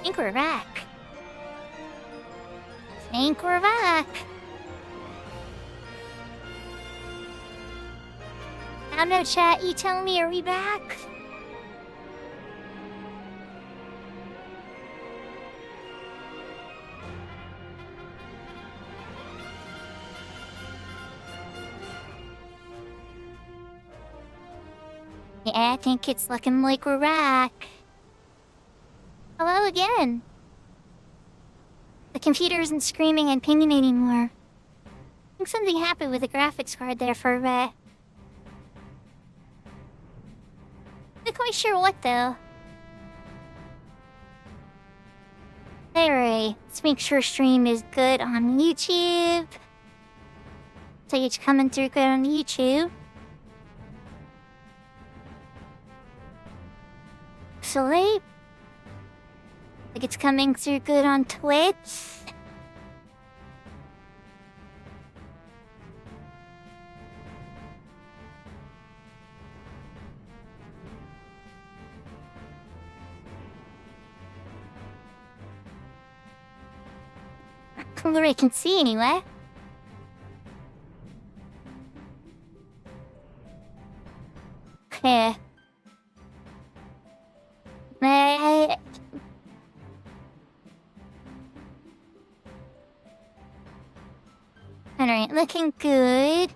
think we're back. Think we're back. I don't know, chat. You tell me, are we back? Yeah, I think it's looking like we're back. Hello again. The computer isn't screaming and pinging anymore. I think something happened with the graphics card there for a bit. Not quite sure what though. Alright, let's make sure stream is good on YouTube. So it's coming through good on YouTube. Like it's coming through good on Twitch. From what I can see anyway. Okay. Alright, looking good.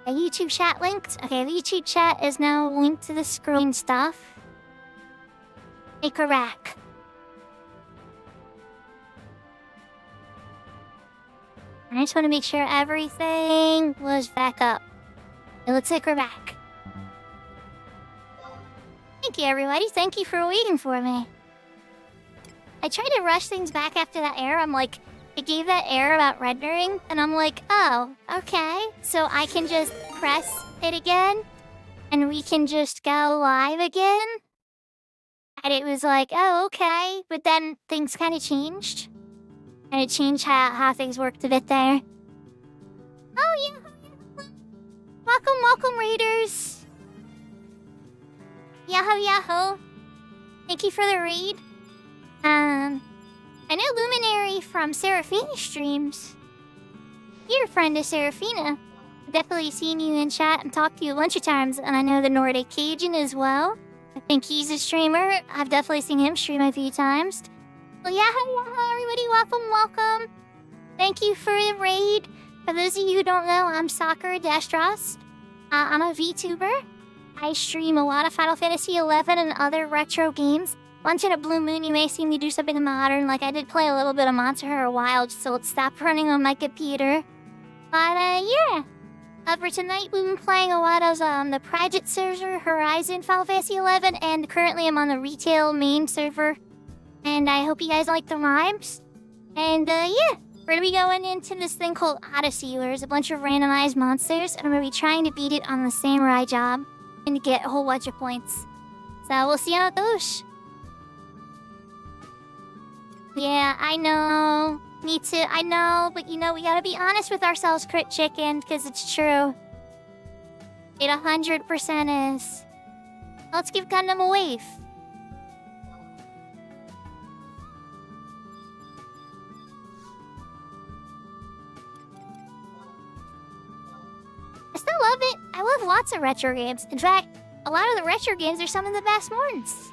A YouTube chat linked? Okay, the YouTube chat is now linked to the screen stuff. Make a rack. I just want to make sure everything was back up. It looks like we're back. Thank you, everybody. Thank you for waiting for me. I tried to rush things back after that error. I'm like, it gave that error about rendering, and I'm like, oh, okay. So I can just press it again, and we can just go live again. And it was like, oh, okay. But then things kind of changed. And it changed how things worked a bit there. Oh, yeah. Welcome, raiders. Yahoo. Thank you for the raid. I know Luminary from Seraphina streams. You're a friend of Seraphina. I've definitely seen you in chat and talked to you a bunch of times, and I know the Nordic Cajun as well. I think he's a streamer. I've definitely seen him stream a few times. Well, yahoo, everybody, welcome. Thank you for the raid. For those of you who don't know, I'm Sakura Destros. I'm a VTuber. I stream a lot of Final Fantasy XI and other retro games. Once in a blue moon, you may see me do something modern, like I did play a little bit of Monster Hunter Wilds, so it stopped running on my computer. But, yeah. For tonight, we've been playing a lot of the private server, Horizon, Final Fantasy XI, and currently I'm on the retail main server. And I hope you guys like the rhymes. And, yeah, we're gonna be going into this thing called Odyssey, where there's a bunch of randomized monsters, and I'm gonna be trying to beat it on the samurai job, and to get a whole bunch of points. So, we'll see how it goes. Yeah, I know. Me too, I know. But you know, we gotta be honest with ourselves, Crit Chicken, because it's true. It 100% is. Let's give Gundam a wave. I still love it. I love lots of retro games. In fact, a lot of the retro games are some of the best ones.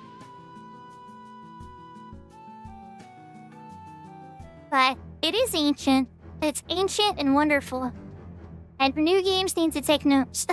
But it is ancient. It's ancient and wonderful. And new games need to take notes.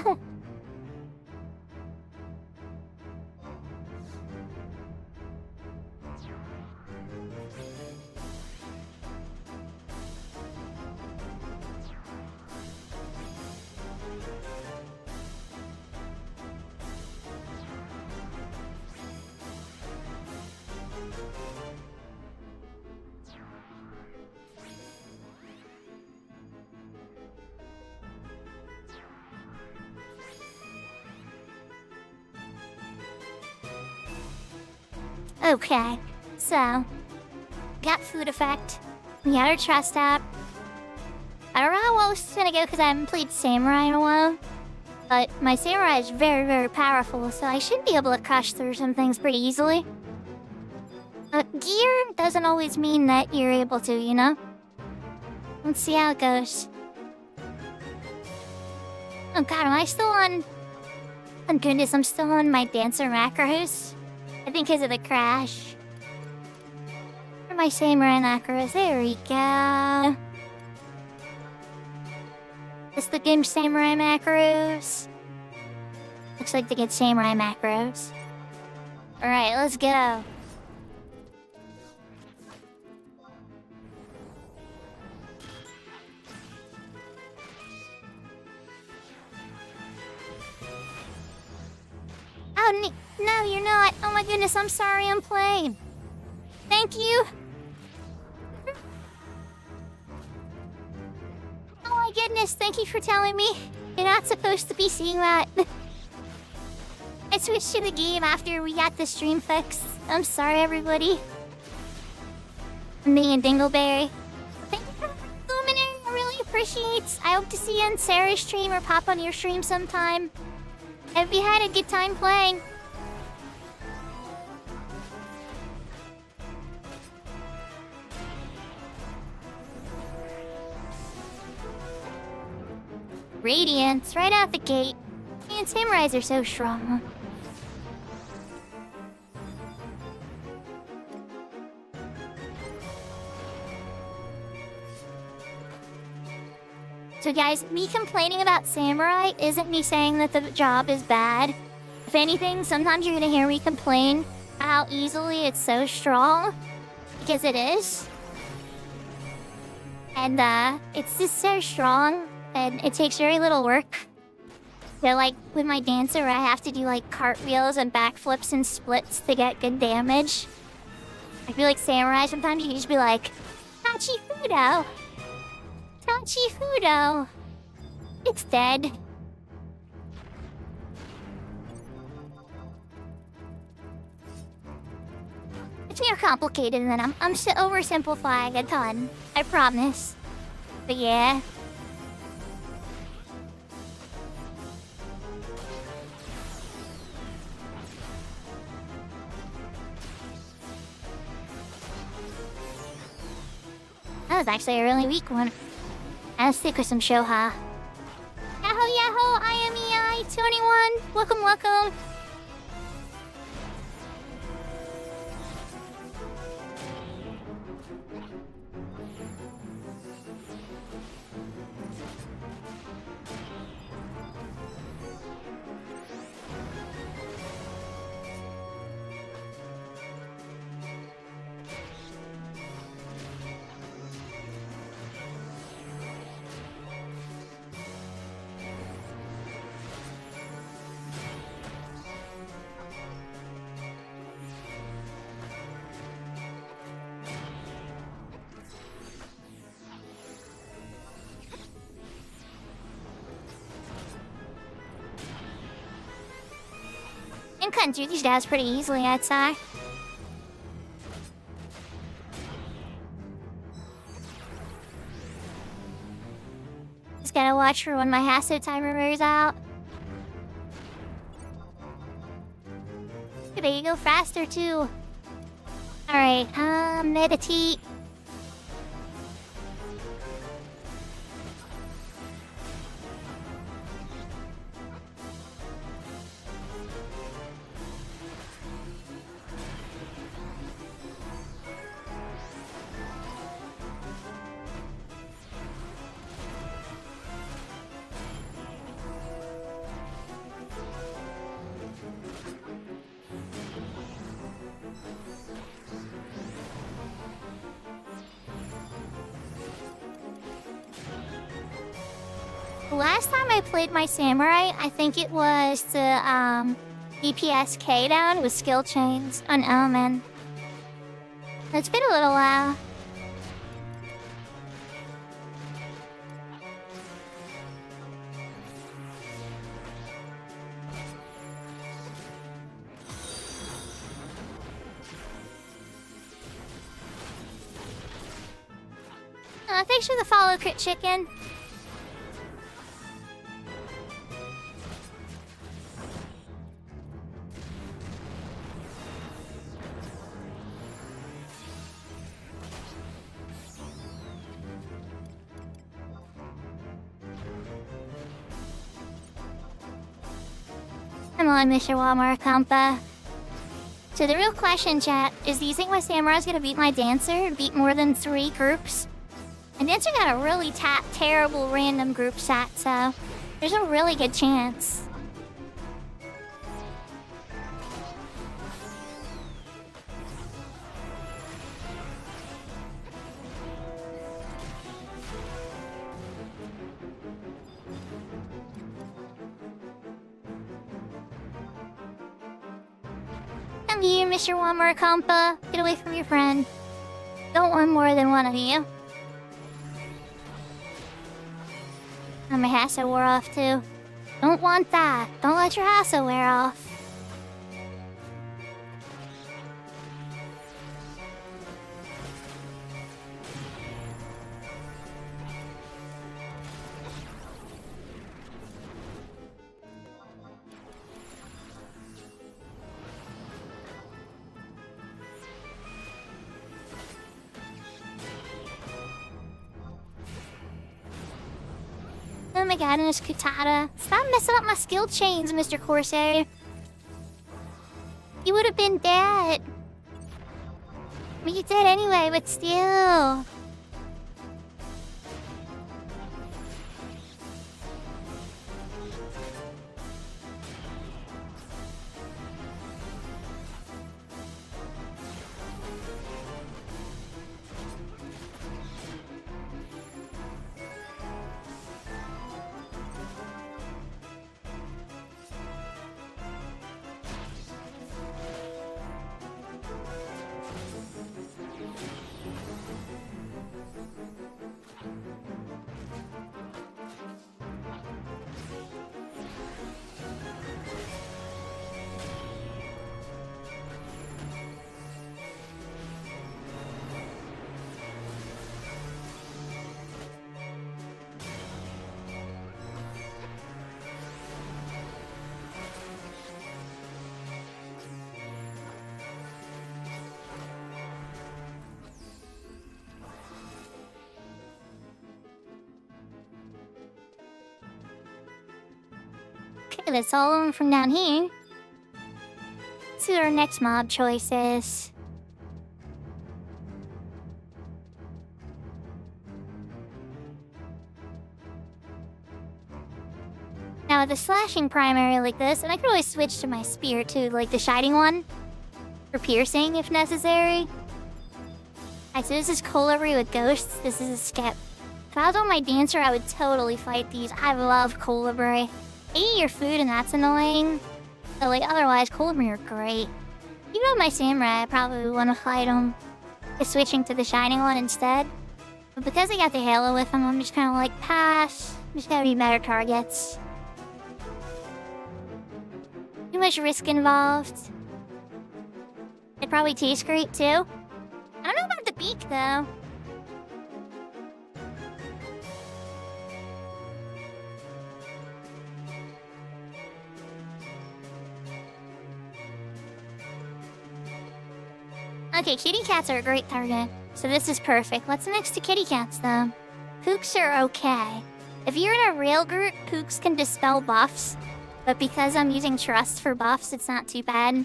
Okay, so, got Food Effect, we got our Trust app. I don't know how well this is gonna go because I haven't played Samurai in a while. But my samurai is very, very powerful, so I should be able to crush through some things pretty easily. Gear doesn't always mean that you're able to, you know? Let's see how it goes. Oh god, am I still on... Oh goodness, I'm still on my dancer macros. I think because of the crash. Where are my samurai macros? There we go. This the game samurai macros. Looks like the good samurai macros. Alright, let's go. Oh, no, you're not. Oh my goodness, I'm sorry, I'm playing. Thank you. Oh my goodness, thank you for telling me. You're not supposed to be seeing that. I switched to the game after we got the stream fixed. I'm sorry, everybody. I'm being a dingleberry. Thank you for the luminary. I really appreciate it. I hope to see you on Sarah's stream or pop on your stream sometime. Have you had a good time playing? Radiance, right out the gate. Man, samurais are so strong. So guys, me complaining about samurai isn't me saying that the job is bad. If anything, sometimes you're gonna hear me complain how easily it's so strong. Because it is. And it's just so strong and it takes very little work. So like with my dancer, I have to do like cartwheels and backflips and splits to get good damage. I feel like samurai sometimes you can just be like, Tachi Fudo! Tachi Fudo! It's dead. It's more complicated than I'm oversimplifying a ton. I promise. But yeah. That was actually a really weak one. I'll stick with some Shoha. Yahoo yahoo! I am EI21! Welcome, welcome! You can do these dabs pretty easily, I'd say. Just gotta watch for when my Hasso timer wears out. There you go faster too. Alright, meditate. Last time I played my samurai, I think it was the DPS K down with skill chains on Element. It's been a little while. Thanks for the follow, Crit Chicken. Come on, Mr. Walmart Compa. So the real question, chat, is do you think my samurai's gonna beat my dancer? Beat more than 3 groups? My dancer got a really terrible random group stat, so there's a really good chance. Come here, Mr. Walmart Compa. Get away from your friend. Don't want more than one of you. Oh, my hassle wore off too. Don't want that. Don't let your hassle wear off. Oh my god, and there's Kutada. Stop messing up my skill chains, Mr. Corsair. You would have been dead. I mean, you're dead anyway, but still. Okay, that's all of them from down here. Let's see what our next mob choice is. Now with a slashing primary like this, and I could always switch to my spear too, like the shining one, for piercing if necessary. Alright, so this is Colibri with ghosts, this is a skip. If I was on my dancer, I would totally fight these. I love Colibri. They eat your food and that's annoying. But like otherwise, Colibri are great. Even with my samurai, I probably would want to fight them. Just switching to the shining one instead. But because I got the halo with them, I'm just kind of like, pass. Just gotta be better targets. Too much risk involved. It probably tastes great too. I don't know about the beak though. Okay, kitty cats are a great target, so this is perfect. Let's mix to kitty cats though. Pooks are okay. If you're in a rail group, Pooks can dispel buffs, but because I'm using Trust for buffs, it's not too bad.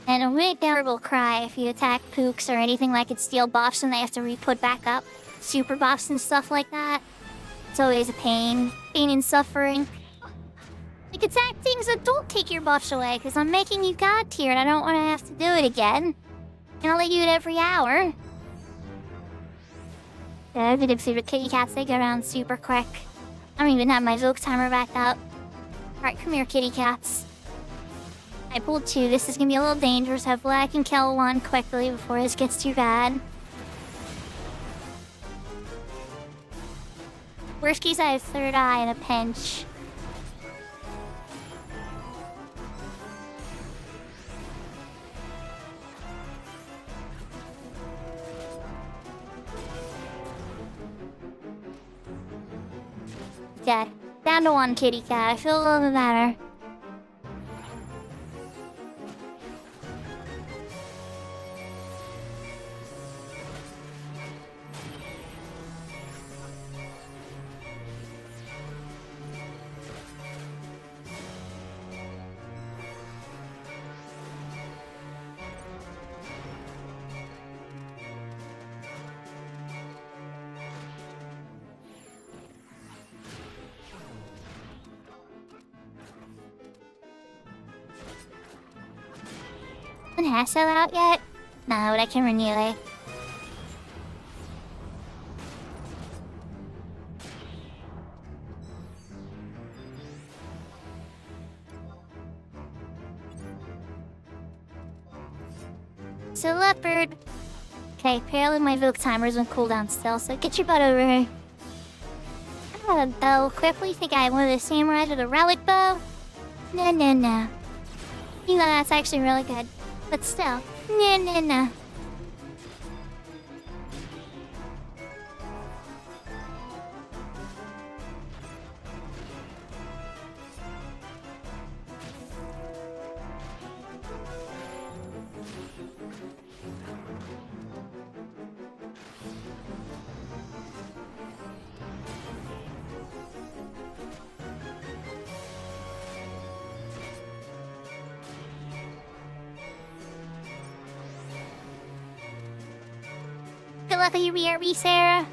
And a really terrible cry if you attack Pooks or anything like it steal buffs and they have to re-put back up. Super buffs and stuff like that. It's always a pain. Pain and suffering. Like, attack things that don't take your buffs away, because I'm making you god tier and I don't want to have to do it again. And I'll let you do it every hour. Yeah, but if the kitty cats, they go around super quick. I don't even have my Zook timer back up. Alright, come here, kitty cats. I pulled 2. This is gonna be a little dangerous. Hopefully I can kill 1 quickly before this gets too bad. Worst case, I have 3rd eye in a pinch. Okay, down to 1 kitty cat. I feel a little bit better. Isn't Hassel out yet? No, but I can renew it. So leopard. Okay, apparently my Vogue timer's on cooldown still, so get your butt over here. I have a bow. Quickly think I have one of the samurais with a relic bow? No. You know that's actually really good. But still, no. Good luck with your BRB, Sarah.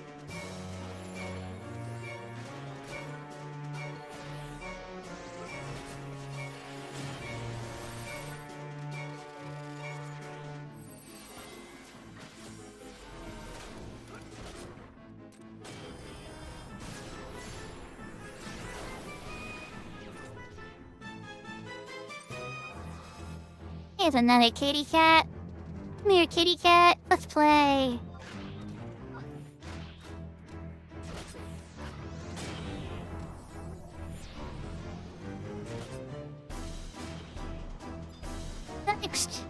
Here's another kitty cat. Come here, kitty cat. Let's play. Next.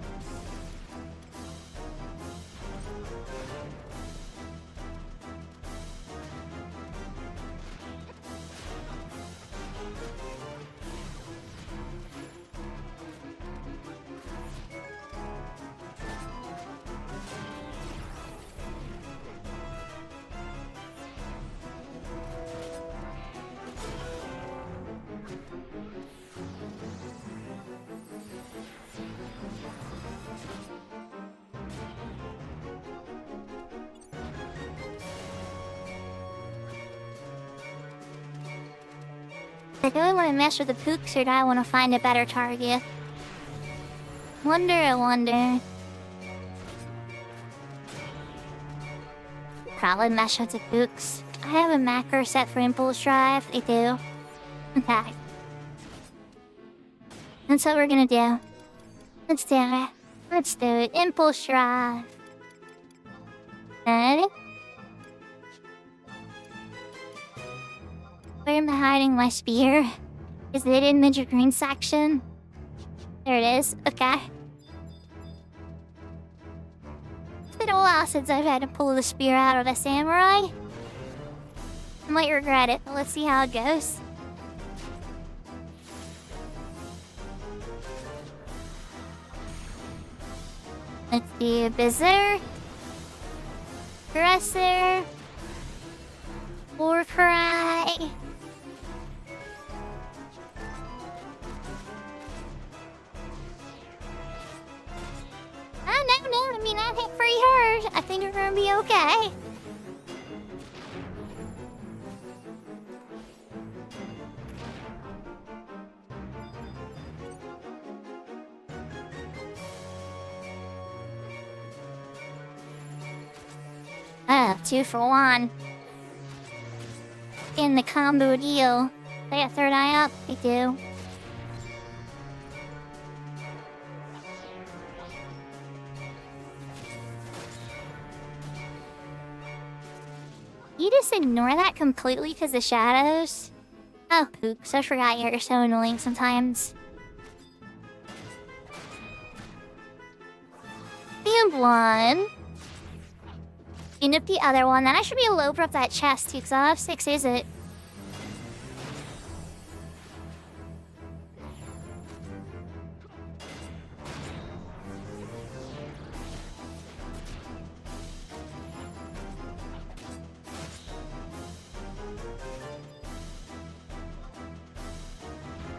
Do I want to mess with the pooks or do I want to find a better target? I wonder. Probably mess with the pooks. I have a macro set for impulse drive. I do. Okay. That's what we're gonna do. Let's do it. Let's do it. Impulse drive. Ready? Where am I hiding my spear? Is it in the green section? There it is. Okay. It's been a while since I've had to pull the spear out of a samurai. I might regret it, but let's see how it goes. Let's do Berserk, Dresser, Warcry. Oh, no, I mean, I hit pretty hard. I think we're gonna be okay. Oh, 2 for 1. In the combo deal. They got third eye up? They do. You just ignore that completely because of shadows? Oh, oops, I forgot you're so annoying sometimes. And 1. Clean up the other one. Then I should be able to open up that chest too, because I have 6, is it?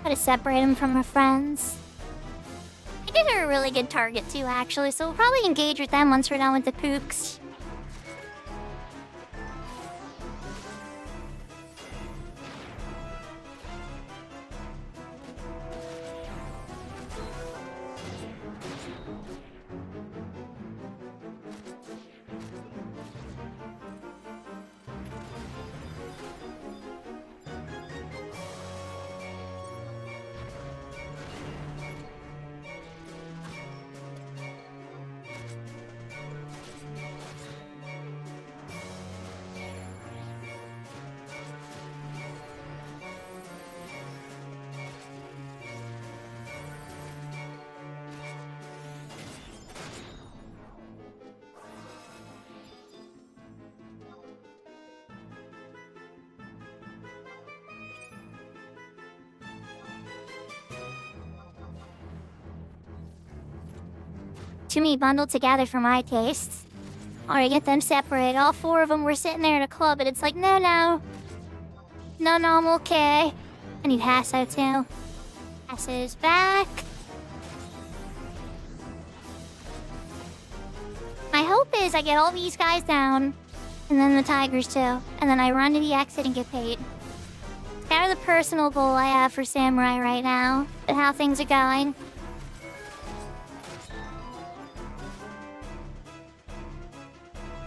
Gotta separate him from her friends. I think they're a really good target too, actually, so we'll probably engage with them once we're done with the pooks. too many bundled together for my tastes. Or to get them separate. All four of them were sitting there at a club, and it's like, no, I'm okay. I need Hasso too. Hasso's back. My hope is I get all these guys down, and then the tigers too, and then I run to the exit and get paid. It's kind of the personal goal I have for Samurai right now, but how things are going.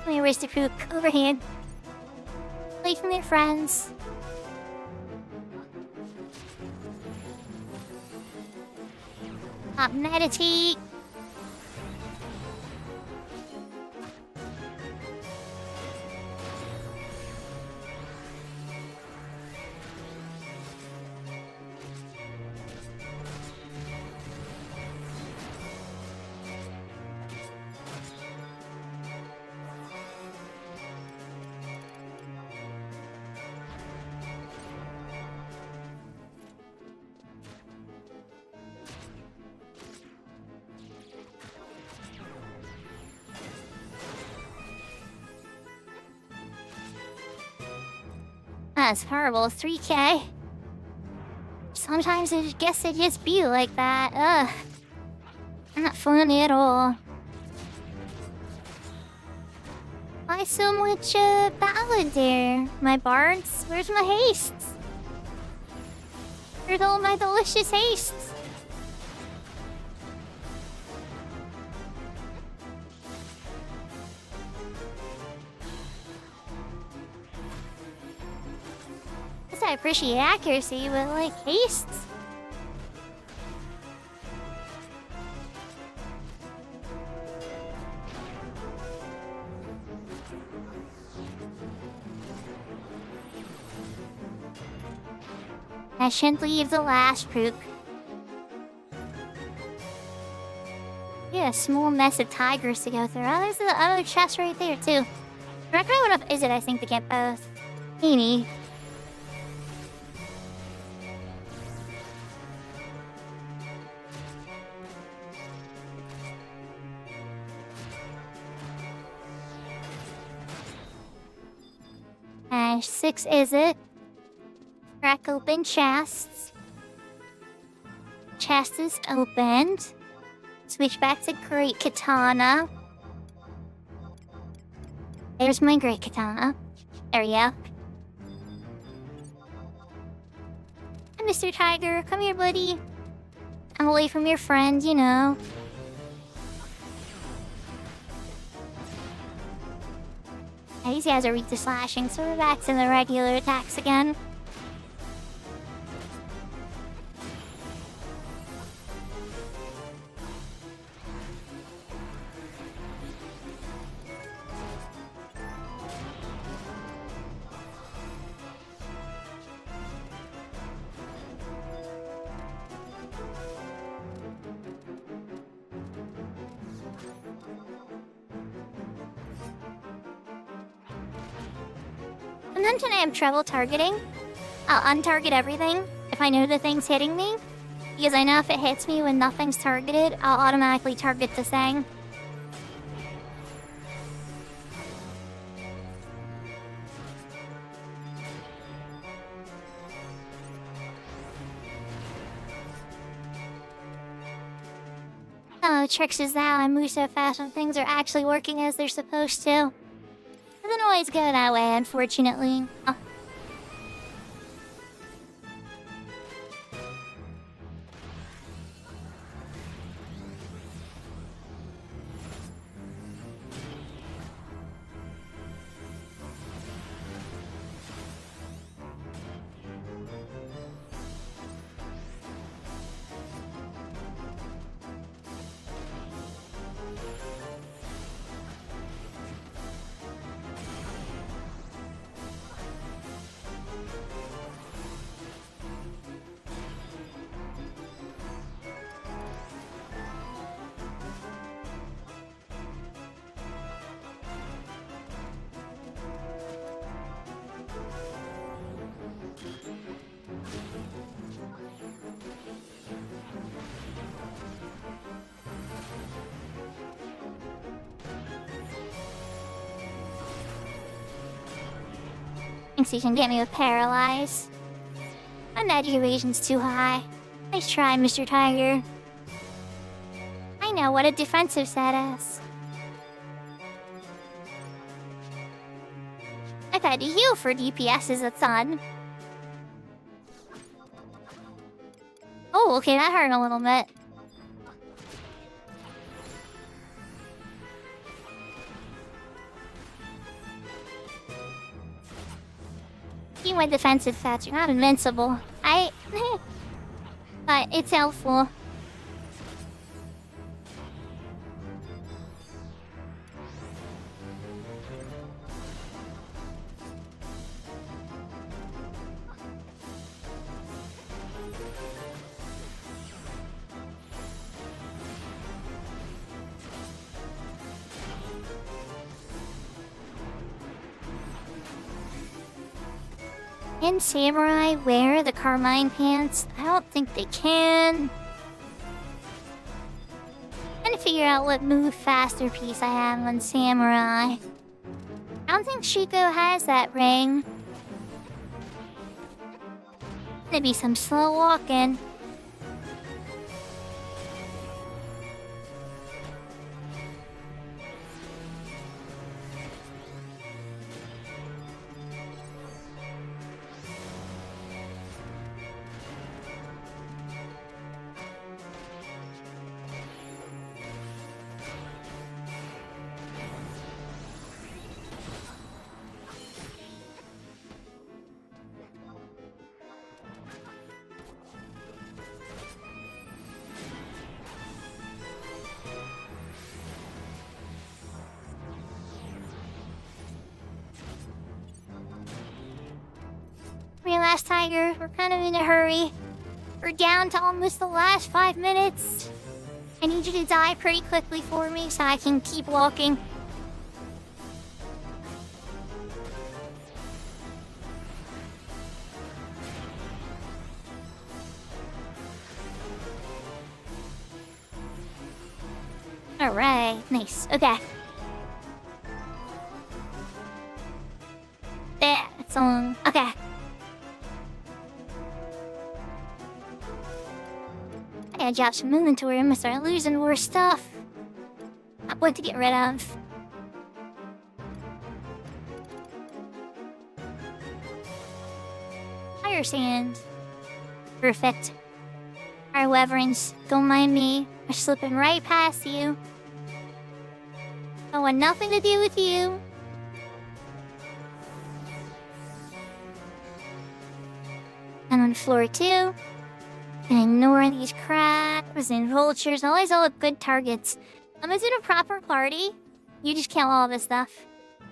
Let me erase the crook over here. Away from their friends. Meditate. That's horrible. 3K. Sometimes I guess it just be like that. Ugh. Not funny at all. Why so much ballad there? My bards? Where's my hastes? Where's all my delicious hastes? I appreciate accuracy, but like hastes. I shouldn't leave the last prook. Yeah, a small mess of tigers to go through. Oh, there's the other chest right there too. I'm not gonna have enough is it, I think, to get both. Teeny. And 6 is it? Crack open chests. Chest is opened. Switch back to Great Katana. There's my Great Katana. There we go. Hi, Mr. Tiger. Come here, buddy. I'm away from your friend, you know. These guys are weak to slashing, so we're back to the regular attacks again. Sometimes when I have trouble targeting, I'll untarget everything if I know the thing's hitting me. Because I know if it hits me when nothing's targeted, I'll automatically target the thing. Oh, tricks is that I move so fast when things are actually working as they're supposed to. Doesn't always go that way, unfortunately. Oh. Thinks he can get me with paralyze. My magic evasion's too high. Nice try, Mr. Tiger. I know what a defensive status. I've had to heal for DPS as a son. Oh, okay, that hurt a little bit. You went defensive stats, you're not invincible. But it's helpful. Can samurai wear the carmine pants? I don't think they can. Trying to figure out what move faster piece I have on samurai. I don't think Shiko has that ring. Maybe some slow walking. Last Tiger, we're kind of in a hurry. We're down to almost the last 5 minutes. I need you to die pretty quickly for me so I can keep walking. Alright, nice. Okay. That's on. Okay. I gotta drop some inventory. I'm gonna start losing more stuff. Not what to get rid of. Fire sand. Perfect. Alright, Wyverns, don't mind me. I'm slipping right past you. I want nothing to do with you. I'm on floor 2. And ignore these crabs and vultures. Always all good targets. Is it a proper party? You just kill all this stuff.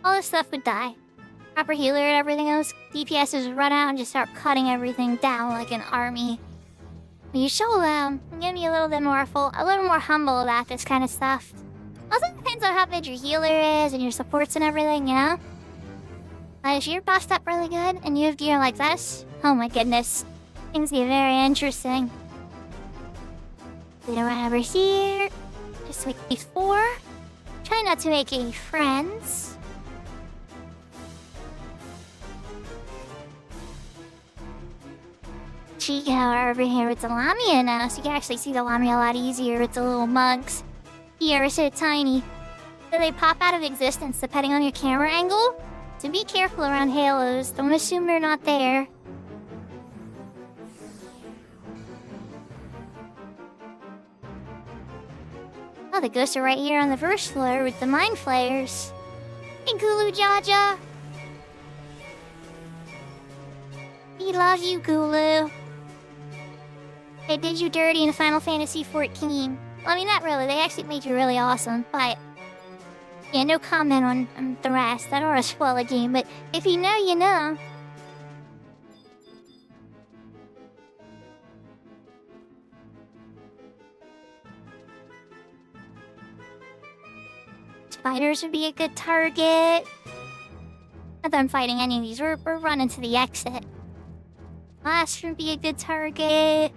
All this stuff would die. Proper healer and everything else. DPSs would run out and just start cutting everything down like an army. You show them. Give me a little bit more a little more humble about this kind of stuff. Also depends on how big your healer is and your supports and everything, you know? But if you're buffed up really good and you have gear like this, oh my goodness. Things get very interesting. We don't run over here. Just like before. Try not to make any friends. Chico are over here with the Lamia now, so you can actually see the Lamia a lot easier with the little mugs. Here are so tiny. So they pop out of existence depending on your camera angle. So be careful around halos. Don't assume they're not there. Oh, the ghosts are right here on the first floor with the mind flayers. Hey, Gulu Jaja. We love you, Gulu. They did you dirty in Final Fantasy XIV. Well, I mean, not really. They actually made you really awesome, but... Yeah, no comment on the rest. I don't want to spoil the game, but if you know, you know. Spiders would be a good target. Not that I'm fighting any of these. We're running to the exit. Last would be a good target.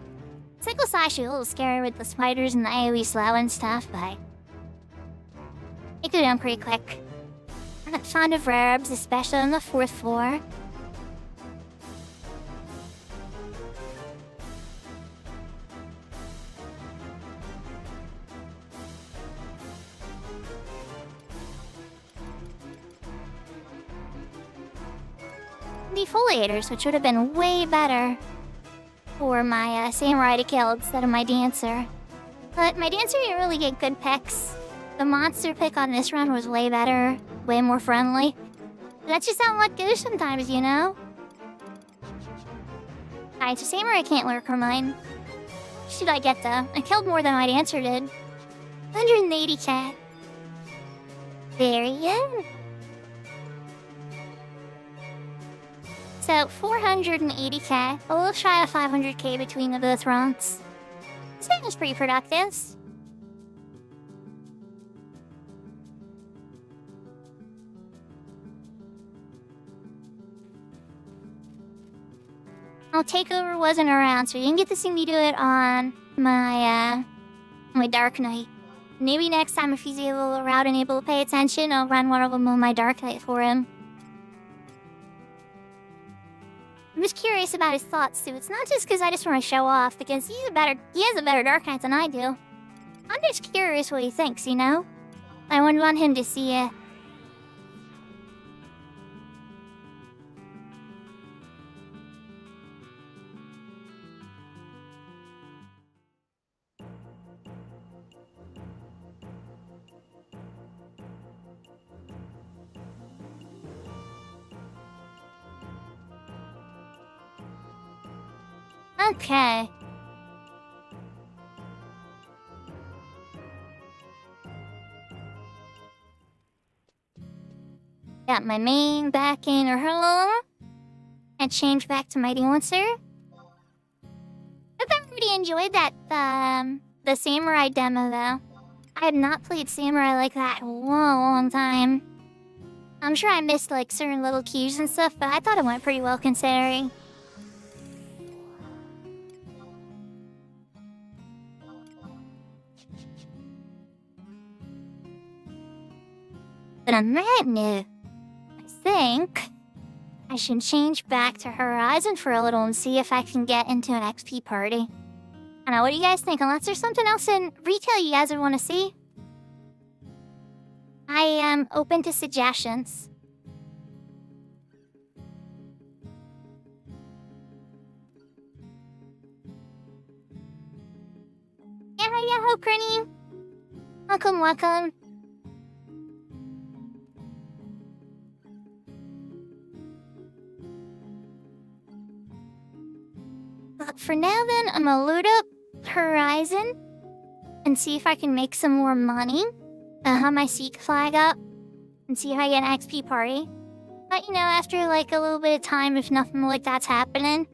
Cycle Slash is a little scary with the spiders and the AoE slow and stuff, but... It could be done pretty quick. I'm not fond of herbs, especially on the 4th floor. defoliators, which would have been way better for my samurai to kill instead of my dancer. But my dancer didn't really get good picks. The monster pick on this run was way better, way more friendly. That's just how luck goes sometimes, you know? Alright, so samurai can't lurk or mine. What should I get though? I killed more than my dancer did. 180k. Very good. So 480k, a little shy of 500k between the both runs. This thing was pretty productive. Takeover wasn't around, so you didn't get to see me do it on my Dark Knight. Maybe next time if he's around and able to pay attention, I'll run one of them on my Dark Knight for him. I'm just curious about his thoughts too. It's not just because I just want to show off, because he has a better Dark Knight than I do. I'm just curious what he thinks, you know? I wouldn't want him to see it. Okay. Got my main back in her and change back to my dancer. I pretty enjoyed that the samurai demo though. I had not played samurai like that in a long time. I'm sure I missed like certain little cues and stuff, but I thought it went pretty well considering. But on that note, I think I should change back to Horizon for a little and see if I can get into an XP party. I don't know, what do you guys think? Unless there's something else in retail you guys would want to see. I am open to suggestions. Yeah, ho, Crinny. Welcome. But for now then, I'm gonna load up Horizon and see if I can make some more money. I'll have my Seek flag up and see if I get an XP party. But you know, after like a little bit of time, if nothing like that's happening,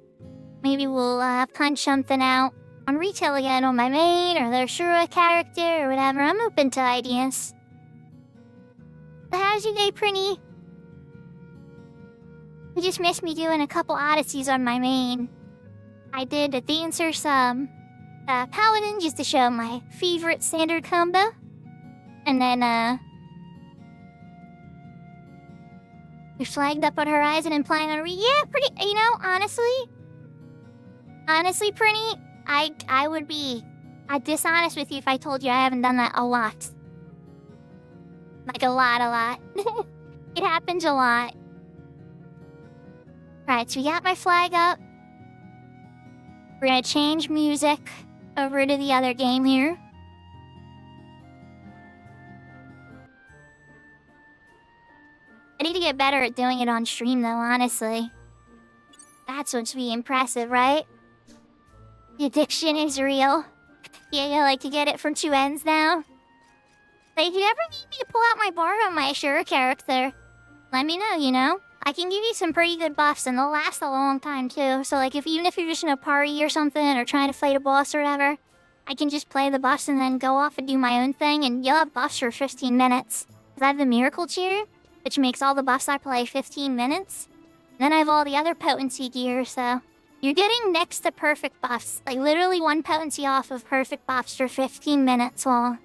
maybe we'll punch something out on retail again on my main or their Shura character or whatever. I'm open to ideas. But how's your day, Prinny? You just missed me doing a couple odysseys on my main. I did a dancer, some paladin just to show my favorite standard combo. And then, we flagged up on Horizon and playing on yeah, pretty, you know, honestly, Prinny, I would be dishonest with you if I told you I haven't done that a lot. Like a lot. It happens a lot. Right, so we got my flag up. We're gonna change music over to the other game here. I need to get better at doing it on stream though, honestly. That's what's be impressive, right? The addiction is real. Yeah, you like to get it from two ends now. But if you ever need me to pull out my bar on my Shura character, let me know, you know? I can give you some pretty good buffs and they'll last a long time too. So like even if you're just in a party or something or trying to fight a boss or whatever, I can just play the buffs and then go off and do my own thing and you'll have buffs for 15 minutes. Cause I have the Miracle Cheer, which makes all the buffs I play 15 minutes. Then I have all the other potency gear, so you're getting next to perfect buffs. Like literally one potency off of perfect buffs for 15 minutes long.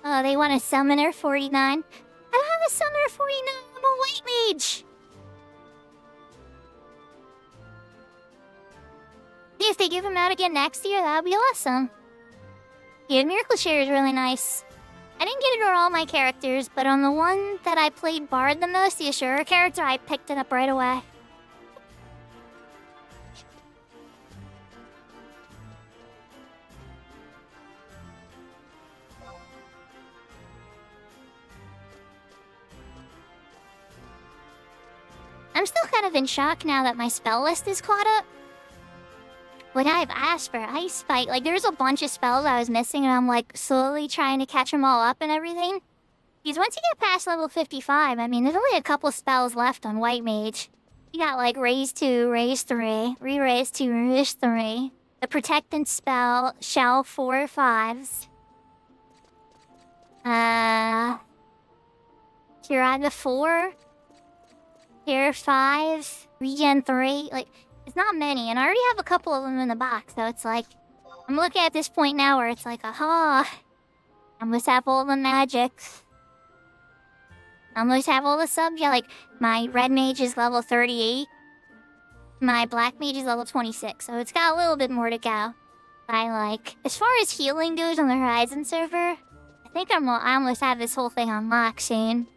Oh, they want a summoner 49. I don't have a summoner 49. I'm a white mage. If they give him out again next year, that would be awesome. Yeah, Miracle Share is really nice. I didn't get it on all my characters, but on the one that I played Bard the most, the Ashura character, I picked it up right away. I'm still kind of in shock now that my spell list is caught up. When I've asked for Ice Fight, like there's a bunch of spells I was missing and I'm like slowly trying to catch them all up and everything. Because once you get past level 55, I mean, there's only a couple spells left on White Mage. You got like Raise 2, Raise 3, Re-Raise 2, Raise 3. The Protectant spell, Shell 4 or 5s. Curaga 4. Cure 5. Regen 3. Like, it's not many, and I already have a couple of them in the box, so it's like... I'm looking at this point now where it's like, aha! I must have all the magics. I must have all the subs. Yeah, like, my red mage is level 38. My black mage is level 26, so it's got a little bit more to go. As far as healing goes on the Horizon server, I think I almost have this whole thing unlocked soon.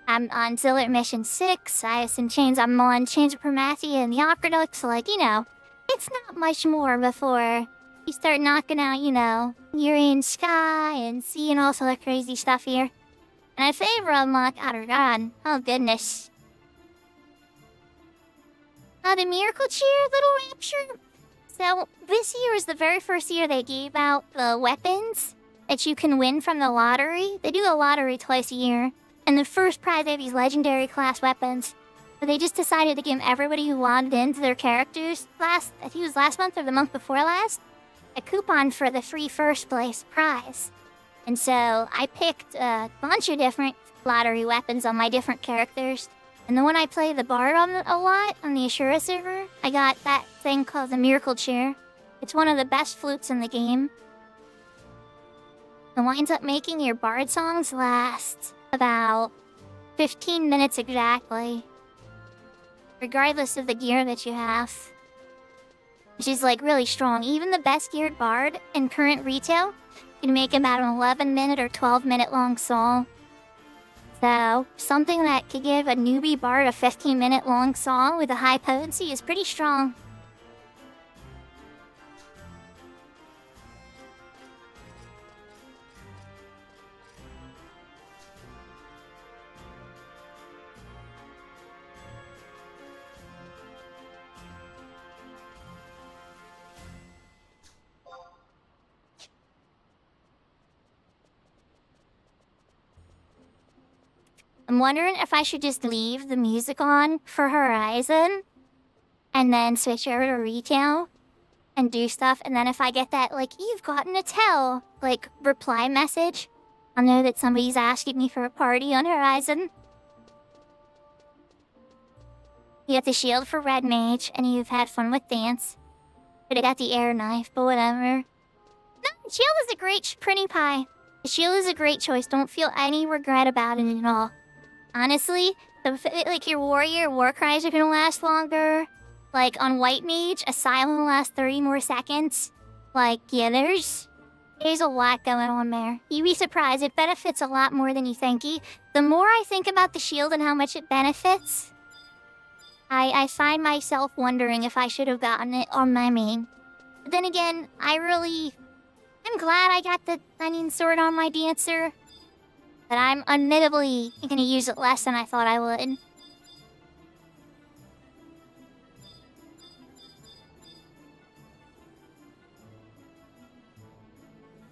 I'm on Zillert Mission 6, Ice and Chains, I'm on Chains of Promathia and the Aqueduct, so like, you know, it's not much more before you start knocking out, you know, Urian Sky and Sea and all sort of crazy stuff here. And I favor unlock Outer Oh goodness. The Miracle Cheer, Little Rapture. So, this year is the very first year they gave out the weapons that you can win from the lottery. They do the lottery twice a year. And the first prize, they have these legendary class weapons. But they just decided to give everybody who logged into their characters I think it was last month or the month before last, a coupon for the free first place prize. And so I picked a bunch of different lottery weapons on my different characters. And the one I play the Bard on a lot on the Ashura server, I got that thing called the Miracle Chair. It's one of the best flutes in the game. It winds up making your Bard songs last about 15 minutes exactly, regardless of the gear that you have, which is like really strong. Even the best geared Bard in current retail can make about an 11-minute or 12-minute long song. So something that could give a newbie Bard a 15-minute long song with a high potency is pretty strong. I'm wondering if I should just leave the music on for Horizon and then switch over to retail and do stuff. And then if I get that, like, you've gotten a tell, like, reply message, I'll know that somebody's asking me for a party on Horizon. You get the shield for Red Mage, and you've had fun with dance. But I got the air knife, but whatever. No, shield is a great pretty pie. The shield is a great choice. Don't feel any regret about it at all. Honestly, like your warrior war cries are gonna last longer. Like on White Mage, Asylum lasts 30 more seconds. Like, yeah, there's a lot going on there. You'd be surprised, it benefits a lot more than you think. The more I think about the shield and how much it benefits, I find myself wondering if I should have gotten it on my main. But then again, I'm glad I got the Onion Sword on my Dancer. But I'm admittedly gonna use it less than I thought I would.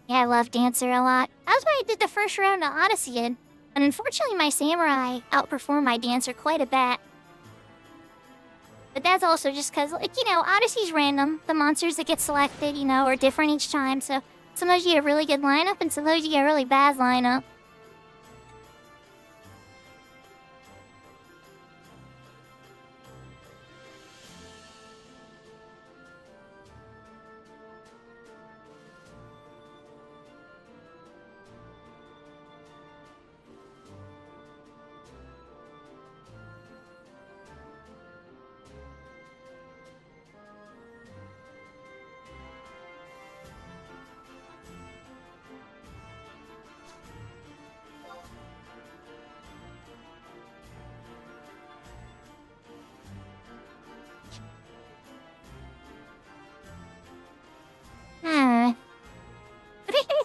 Yeah, I love Dancer a lot. That's why I did the first round of Odyssey in. And unfortunately my Samurai outperformed my Dancer quite a bit. But that's also just because, like, you know, Odyssey's random. The monsters that get selected, you know, are different each time. So sometimes you get a really good lineup and sometimes you get a really bad lineup.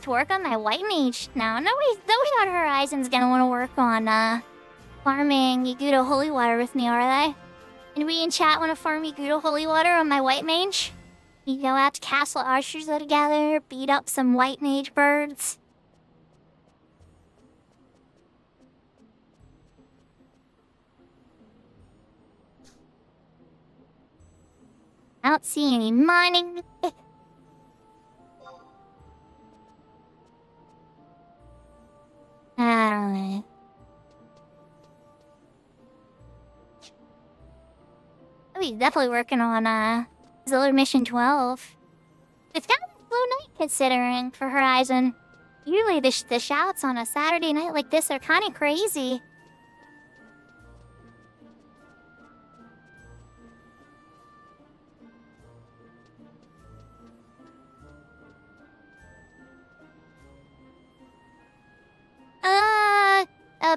get to work on my white mage now. No way Horizon's gonna want to work on farming Igudo Holy Water with me, are they? Anybody in chat want to farm Igudo Holy Water on my white mage? We go out to Castle Archerslow together, beat up some white mage birds. I don't see any mining. I don't know. Oh, he's definitely working on Ziller Mission 12. It's kind of a slow night considering for Horizon. Usually the shouts on a Saturday night like this are kind of crazy.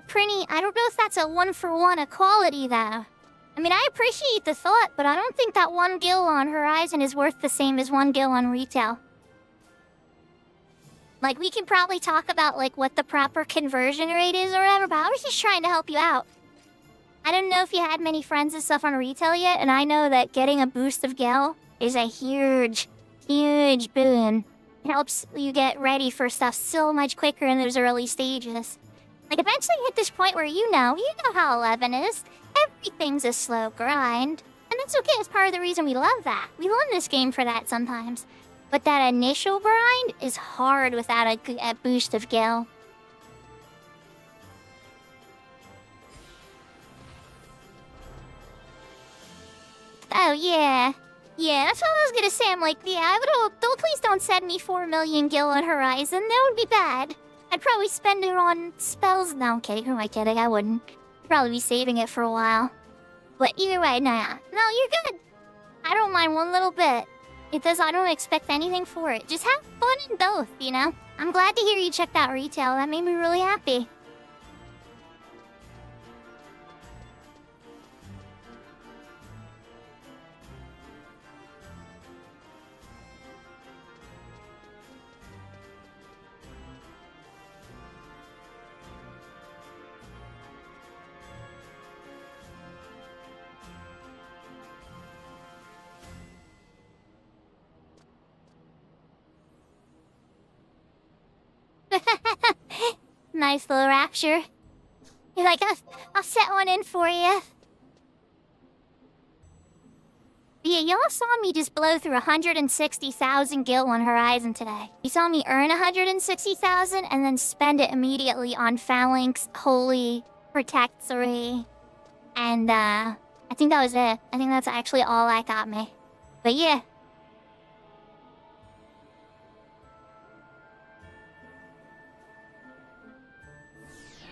Prinny, I don't know if that's a one-for-one equality, though. I mean, I appreciate the thought, but I don't think that 1 gil on Horizon is worth the same as 1 gil on retail. Like, we can probably talk about, like, what the proper conversion rate is or whatever, but I was just trying to help you out. I didn't know if you had many friends and stuff on retail yet, and I know that getting a boost of gil is a huge, huge boon. It helps you get ready for stuff so much quicker in those early stages. Like, eventually you hit this point where you know how 11 is. Everything's a slow grind. And that's okay, it's part of the reason we love that. We love this game for that sometimes. But that initial grind is hard without a boost of gil. Oh, yeah. Yeah, that's what I was gonna say. I'm like, yeah, but please don't send me 4 million gil on Horizon. That would be bad. I'd probably spend it on spells. No, I'm kidding. Who am I kidding? I wouldn't. I'd probably be saving it for a while. But either way, nah. No, you're good. I don't mind one little bit. I don't expect anything for it. Just have fun in both, you know? I'm glad to hear you checked out retail. That made me really happy. Nice little rapture. You're like, I'll set one in for you. Yeah, y'all saw me just blow through 160,000 gil on Horizon today. You saw me earn 160,000 and then spend it immediately on Phalanx, Holy, Protectory, and I think that was it. I think that's actually all that got me. But yeah.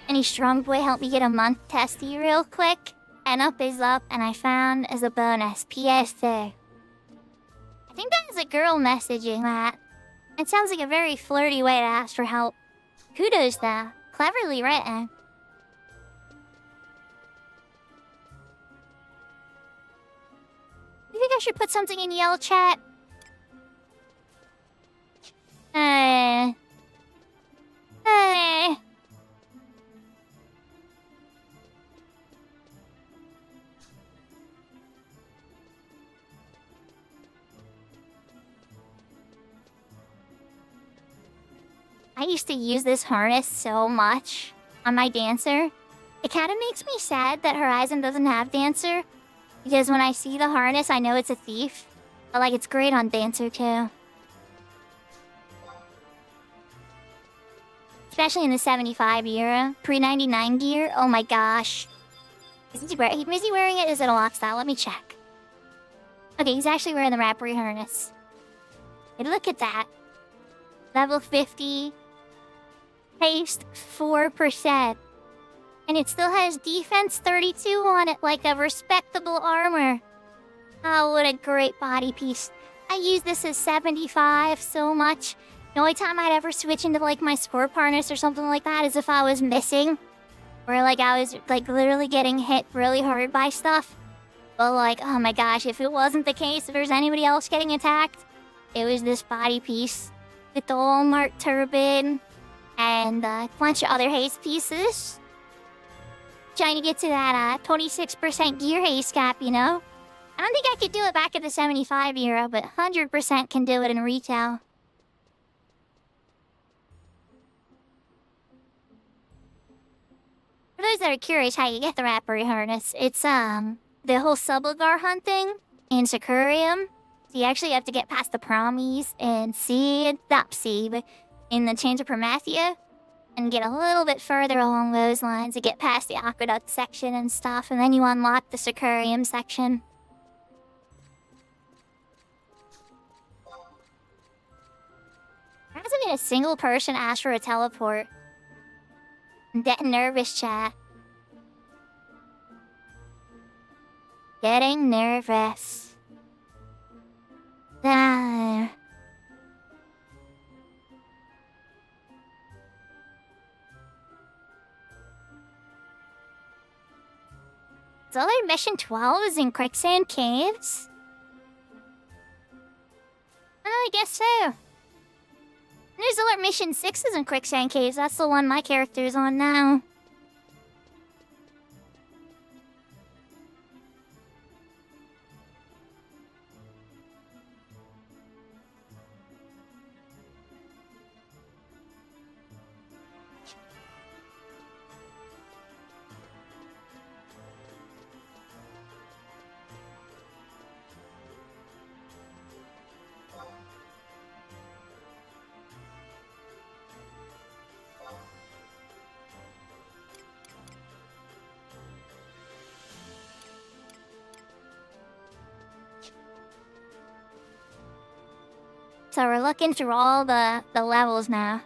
Any strong boy help me get a month testy real quick? And up is up, and I found as a bonus, PS2. I think that is a girl messaging that. It sounds like a very flirty way to ask for help. Kudos though, cleverly written. You think I should put something in yell chat? Hey. I used to use this harness so much on my Dancer. It kind of makes me sad that Horizon doesn't have Dancer, because when I see the harness, I know it's a thief. But like, it's great on Dancer too. Especially in the 75 era. Pre-99 gear, oh my gosh. Is he wearing it? Is it a lock style? Let me check. Okay, he's actually wearing the Rappery harness. Hey, look at that. Level 50. Haste 4%. And it still has defense 32 on it, like a respectable armor. Oh, what a great body piece. I use this as 75 so much. The only time I'd ever switch into like my Scorp harness or something like that is if I was missing. Or like I was like literally getting hit really hard by stuff. But like, oh my gosh, if it wasn't the case, if there's anybody else getting attacked, it was this body piece. with the Walmart turban and a bunch of other haste pieces. Trying to get to that 26% gear haste cap, you know? I don't think I could do it back at the 75 era, but 100% can do it in retail. For those that are curious how you get the Rappery harness, it's the whole Subligar hunting in Sakura. So you actually have to get past the Promies and but in the Chains of Promathia, and get a little bit further along those lines to get past the Aqueduct section and stuff, and then you unlock the Sakura section. There hasn't been a single person ask for a teleport. I'm getting nervous, chat. Getting nervous. Ah. So their mission 12 is in Quicksand Caves? I guess so. There's alert mission 6 is in Quicksand Caves. That's the one my character is on now. So we're looking through all the levels now.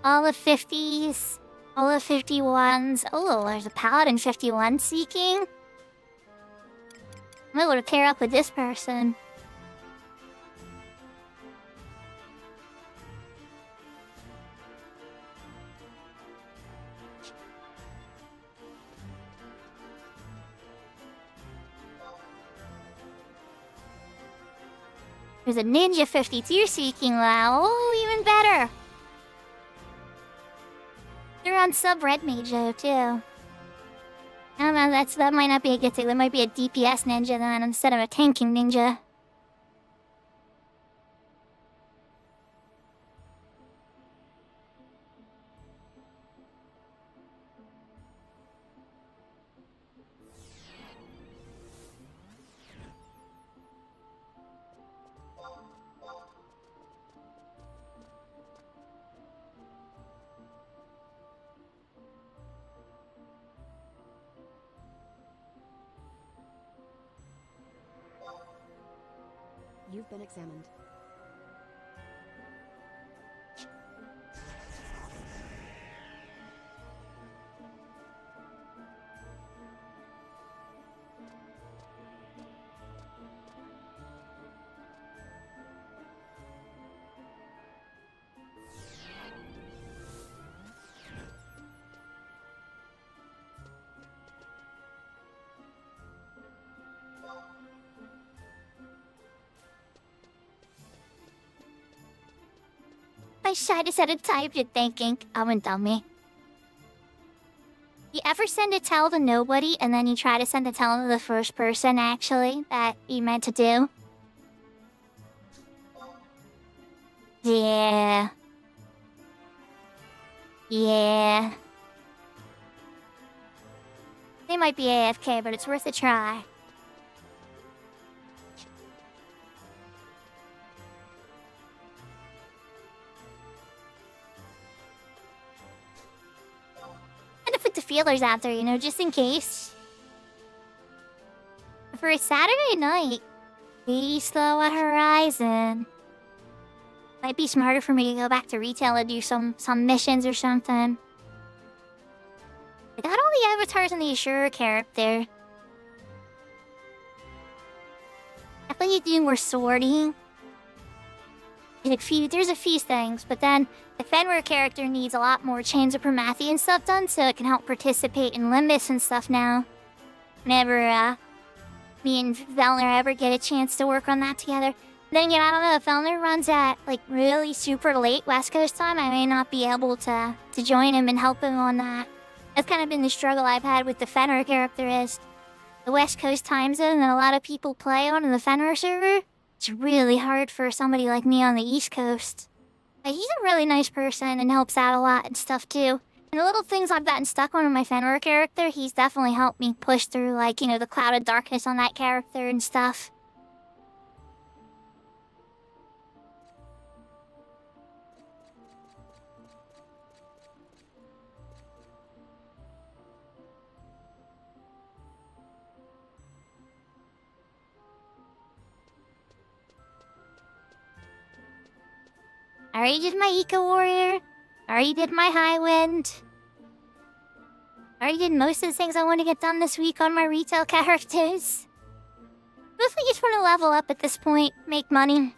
All the 50s, all the 51s. Oh, there's a Paladin 51 seeking. I'm able to pair up with this person. There's a Ninja 52 seeking now. Oh, even better. They're on sub-red mage though, too. I don't know, that might not be a good thing. That might be a DPS ninja then instead of a tanking ninja. You've been examined. I shy to set a type you're thinking. I'm a dummy. You ever send a tell to nobody and then you try to send a tell to the first person actually that you meant to do? Yeah. Yeah. They might be AFK, but it's worth a try. Feelers out there, you know, just in case. For a Saturday night, be slow at Horizon. Might be smarter for me to go back to retail and do some missions or something. I got all the avatars in the Ashura character. Definitely do more sorting. There's a few things, but then the Fenrir character needs a lot more Chains of Promathia stuff done, so it can help participate in Limbus and stuff now. Whenever me and Velner ever get a chance to work on that together. Then again, I don't know, if Elner runs at, like, really super late West Coast time, I may not be able to join him and help him on that. That's kind of been the struggle I've had with the Fenrir character is the West Coast time zone that a lot of people play on in the Fenrir server. It's really hard for somebody like me on the East Coast. But he's a really nice person and helps out a lot and stuff too. And the little things I've gotten stuck on with my Fenrir character, he's definitely helped me push through, like, you know, the cloud of darkness on that character and stuff. I already did my Eco Warrior. I already did my High Wind. I already did most of the things I want to get done this week on my retail characters. Mostly just want to level up at this point, make money.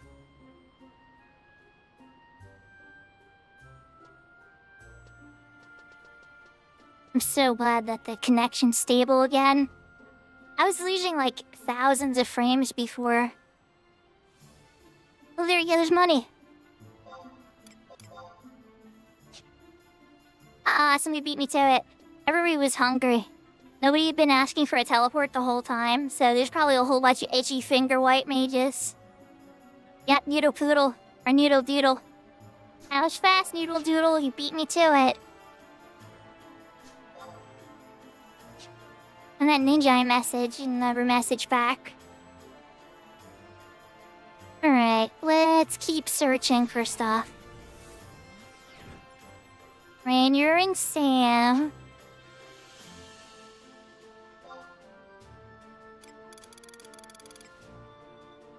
I'm so glad that the connection's stable again. I was losing like thousands of frames before. Oh, there you go, there's money. Somebody beat me to it. Everybody was hungry. Nobody had been asking for a teleport the whole time, so there's probably a whole bunch of itchy finger white mages. Yep, Noodle Poodle. Or Noodle Doodle. That was fast, Noodle Doodle. You beat me to it. And that ninja I messaged and never messaged back. Alright, let's keep searching for stuff. Rainier and Sam.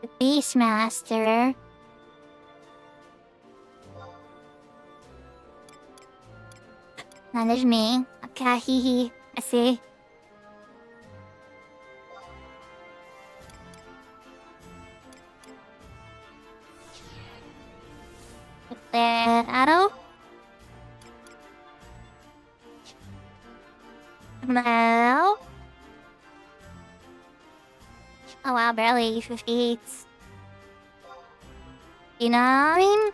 The Beastmaster. That is me. Okay, hee. I see. Arrow. No. Oh wow, barely 58. 59.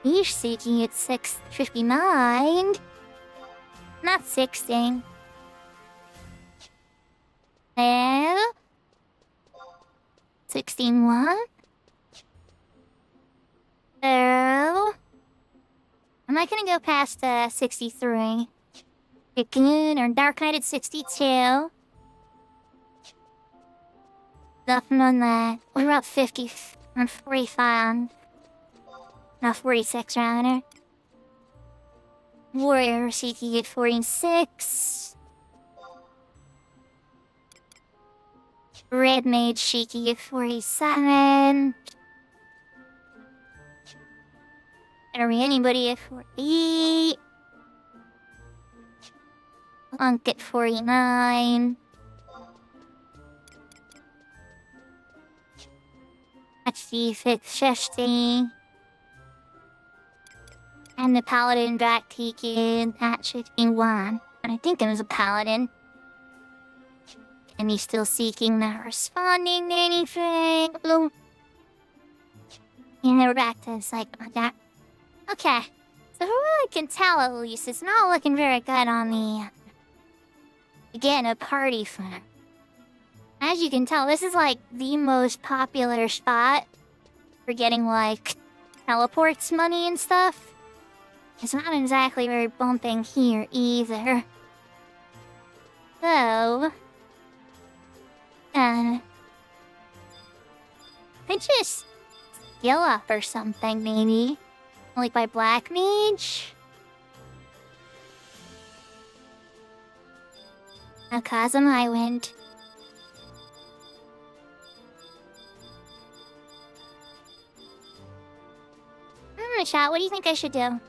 He's seeking at 659. Not 16. No. 61. No. I'm not gonna go past 63. Cocoon or Dark Knight at 62. Nothing on that. We're up 50 on 45. Not 46 rather. Warrior Seeking at 46. Red Mage Shiki at 47. Are we anybody at 48? Monk at 49. Chief at 50. And the Paladin back taken at 51. And I think it was a Paladin. And he's still seeking, not responding to anything. Hello. And we're back to the cycle like that. Okay. So from what I can tell, at least, it's not looking very good on the... Again, a party farm. As you can tell, this is like the most popular spot for getting like teleports money and stuff. It's not exactly very bumping here either. So... I just skill up or something, maybe. Like by Black Mage? A Cosm I went. Chat, what do you think I should do?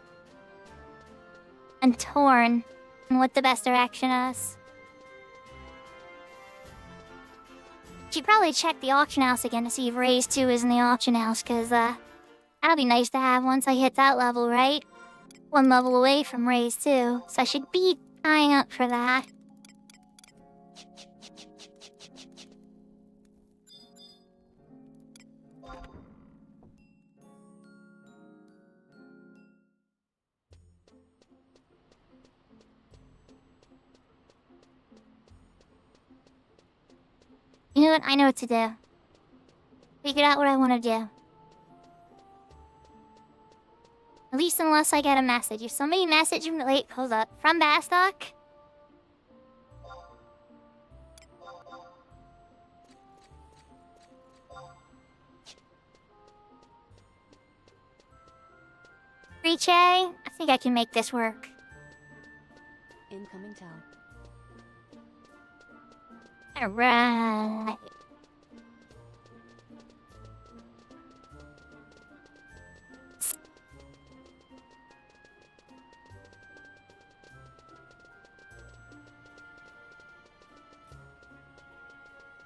I'm torn on what the best direction is. Should probably check the auction house again to see if Raise 2 is in the auction house, cause that'll be nice to have once I hit that level, right? One level away from Raise 2, so I should be eyeing up for that. what? I know what to do. Figured out what I want to do. At least unless I get a message. If somebody messaged me, wait, hold up. From Bastock? Reach A? I think I can make this work. Incoming tower. Alright.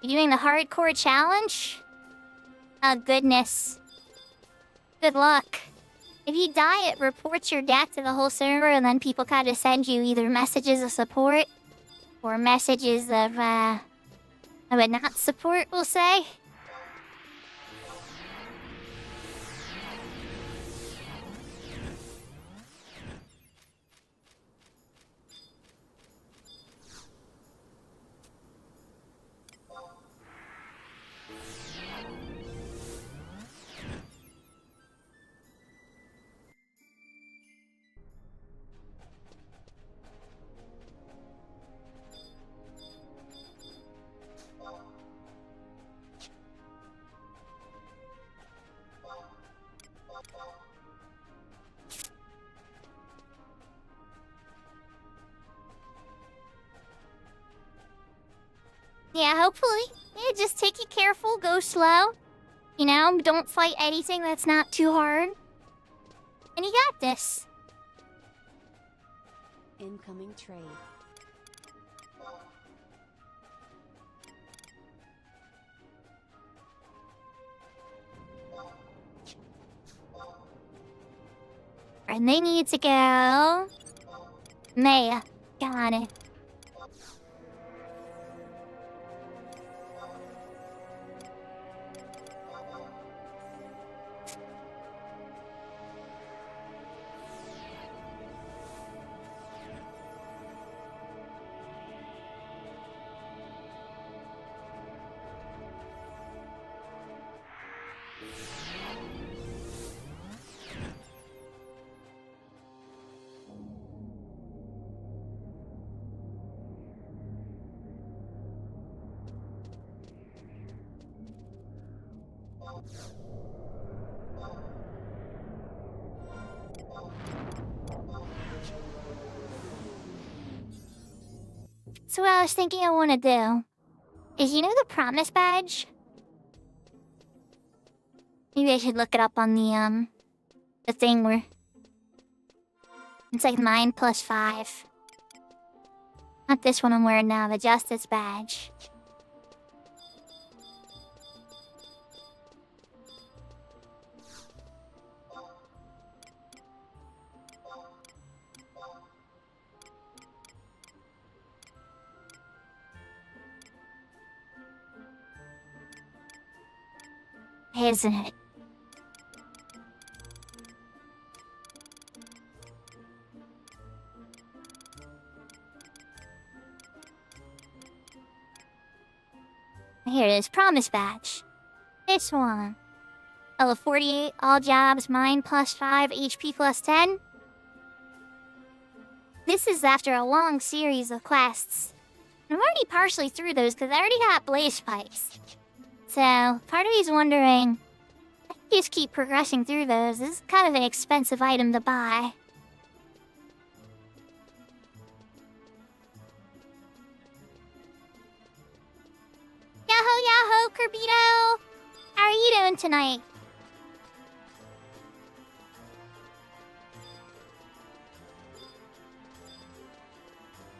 You doing the hardcore challenge? Oh, goodness. Good luck. If you die, it reports your death to the whole server, and then people kind of send you either messages of support or messages of not support, we'll say. Yeah, hopefully. Yeah, just take it careful, go slow. You know, don't fight anything that's not too hard. And you got this. Incoming trade. And they need to go. Maya. Got it. So what I was thinking I want to do is, you know the promise badge? Maybe I should look it up on the thing where it's like mine plus 5. Not this one I'm wearing now, the Justice badge. Isn't it? Here it is, promise badge. This one. Level 48, all jobs, mine plus 5, HP plus 10. This is after a long series of quests. I'm already partially through those because I already got blaze spikes. So, part of me's wondering, I can just keep progressing through those. This is kind of an expensive item to buy. Yahoo, yahoo, Curbito! How are you doing tonight?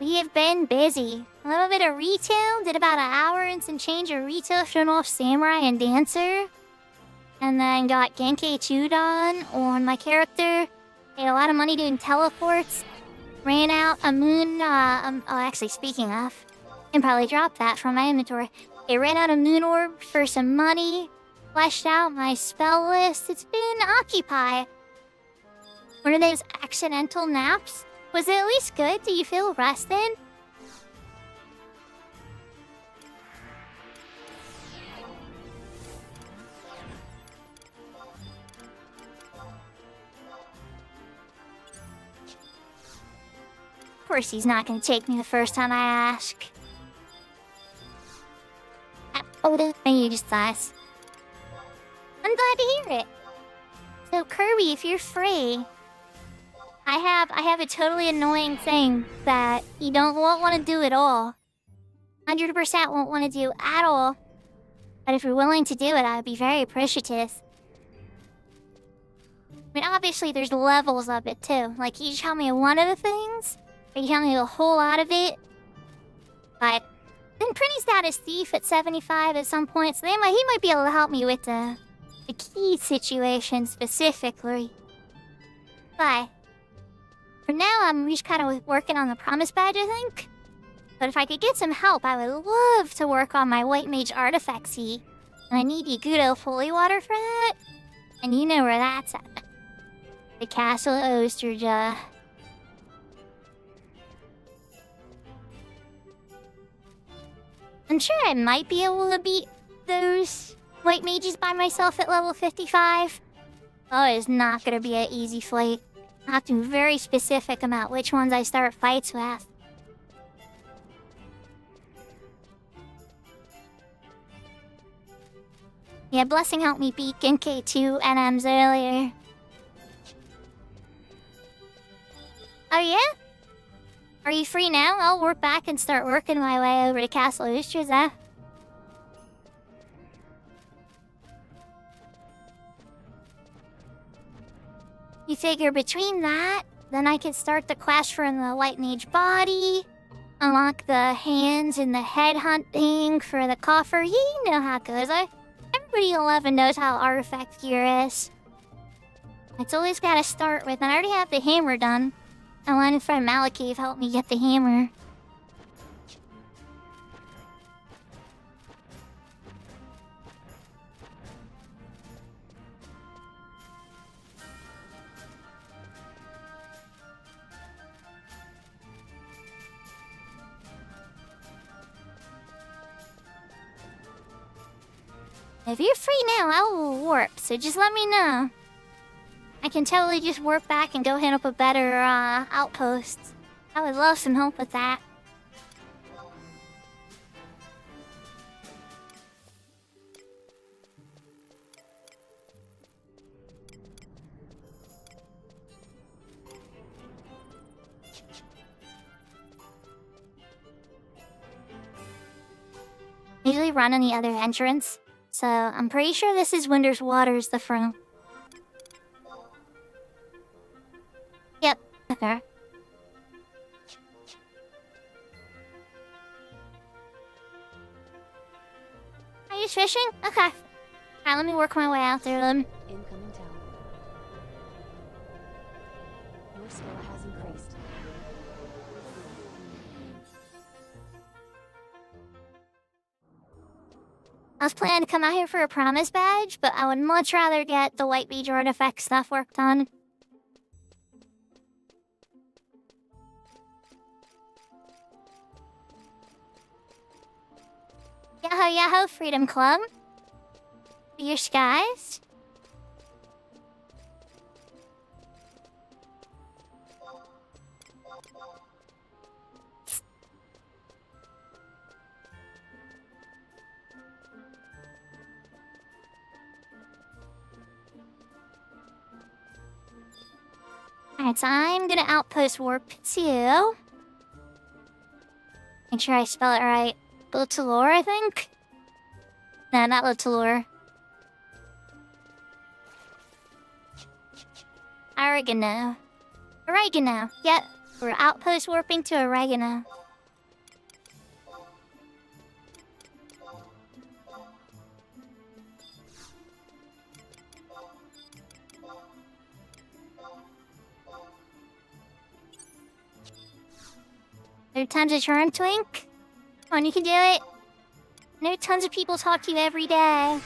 We have been busy. A little bit of retail, did about an hour and some change of retail, showing off Samurai and Dancer. And then got Genkai 2 done on my character. Made a lot of money doing teleports. Ran out a moon, actually speaking of, I can probably drop that from my inventory. I ran out a moon orb for some money. Fleshed out my spell list. It's been occupied. One of those accidental naps. Was it at least good? Do you feel rested? course he's not gonna take me the first time I ask. And he just sighs. I'm glad to hear it. So Kirby, if you're free, I have a totally annoying thing that you won't want to do at all. 100% won't want to do at all. But if you're willing to do it, I would be very appreciative. I mean, obviously there's levels of it too. Like, you tell me one of the things, or you tell me a whole lot of it. But been pretty status thief at 75 at some point, so he might be able to help me with the key situation specifically. But for now, I'm just kind of working on the promise badge, I think. But if I could get some help, I would love to work on my white mage artifacts. And I need Yagudo Holy Water for that. And you know where that's at. The Castle Osterja. I'm sure I might be able to beat those white mages by myself at level 55. Oh, it's not gonna be an easy fight. I have to be very specific about which ones I start fights with. Yeah, Blessing helped me beat Genkai 2 NMs earlier. Oh yeah? Are you free now? I'll work back and start working my way over to Castle Osterza. You figure between that, then I can start the quest for the White Mage body, unlock the hands and the head hunting for the coffer. You know how it goes. Everybody in 11 knows how artifact gear is. It's always gotta start with, and I already have the hammer done. I wanted friend Malakave help me get the hammer. If you're free now, I will warp, so just let me know. I can totally just warp back and go hit up a better outpost. I would love some help with that. I usually run on the other entrance, so I'm pretty sure this is Winter's Waters, the front. Yep, okay. Are you fishing? Okay. Alright, let me work my way out there then. Incoming town. Your skill has increased. I was planning to come out here for a promise badge, but I would much rather get the White Mage artifact stuff worked on. Yahoo Yahoo Freedom Club. Your skies. Alright, so I'm gonna outpost warp 2. Make sure I spell it right. Lotalore, I think? No, not Lotalore. Oregano. Oregano. Yep, we're outpost warping to Oregano. There are tons of charm, Twink. Come on, you can do it. I know tons of people talk to you every day.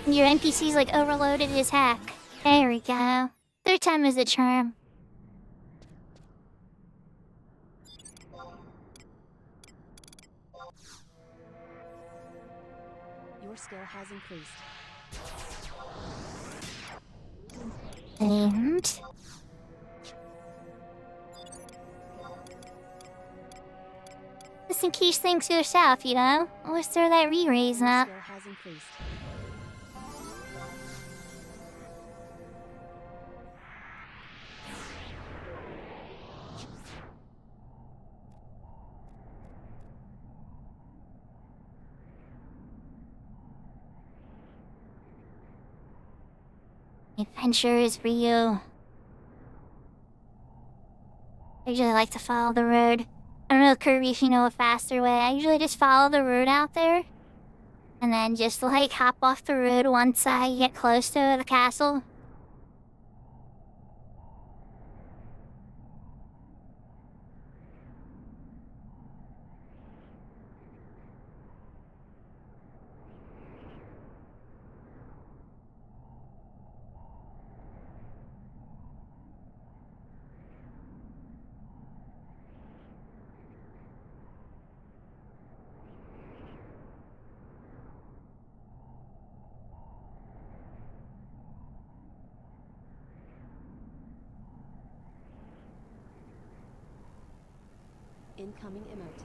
And your NPC's like overloaded as heck. There we go. Third time is a charm. Your skill has increased. And just in case things go south, you know? Always throw that re-raise Your up. skill has increased. Adventure is for you. I usually like to follow the road. I don't know, Kirby, if you know a faster way. I usually just follow the road out there. And then just like hop off the road once I get close to the castle. Incoming emote.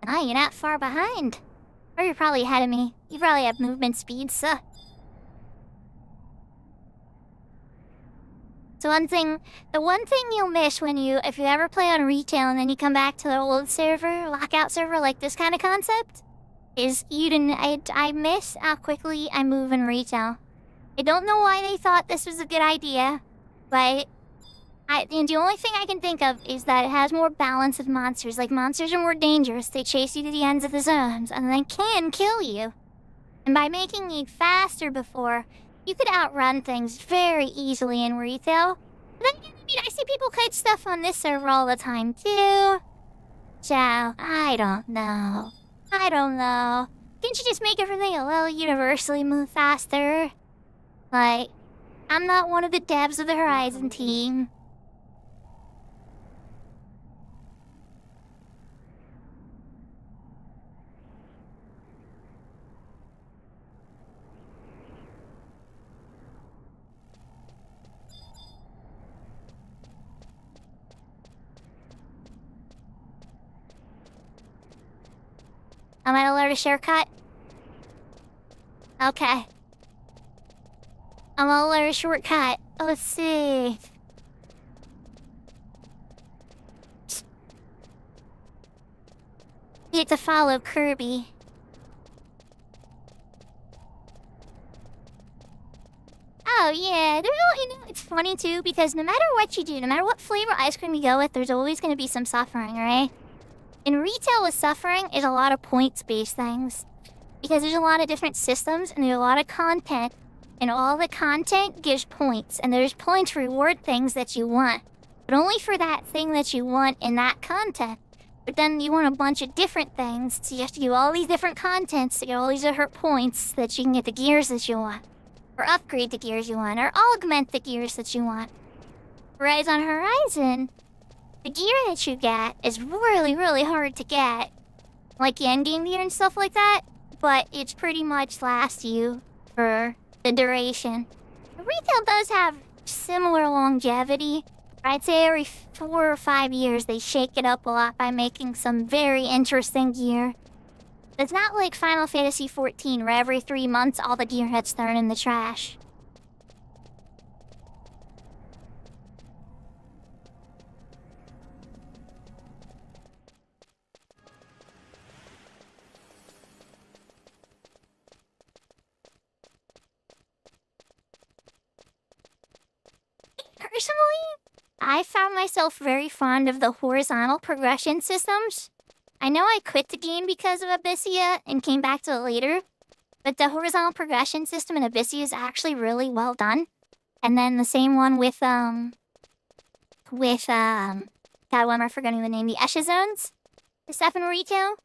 Ah, you're not far behind. Or you're probably ahead of me. You probably have movement speed, so. So the one thing you'll miss if you ever play on retail and then you come back to the old server, lockout server, like this kind of concept, is I miss how quickly I move in retail. I don't know why they thought this was a good idea, but and the only thing I can think of is that it has more balance of monsters. Like, monsters are more dangerous. They chase you to the ends of the zones, and they can kill you. And by making it faster before, you could outrun things very easily in retail. But then again, I see people kite stuff on this server all the time, too. So, I don't know. Can't you just make everything a little universally move faster? Like, I'm not one of the devs of the Horizon team. Am I allowed a shortcut? Okay. I'm gonna learn a shortcut. Let's see. You have to follow Kirby. Oh yeah, it's funny too because no matter what you do, no matter what flavor ice cream you go with, there's always gonna be some suffering, right? In retail with suffering is a lot of points-based things. Because there's a lot of different systems and there's a lot of content. And all the content gives points. And there's points to reward things that you want. But only for that thing that you want in that content. But then you want a bunch of different things. So you have to do all these different contents to get all these different points so that you can get the gears that you want. Or upgrade the gears you want. Or augment the gears that you want. Whereas on Horizon, the gear that you get is really, really hard to get. Like the endgame gear and stuff like that. But it's pretty much lasts you for the duration. Retail does have similar longevity. I'd say every 4 or 5 years they shake it up a lot by making some very interesting gear. It's not like Final Fantasy XIV where every 3 months all the gear gets thrown in the trash. Personally, I found myself very fond of the horizontal progression systems. I know I quit the game because of Abyssia and came back to it later, but the horizontal progression system in Abyssia is actually really well done. And then the same one with God, what am I forgetting the name? The Esha zones? The stuff in retail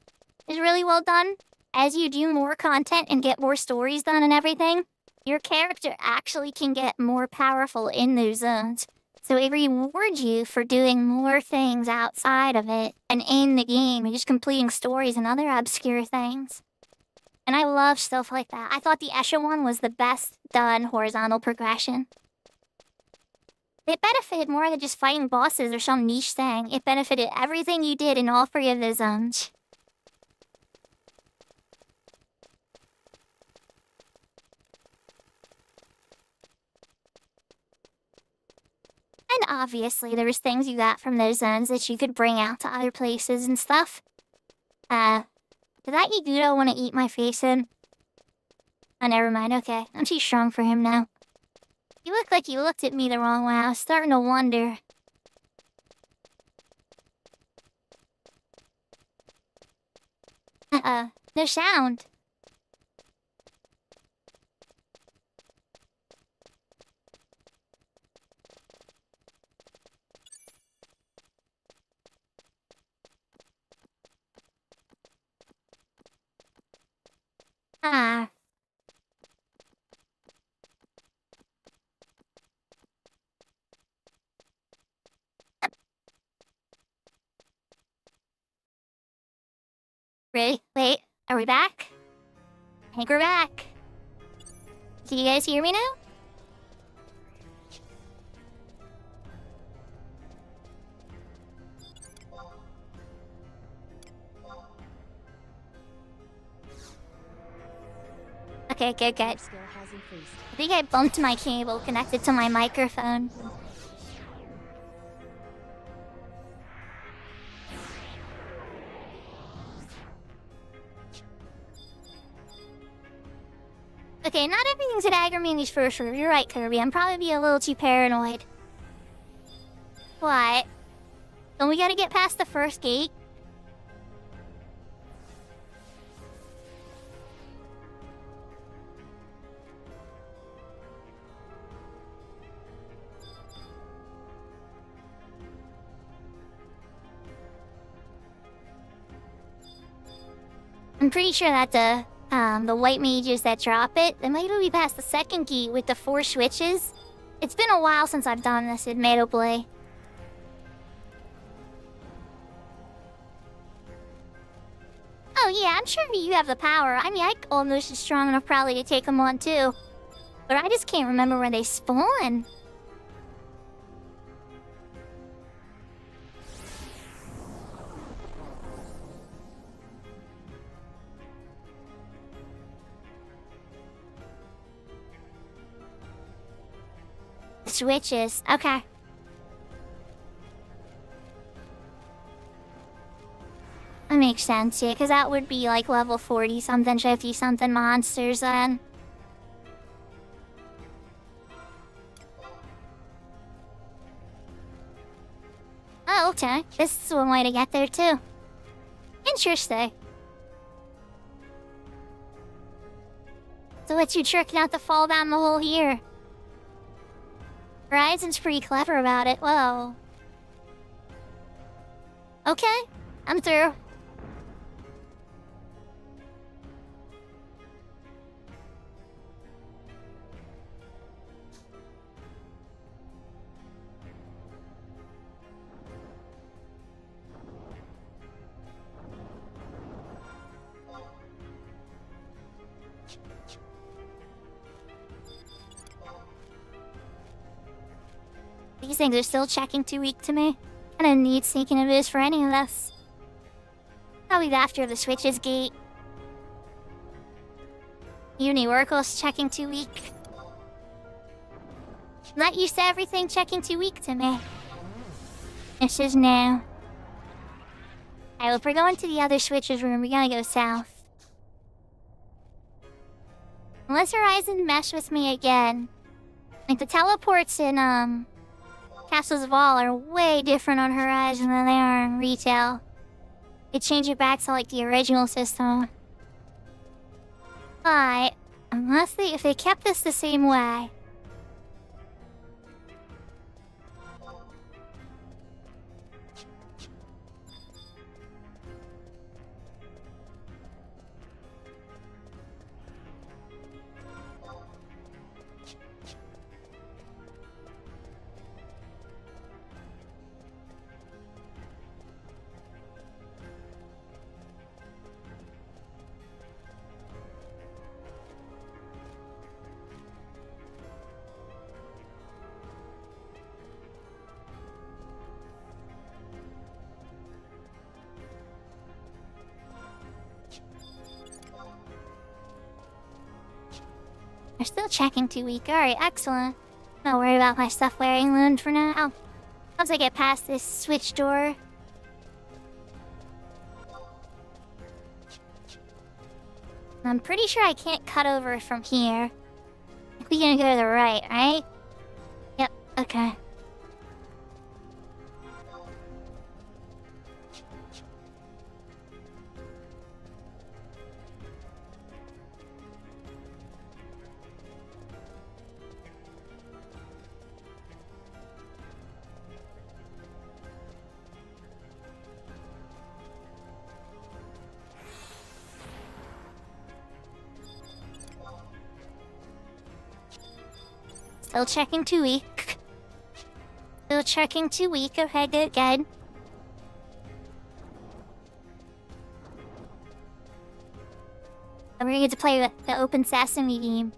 is really well done. As you do more content and get more stories done and everything, your character actually can get more powerful in those zones. So it rewards you for doing more things outside of it and in the game and just completing stories and other obscure things. And I love stuff like that. I thought the Escher one was the best done horizontal progression. It benefited more than just fighting bosses or some niche thing. It benefited everything you did in all three of the zones. And obviously, there was things you got from those zones that you could bring out to other places and stuff. Did that Igudo want to eat my face in? Oh, never mind. Okay, I'm too strong for him now. You look like you looked at me the wrong way. I was starting to wonder. No sound. Ah. Ready? Wait, are we back? I think we're back. Can you guys hear me now? Okay, good. Skill has increased. I think I bumped my cable connected to my microphone. Okay, not everything's at Agramini's first room. You're right, Kirby. I'm probably a little too paranoid. What? Don't we gotta get past the first gate? I'm pretty sure that the white mages that drop it, they might be past the second gate with the 4 switches. It's been a while since I've done this, admittedly. Oh yeah, I'm sure you have the power. I mean, I almost is strong enough probably to take them on too. But I just can't remember where they spawn. Switches. Okay. That makes sense, yeah, because that would be like level 40-something, 50-something monsters then. Oh, okay. This is one way to get there, too. Interesting. So what's you tricking out to fall down the hole here? Horizon's pretty clever about it. Whoa. Okay, I'm through. These things are still checking too weak to me. I don't need sneaking a boost for any of this. I'll be after the switches gate. Unioracle's checking too weak. Not used to everything checking too weak to me. This is new. Alright, well, if we're going to the other switches room, we gotta go south. Unless Horizon mess with me again. Like, the teleports in, Castles of All are way different on Horizon than they are in retail. They change it back to like the original system. But if they kept this the same way. They're still checking 2 week. Alright, excellent. Not worry about my stuff wearing loon for now. Once I get past this switch door. I'm pretty sure I can't cut over from here. We're gonna go to the right, right? Yep, okay. Still checking 2 week. Still checking 2 week. Okay, good, good. And we're gonna get to play with the Open Sesame game.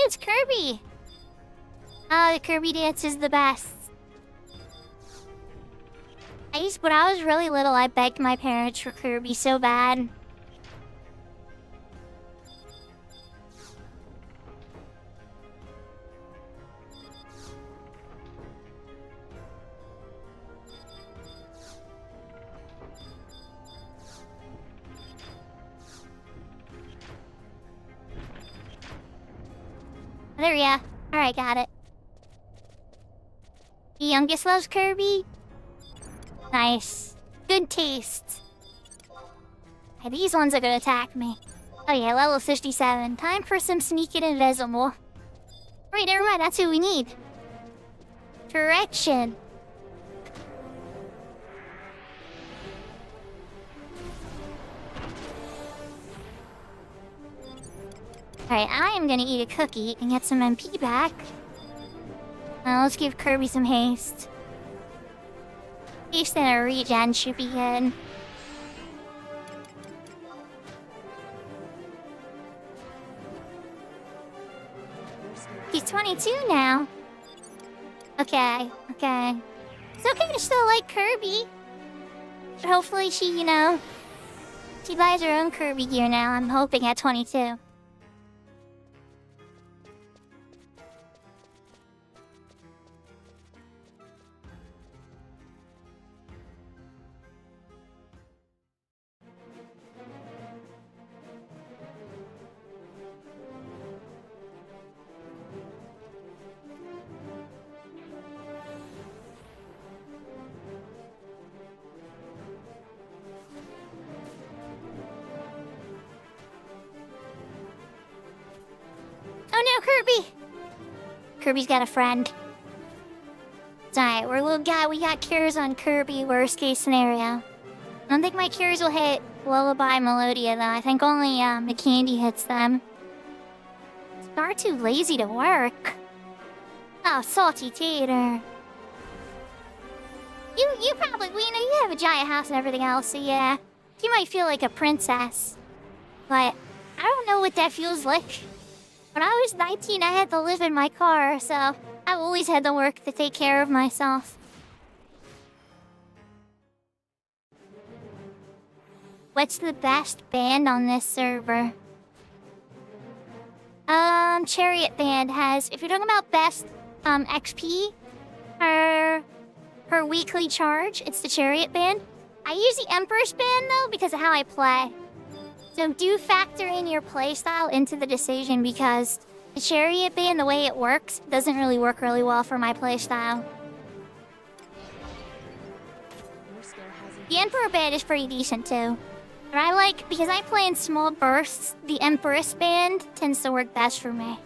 It's Kirby! Oh, the Kirby dance is the best. When I was really little, I begged my parents for Kirby so bad. There we are. Alright, got it. The youngest loves Kirby? Nice. Good taste. Okay, these ones are gonna attack me. Oh yeah, level 57. Time for some sneaking invisible. Wait, never mind, that's who we need. Correction. Alright, I am gonna eat a cookie and get some MP back. Now let's give Kirby some haste. Haste and a regen should be good. He's 22 now. Okay, okay. It's okay to still like Kirby. But hopefully she, she buys her own Kirby gear now, I'm hoping, at 22. Oh no, Kirby! Kirby's got a friend. It's alright, we're a little guy. We got cures on Kirby, worst case scenario. I don't think my cures will hit Lullaby Melodia though. I think only the candy hits them. It's far too lazy to work. Oh, salty tater. You probably, you have a giant house and everything else, so yeah. You might feel like a princess. But I don't know what that feels like. When I was 19, I had to live in my car, so I've always had to work to take care of myself. What's the best band on this server? Chariot Band has, if you're talking about best XP, her weekly charge, it's the Chariot Band. I use the Empress Band though because of how I play. So do factor in your playstyle into the decision because the Chariot Band, the way it works, doesn't really work really well for my playstyle. The Emperor Band is pretty decent too. But I like, because I play in small bursts, the Empress Band tends to work best for me.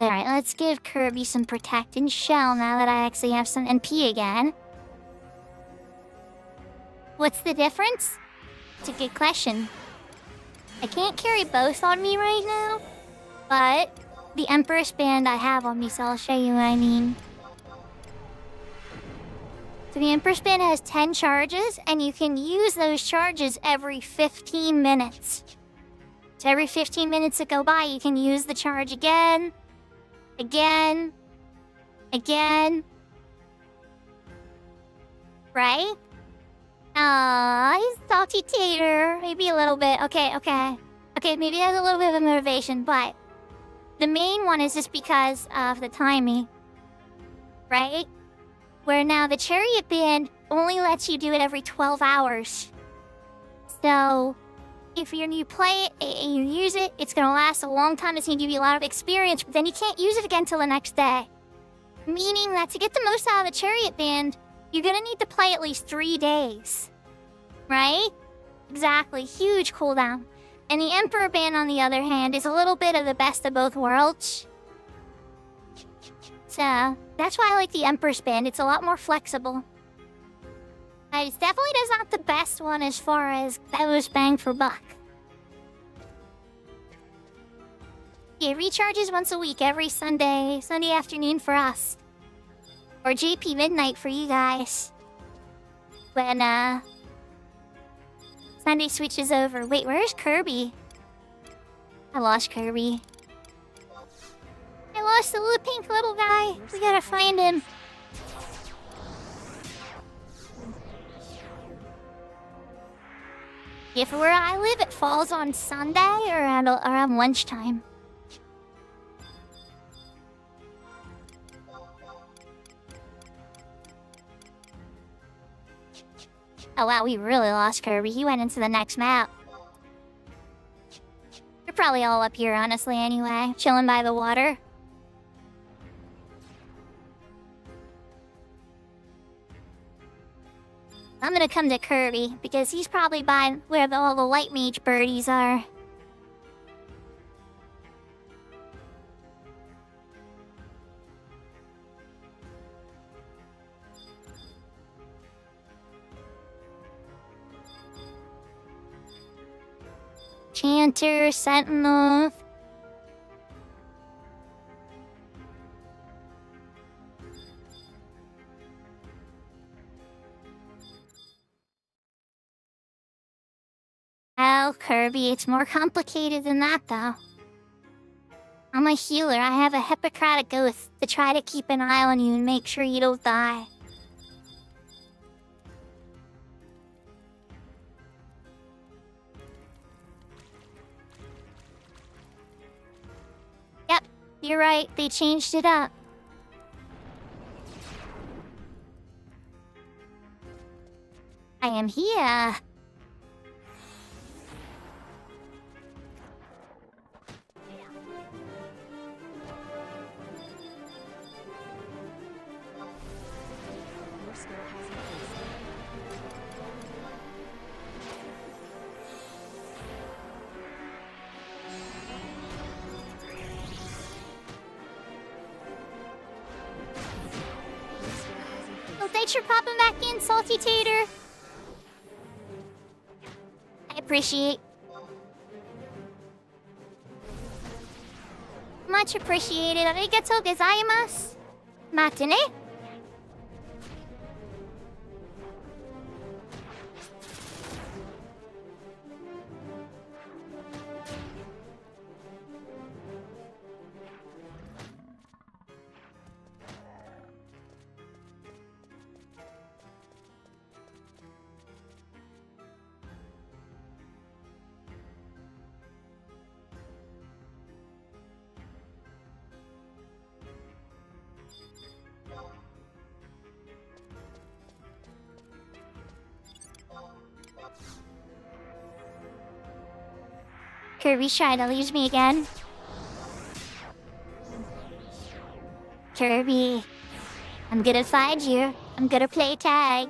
Alright, let's give Kirby some Protect and Shell now that I actually have some NP again. What's the difference? It's a good question. I can't carry both on me right now, but the Empress Band I have on me, so I'll show you what I mean. So the Empress Band has 10 charges, and you can use those charges every 15 minutes. So every 15 minutes that go by, you can use the charge again, again, again. Right? He's salty tater. Maybe a little bit. Okay, maybe he has a little bit of motivation, but the main one is just because of the timing. Right? Where now the Chariot Band only lets you do it every 12 hours. So if you play it and you use it, it's gonna last a long time. It's gonna give you a lot of experience, but then you can't use it again till the next day. Meaning that to get the most out of the Chariot Band, you're gonna need to play at least 3 days. Right? Exactly. Huge cooldown. And the Emperor Band, on the other hand, is a little bit of the best of both worlds. So that's why I like the Empress Band. It's a lot more flexible. But it's definitely not the best one as far as most bang for buck. Yeah, recharges once a week, every Sunday afternoon for us. Or JP midnight for you guys. When, Sunday switches over. Wait, where's Kirby? I lost Kirby. I lost the little pink little guy. We gotta find him. If where I live, it falls on Sunday or around lunchtime. Oh wow, we really lost Kirby. He went into the next map. You're probably all up here, honestly, anyway. Chilling by the water. I'm gonna come to Kirby, because he's probably by where all the white mage birdies are. Chanter, Sentinel. Oh, Kirby, it's more complicated than that, though. I'm a healer. I have a Hippocratic oath to try to keep an eye on you and make sure you don't die. Yep, you're right. They changed it up. I am here. Your skill has increased. Your skill has increased. Oh, thanks for popping back in, Salty Tater. I appreciate. Much appreciated. Arigatou gozaimasu. Matane. Kirby's trying to lose me again. Kirby, I'm gonna find you. I'm gonna play tag.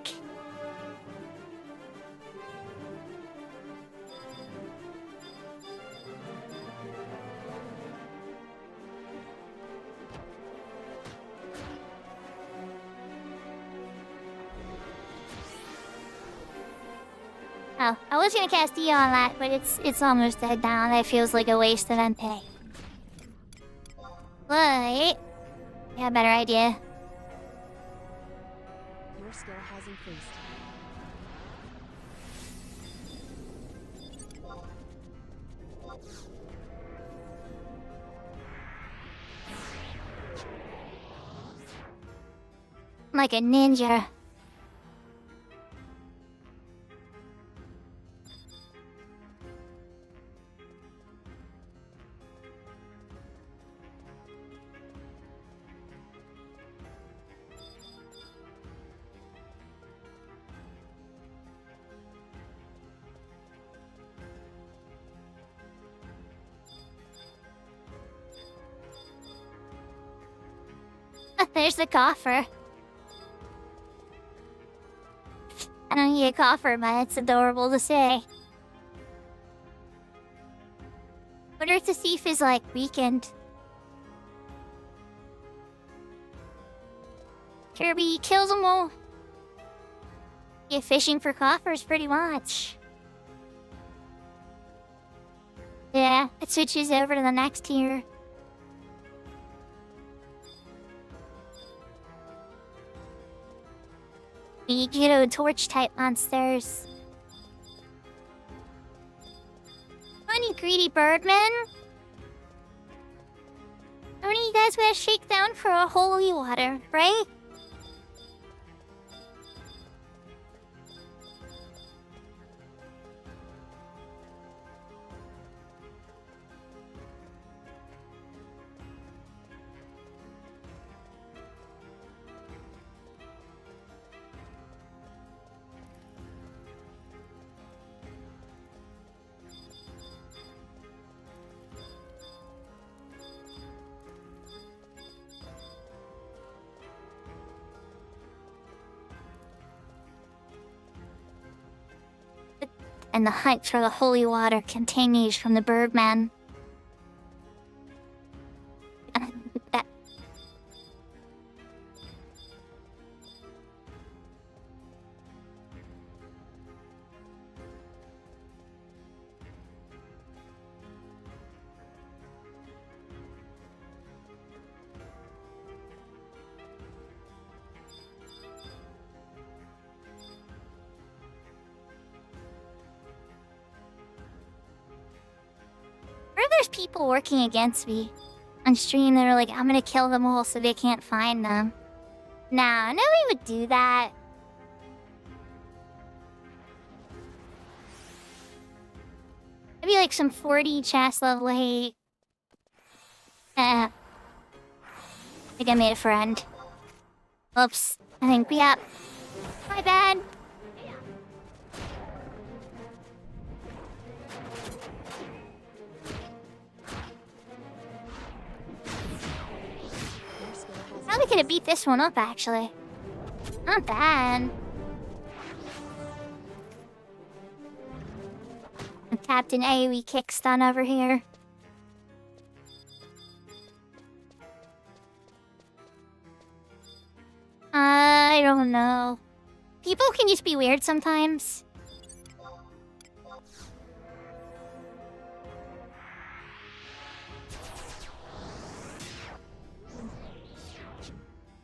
I was gonna cast E on that, but it's almost dead now. That feels like a waste of MP. But yeah, a better idea. Your skill has increased. Like a ninja. There's the coffer. I don't need a coffer, but it's adorable to say. Wonder if the thief is like weakened. Kirby kills them all. Yeah, fishing for coffers pretty much. Yeah, it switches over to the next tier. You torch type monsters. Funny greedy birdmen. How many of you guys gonna shake down for a holy water, right? And the hunt for the holy water continues from the Birdman. There's people working against me on stream that are like, I'm gonna kill them all so they can't find them. Nah, nobody would do that. Maybe like some 40 chest level hate. I think I made a friend. Oops. I think, yeah. My bad. Probably could have beat this one up, actually. Not bad. Captain AoE kick stun over here. I don't know. People can just be weird sometimes.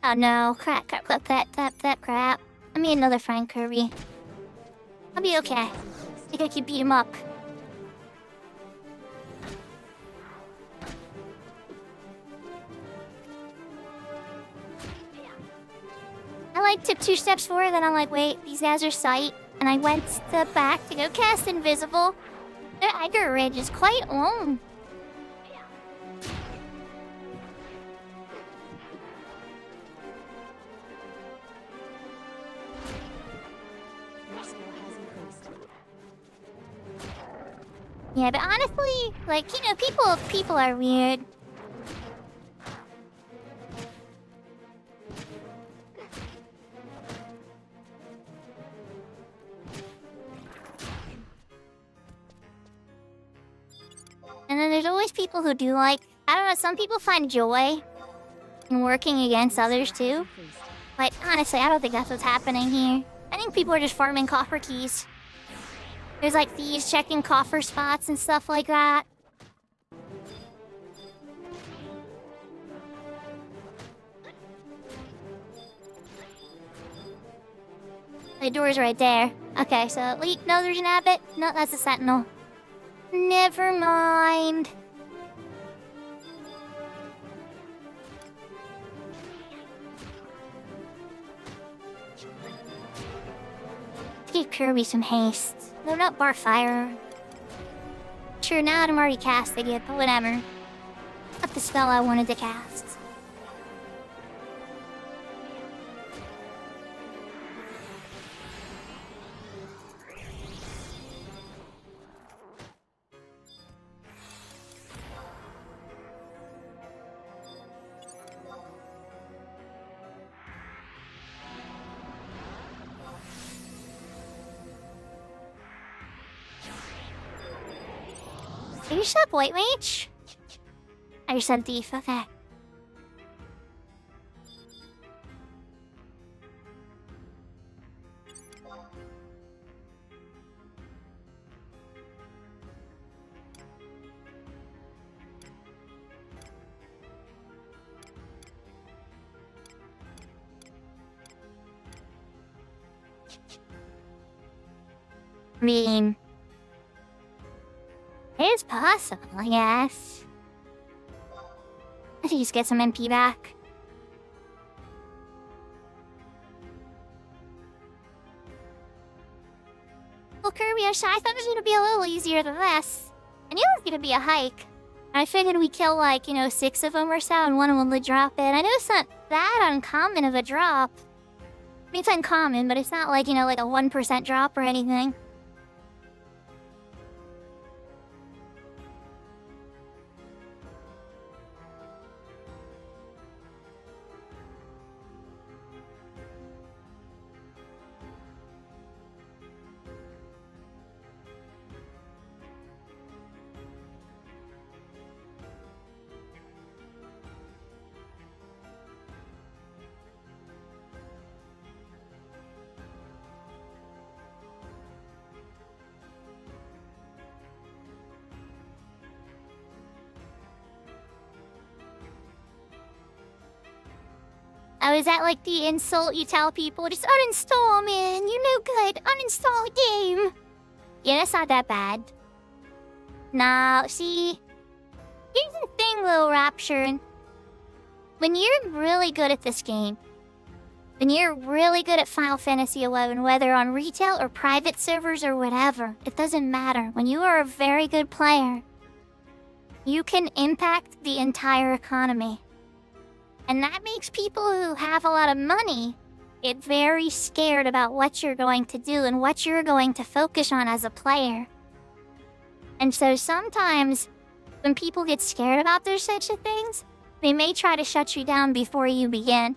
Oh no, crap. I made another friend, Kirby. I'll be okay. I think I can beat him up. I like took 2 steps forward, then I'm like, wait, these guys are sight. And I went to the back to go cast Invisible. Their aggro range is quite long. Yeah, but honestly, like, you know, people are weird. And then there's always people who do, like, I don't know, some people find joy in working against others too. But honestly, I don't think that's what's happening here. I think people are just farming copper keys. There's like thieves checking coffer spots and stuff like that. The door's right there. Okay, so no, there's an abbot. No, that's a sentinel. Never mind. Give Kirby some haste. No, not bar fire. Sure, now I'm already casting it, but whatever. Not the spell I wanted to cast. Are you sub white mage? Oh, you're sub thief, okay. I mean, it's possible, I guess. I should just get some MP back. Well, Kirby, I thought it was gonna be a little easier than this. I knew it was gonna be a hike. I figured we kill, like, 6 of them or so, and one of them would drop it. I know it's not that uncommon of a drop. I mean, it's uncommon, but it's not like, like a 1% drop or anything. Oh, is that like the insult you tell people? Just uninstall, man. You're no good. Uninstall game. Yeah, that's not that bad. Nah, see? Here's the thing, though, Rapture. When you're really good at this game, when you're really good at Final Fantasy XI, whether on retail or private servers or whatever, it doesn't matter. When you are a very good player, you can impact the entire economy. And that makes people who have a lot of money get very scared about what you're going to do and what you're going to focus on as a player. And so sometimes, when people get scared about those such of things, they may try to shut you down before you begin.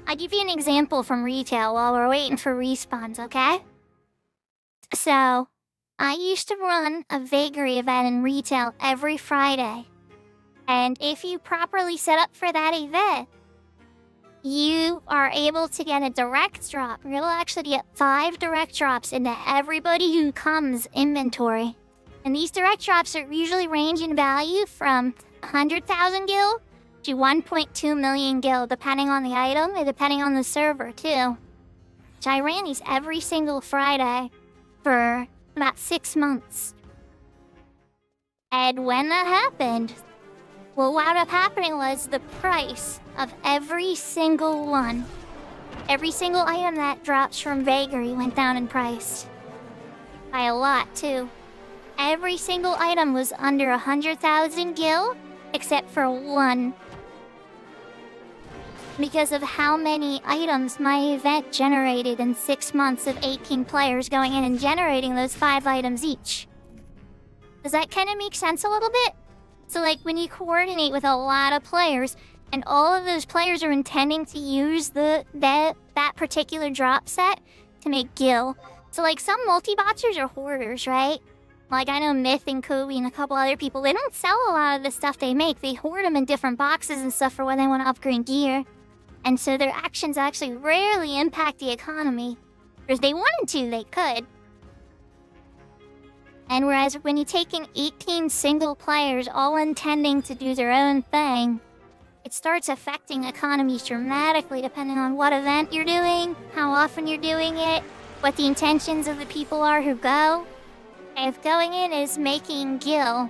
I'll give you an example from retail while we're waiting for respawns, okay? So, I used to run a vagary event in retail every Friday. And if you properly set up for that event, you are able to get a direct drop. You'll actually get 5 direct drops into everybody who comes inventory. And these direct drops are usually range in value from 100,000 gil to 1.2 million gil, depending on the item and depending on the server, too. So I ran these every single Friday for about 6 months. And when that happened, what wound up happening was the price of every single one, every single item that drops from Vagary went down in price. By a lot, too. Every single item was under 100,000 gil, except for one. Because of how many items my event generated in 6 months of 18 players going in and generating those 5 items each. Does that kind of make sense a little bit? So like when you coordinate with a lot of players and all of those players are intending to use that particular drop set to make gil, So like some multi-boxers are hoarders, right? Like I know Myth and Kobe and a couple other people, they don't sell a lot of the stuff they make. They hoard them in different boxes and stuff for when they want to upgrade gear. And so their actions actually rarely impact the economy. Or if they wanted to, they could. And whereas when you're taking 18 single players all intending to do their own thing, it starts affecting economies dramatically depending on what event you're doing, how often you're doing it, what the intentions of the people are who go. If going in is making gil,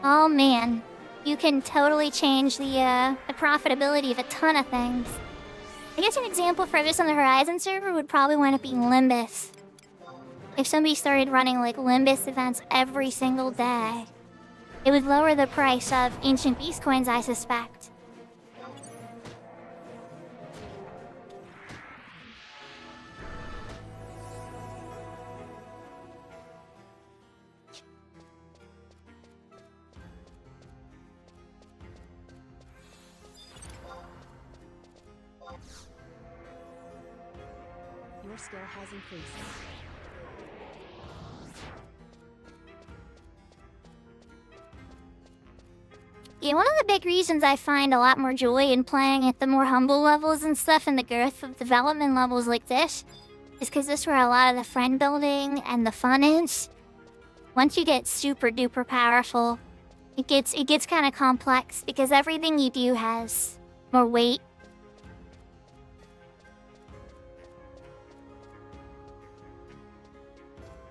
oh man, you can totally change the profitability of a ton of things. I guess an example for this on the Horizon server would probably wind up being Limbus. If somebody started running like Limbus events every single day, it would lower the price of Ancient Beast coins, I suspect. Your skill has increased. Yeah, one of the big reasons I find a lot more joy in playing at the more humble levels and stuff and the growth of development levels like this is because this is where a lot of the friend building and the fun is. Once you get super duper powerful, it gets kind of complex because everything you do has more weight.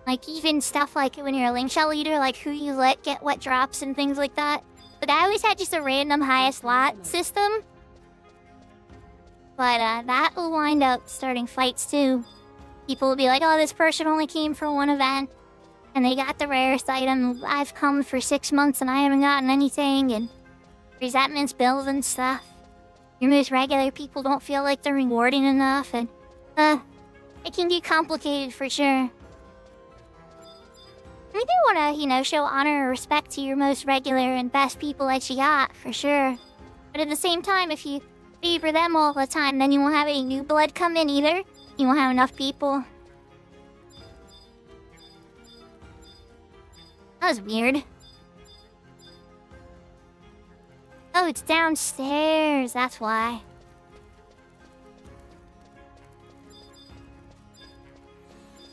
Like even stuff like when you're a link shell leader, like who you let get what drops and things like that. Like I always had just a random highest lot system. But that will wind up starting fights too. People will be like, oh, this person only came for one event. And they got the rarest item. I've come for 6 months and I haven't gotten anything. And resentments build and stuff. Your most regular people don't feel like they're rewarding enough. And it can get complicated for sure. We do want to, show honor and respect to your most regular and best people that you got, for sure. But at the same time, if you favor them all the time, then you won't have any new blood come in either. You won't have enough people. That was weird. Oh, it's downstairs, that's why.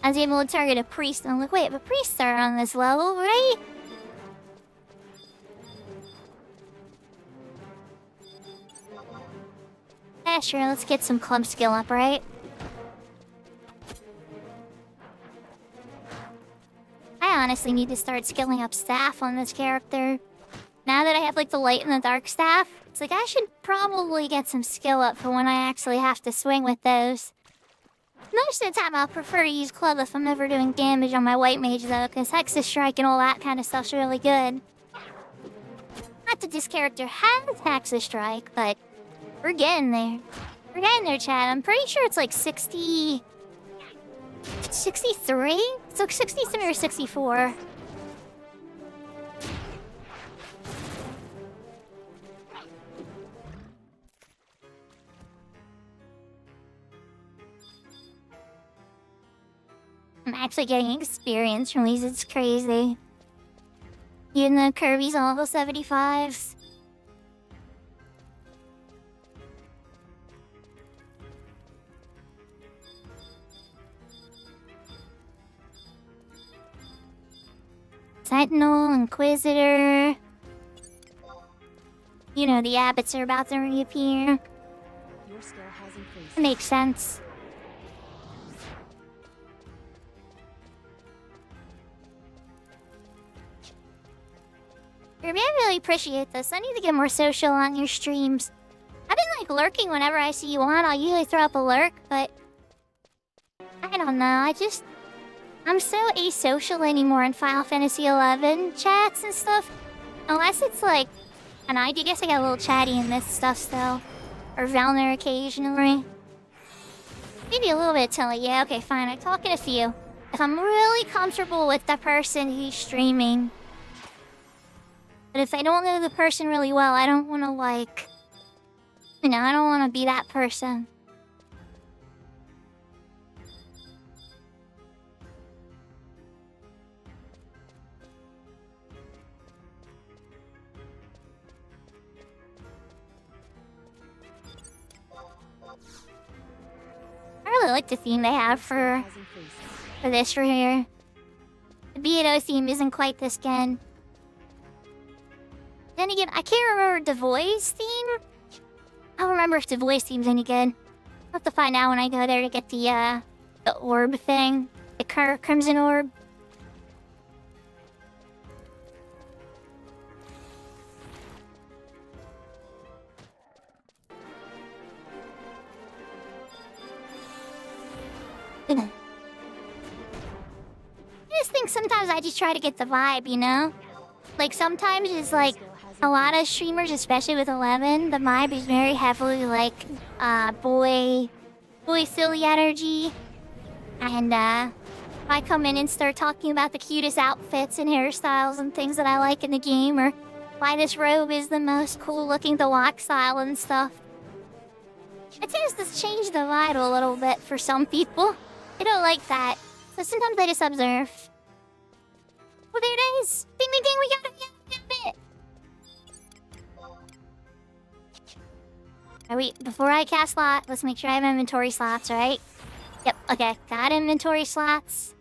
I was able to target a priest, and I'm like, wait, but priests are on this level, right? Yeah, sure, let's get some club skill up, right? I honestly need to start skilling up staff on this character. Now that I have, like, the light and the dark staff, it's like I should probably get some skill up for when I actually have to swing with those. Most of the time, I'll prefer to use Club if I'm ever doing damage on my White Mage, though, because Hexus Strike and all that kind of stuff's really good. Not that this character has Hexus Strike, but we're getting there. We're getting there, Chad. I'm pretty sure it's like 60... 63? It's like 63 or 64. I'm actually getting experience from these, it's crazy. Even though Kirby's all level 75s. Sentinel, Inquisitor. You know, the abbots are about to reappear. Your skill has increased. It makes sense. Kirby, I really appreciate this. I need to get more social on your streams. I've been, like, lurking whenever I see you on. I'll usually throw up a lurk, but... I don't know, I'm so asocial anymore in Final Fantasy XI chats and stuff. Unless it's, like... And I guess I get a little chatty in this stuff still. Or Valner occasionally. Maybe a little bit Tilly. Yeah, okay, fine. I talk in a few. If I'm really comfortable with the person who's streaming... But if I don't know the person really well, I don't want to, like... I don't want to be that person. I really like the theme they have for Has increased. this right here. The B&O theme isn't quite this good. Then again, I can't remember the voice theme. I don't remember if the voice theme's any good. I'll have to find out when I go there to get the orb thing. The crimson orb. I just think sometimes I just try to get the vibe, you know? Like sometimes it's like a lot of streamers, especially with 11, the vibe is very heavily like boy silly energy. And if I come in and start talking about the cutest outfits and hairstyles and things that I like in the game, or why this robe is the most cool looking the lock style and stuff, it tends to change the vibe a little bit for some people. They don't like that. So sometimes I just observe. Well, there it is! Ding ding ding, we got it! Alright, before I cast slot, let's make sure I have inventory slots, right? Yep, okay, got inventory slots.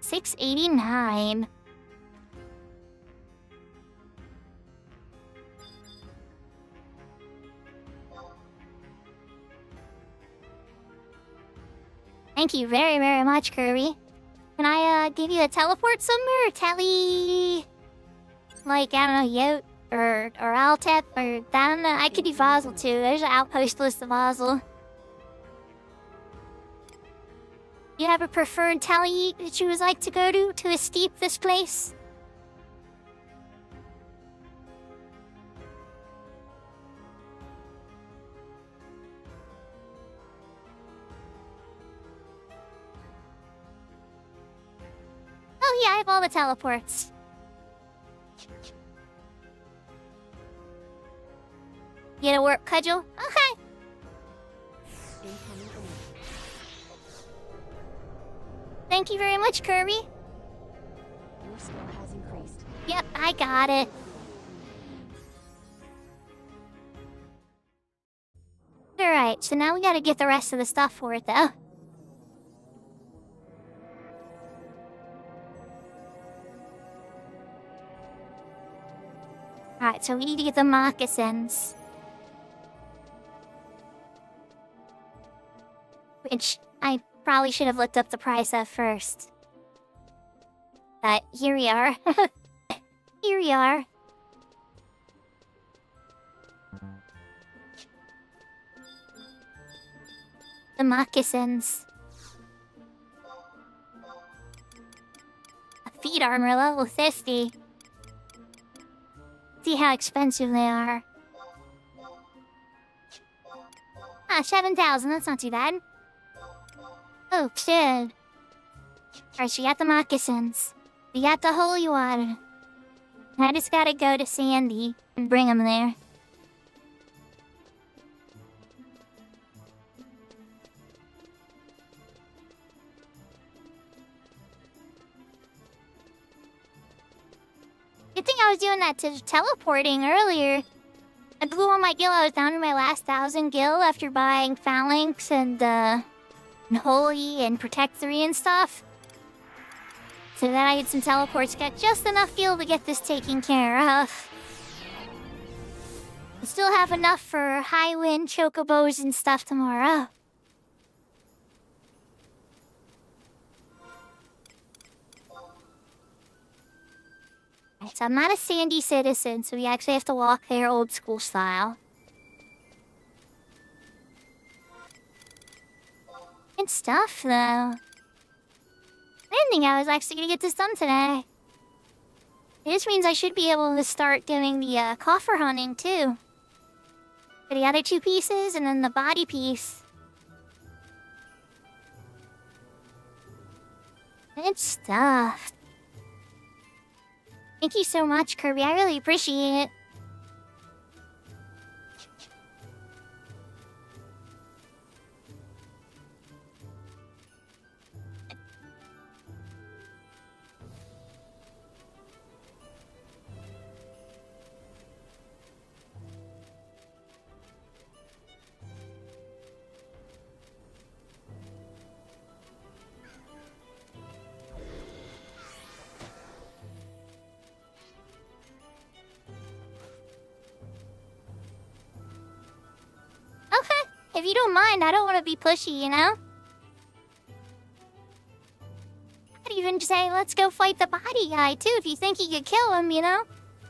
$6.89. Thank you very, very much, Kirby. Can I, give you a teleport somewhere? Like, I don't know, Yote or Altep or down. I could do Vazel too. There's an outpost list of Vazel. You have a preferred tally that you would like to go to escape this place? Oh yeah, I have all the teleports. You gonna work, Cudgel? Okay. Incoming orb. Thank you very much, Kirby. Your skill has increased. Yep, I got it. Alright, so now we gotta get the rest of the stuff for it, though. Alright, so we need to get the moccasins. Which I probably should have looked up the price of first. But here we are. Here we are. The moccasins. A feet armor level 50. See how expensive they are. Ah, 7,000. That's not too bad. Oh, shit. Alright, so you got the moccasins. You got the holy water. I just gotta go to Sandy and bring them there. Good thing I was doing that to teleporting earlier. I blew on my gil. I was down to my last 1,000 gil after buying Phalanx and Holy and Protect 3 and stuff. So then I had some teleports, got just enough gil to get this taken care of. I still have enough for high wind chocobos and stuff tomorrow. Right, so I'm not a Sandy citizen, so we actually have to walk there old school style. Good stuff, though. I didn't think I was actually gonna get this done today. This means I should be able to start doing the coffer hunting, too. For the other 2 pieces, and then the body piece. Good stuff. Thank you so much, Kirby. I really appreciate it. If you don't mind, I don't want to be pushy, you know? I'd even say, let's go fight the body guy, too, if you think you could kill him, you know?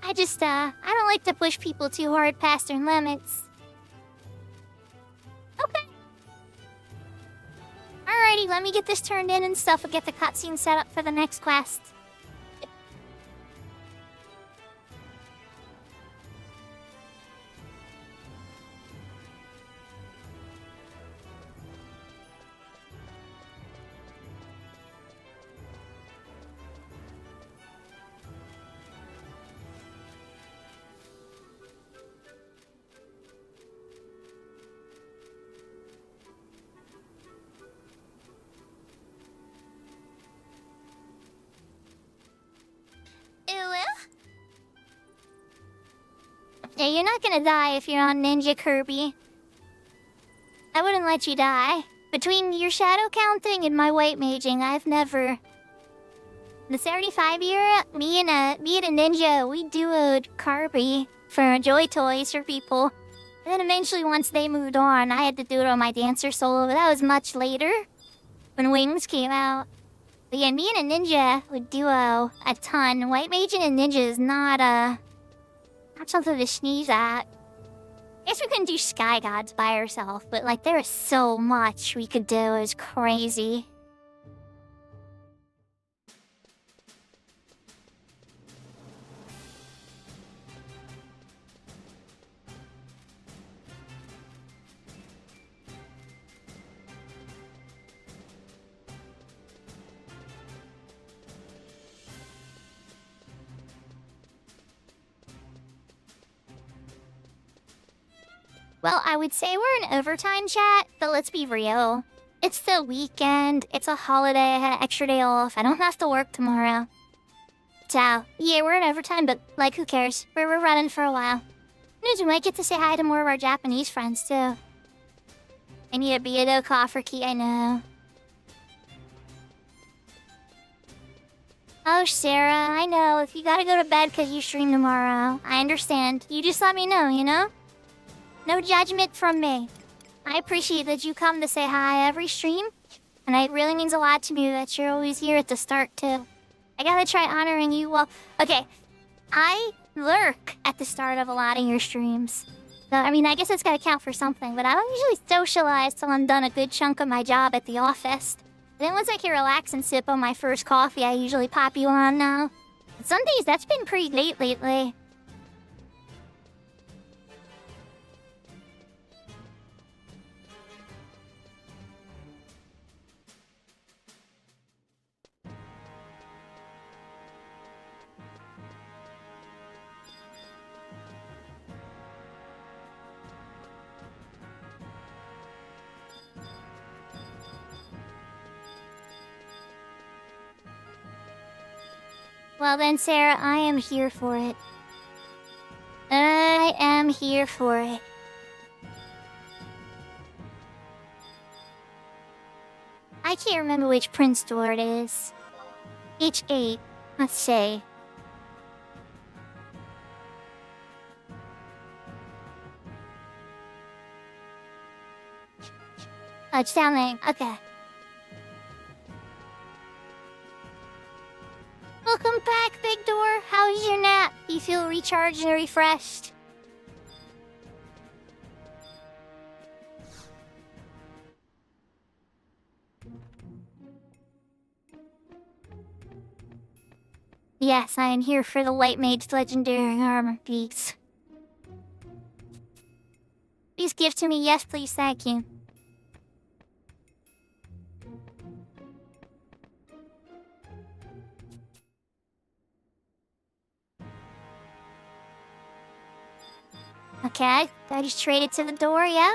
I don't like to push people too hard past their limits. Okay. Alrighty, let me get this turned in and stuff and get the cutscene set up for the next quest. Yeah, you're not gonna die if you're on Ninja Kirby. I wouldn't let you die. Between your shadow counting and my white maging, I've never... The 75 year, me and a ninja, we duoed Kirby for Joy Toys for people. And then eventually once they moved on, I had to do it on my dancer solo, but that was much later. When Wings came out. But yeah, me and a ninja would duo a ton. White maging and ninja is not something to sneeze at. I guess we couldn't do Sky Gods by ourselves, but like there is so much we could do. It was crazy. Well, I would say we're in overtime chat, but let's be real. It's the weekend, it's a holiday, I had an extra day off, I don't have to work tomorrow. So, yeah, we're in overtime, but like, who cares? We're running for a while. News, we might get to say hi to more of our Japanese friends, too. I need a Beardo coffer key, I know. Oh, Sarah, I know, if you gotta go to bed because you stream tomorrow, I understand. You just let me know, you know? No judgment from me. I appreciate that you come to say hi every stream, and it really means a lot to me that you're always here at the start, too. I gotta try honoring you well. Okay, I lurk at the start of a lot of your streams. So, I mean, I guess it's gotta count for something, but I don't usually socialize till I'm done a good chunk of my job at the office. Then once I can relax and sip on my first coffee, I usually pop you on now. But some days, that's been pretty late lately. Well then, Sarah, I am here for it. I am here for it. I can't remember which print store it is. H8, let's say. Oh, it's down there. Okay. Welcome back, Big Door. How's your nap? You feel recharged and refreshed? Yes, I am here for the White Mage's legendary armor piece. Please give to me. Yes, please. Thank you. Okay, I just traded to the door, yeah?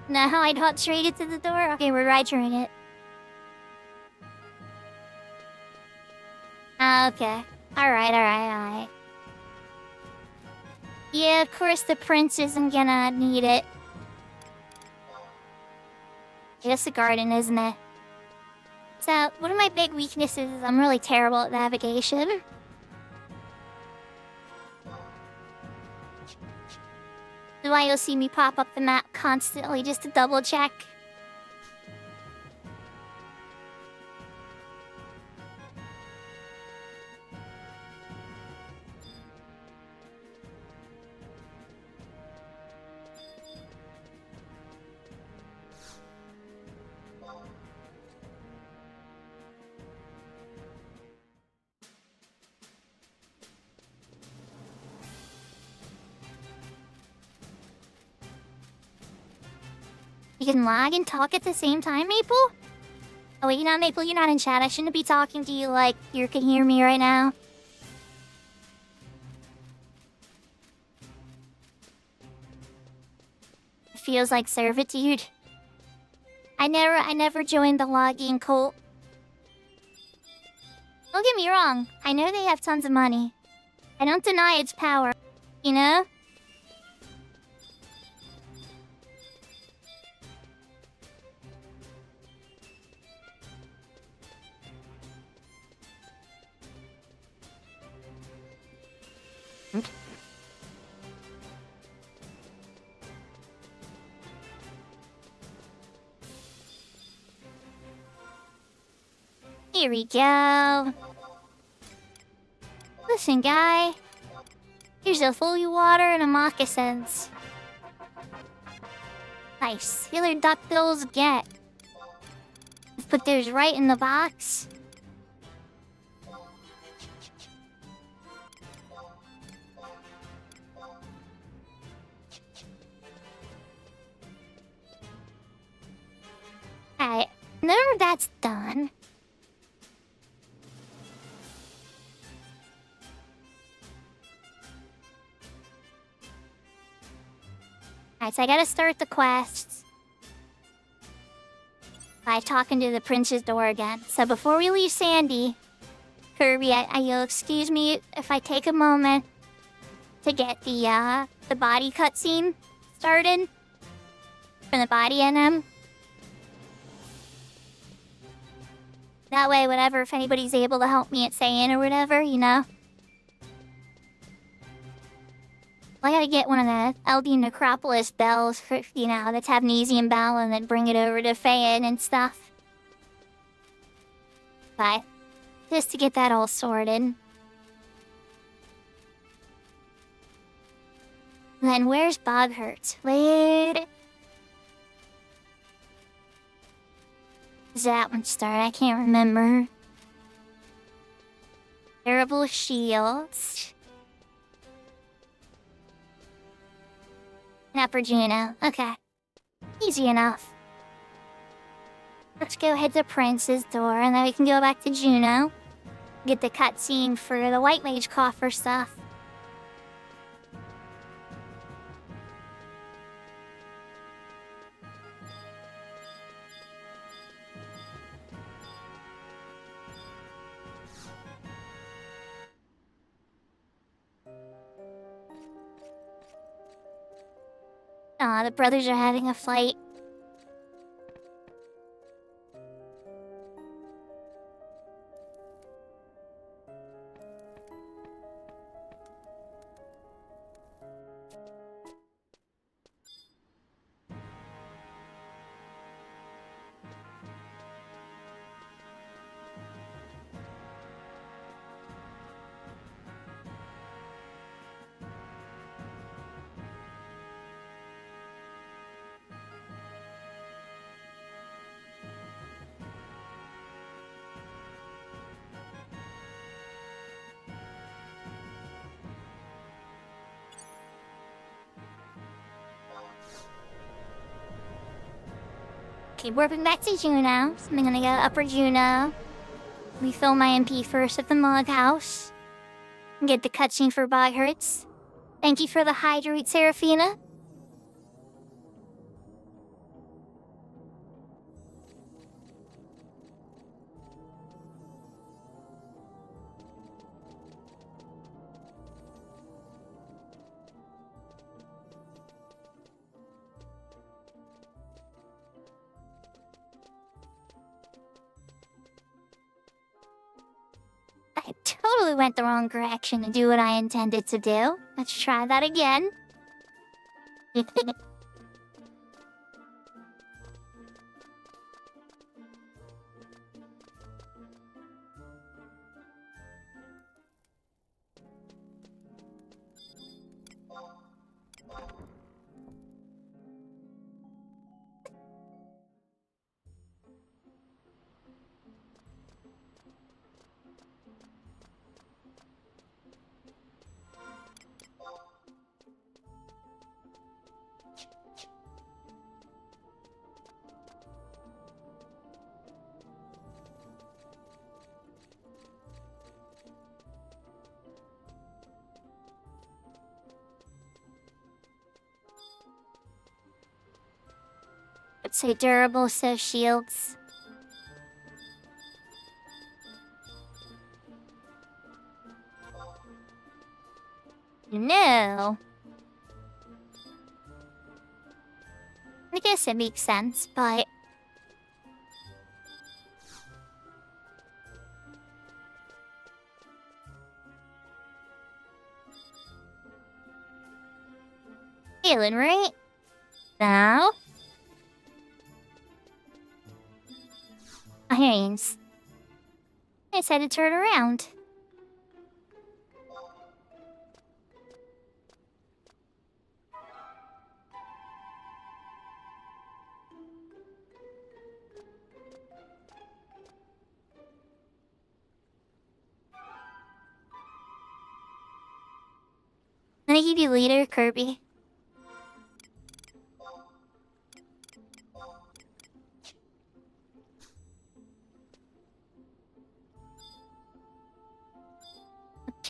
No, I don't trade it to the door? Okay, we're right-turning it. Okay. Alright. Yeah, of course the prince isn't gonna need it. Just a garden, isn't it? So, one of my big weaknesses is I'm really terrible at navigation. why you'll see me pop up the map constantly just to double check. You can lag and talk at the same time, Maple? Oh wait, Maple, you're not in chat. I shouldn't be talking to you like you can hear me right now. It feels like servitude. I never joined the logging cult. Don't get me wrong, I know they have tons of money. I don't deny its power, you know? Here we go. Listen, guy. Here's a fully water and a moccasins. Nice. The other duckbills get. Let's put theirs right in the box. Alright. Now that's done. Alright, so I gotta start the quests by talking to the prince's door again. So before we leave Sandy, Kirby, you'll excuse me if I take a moment to get the body cutscene started from the body NM. That way, whatever, if anybody's able to help me at saying or whatever, you know. I gotta get one of the LD Necropolis bells for, you know, the Tabnesian bell and then bring it over to Fayin and stuff. But, just to get that all sorted. Then where's Boghurt? Wait. Does that one start? I can't remember. Terrible shields. Upper Juno. Okay. Easy enough. Let's go head to Prince's door, and then we can go back to Juno. Get the cutscene for the White Mage coffer stuff. Aw, the brothers are having a fight. Okay, we're back to Juno. So I'm gonna go Upper Juno. Refill my MP first at the Mug House. And get the cutscene for Boghurts. Thank you for the hydrate, Seraphina. I totally went the wrong direction to do what I intended to do. Let's try that again. Let's say durable, so shields. No. I guess it makes sense, but... Feeling right? Now? Haynes. I said to turn around. Let me give you leader, Kirby.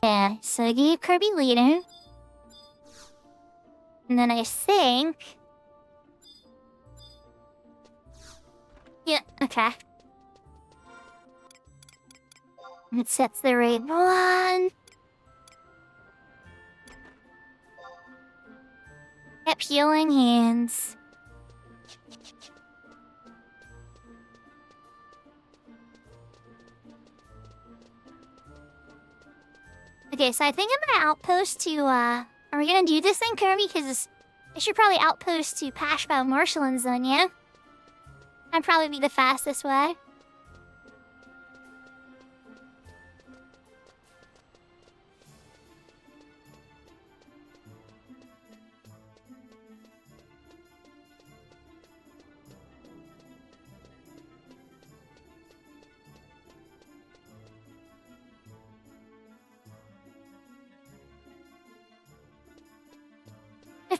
Okay, so I gave Kirby leader. And then I think... Yeah, okay. It sets the raid one. Yep, healing hands. Okay, so I think I'm gonna outpost to, are we gonna do this thing, Kirby? Because I should probably outpost to Pashbow Marshall's Zone, yeah? That'd probably be the fastest way.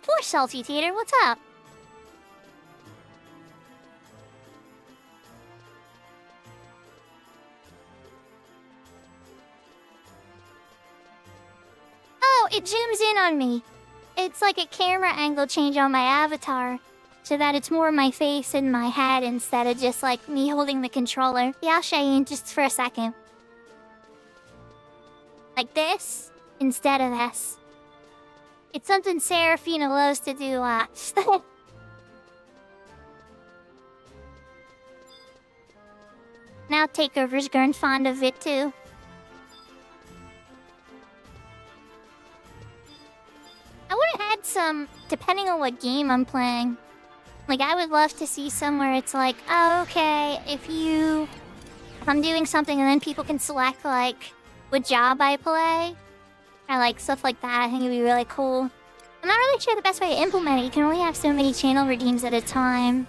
Poor Salty Tater, what's up? Oh, it zooms in on me. It's like a camera angle change on my avatar, so that it's more my face and my head instead of just like me holding the controller. Yeah, I'll show you in just for a second. Like this, instead of this. It's something Seraphina loves to do, Now Takeover's grown fond of it too. I would have had some, depending on what game I'm playing. Like, I would love to see somewhere it's like, oh, okay, if I'm doing something and then people can select, like, what job I play. Or, like, stuff like that. I think it'd be really cool. I'm not really sure the best way to implement it. You can only have so many channel redeems at a time.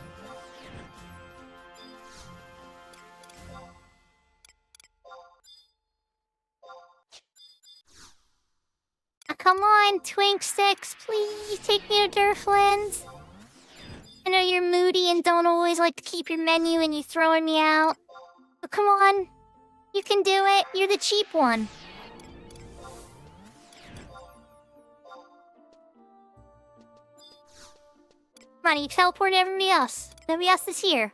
Oh, come on, Twink Sticks, please take me to Durflands. I know you're moody and don't always like to keep your menu and you throwing me out. But come on, you can do it. You're the cheap one. Come on, you teleport everybody else. Nobody else is here.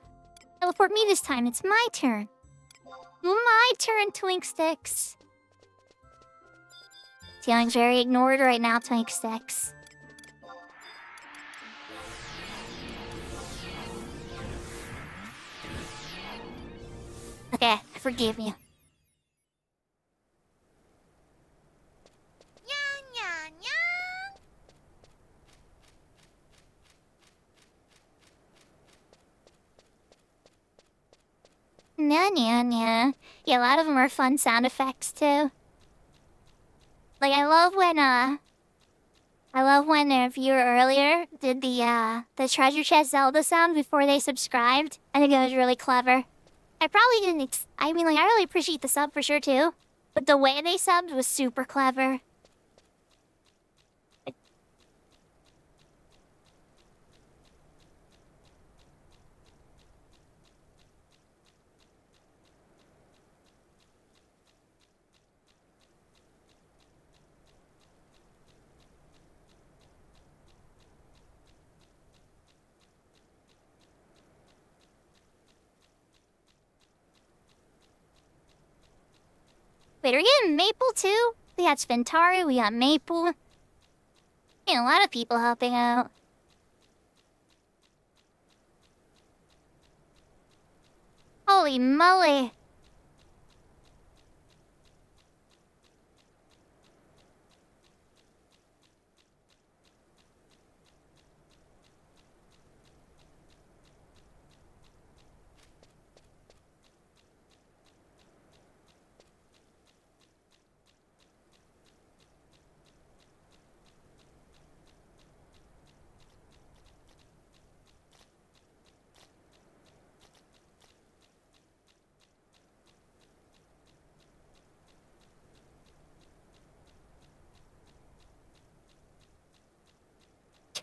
Teleport me this time. It's my turn. My turn, Twink Sticks. Feeling very ignored right now, Twink Sticks. Okay, I forgive you. Yeah. Yeah, a lot of them are fun sound effects too. Like I love when a viewer earlier did the treasure chest Zelda sound before they subscribed. I think it was really clever. I probably didn't. I mean, like I really appreciate the sub for sure too, but the way they subbed was super clever. Wait, are we getting Maple too? We got Sventari, we got Maple. Yeah, a lot of people helping out. Holy moly.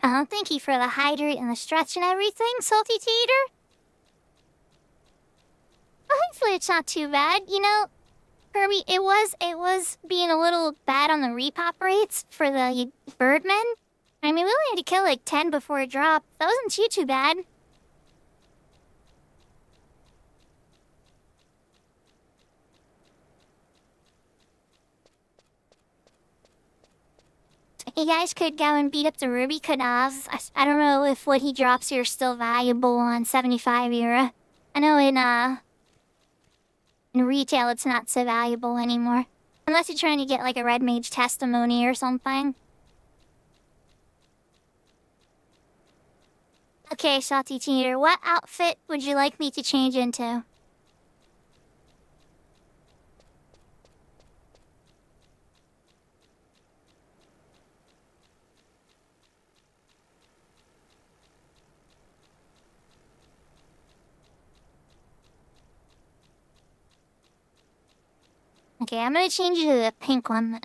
Oh, thank you for the hydrate and the stretch and everything, Salty Teeter. Well, hopefully it's not too bad. You know, Kirby, it was being a little bad on the repop rates for the Birdmen. I mean, we only had to kill like 10 before it dropped. That wasn't too bad. You guys could go and beat up the Ruby Kanaz. I don't know if what he drops here is still valuable on 75 era. I know in retail it's not so valuable anymore. Unless you're trying to get like a Red Mage testimony or something. Okay, Salty Teeter, what outfit would you like me to change into? Okay, I'm gonna change it to the pink one.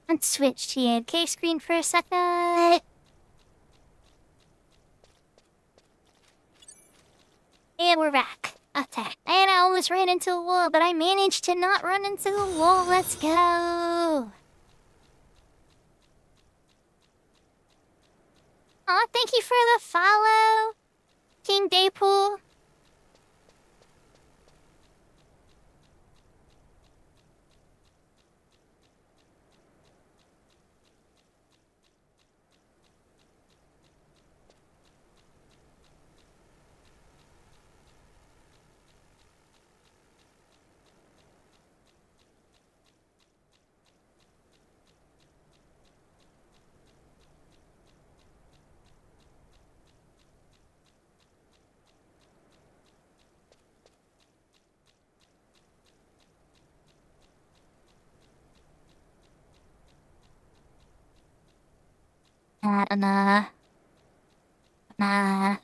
Let's switch to the AK screen for a second. And we're back. Okay. And I almost ran into a wall, but I managed to not run into the wall. Let's go. Aw, thank you for the follow, King Daypool.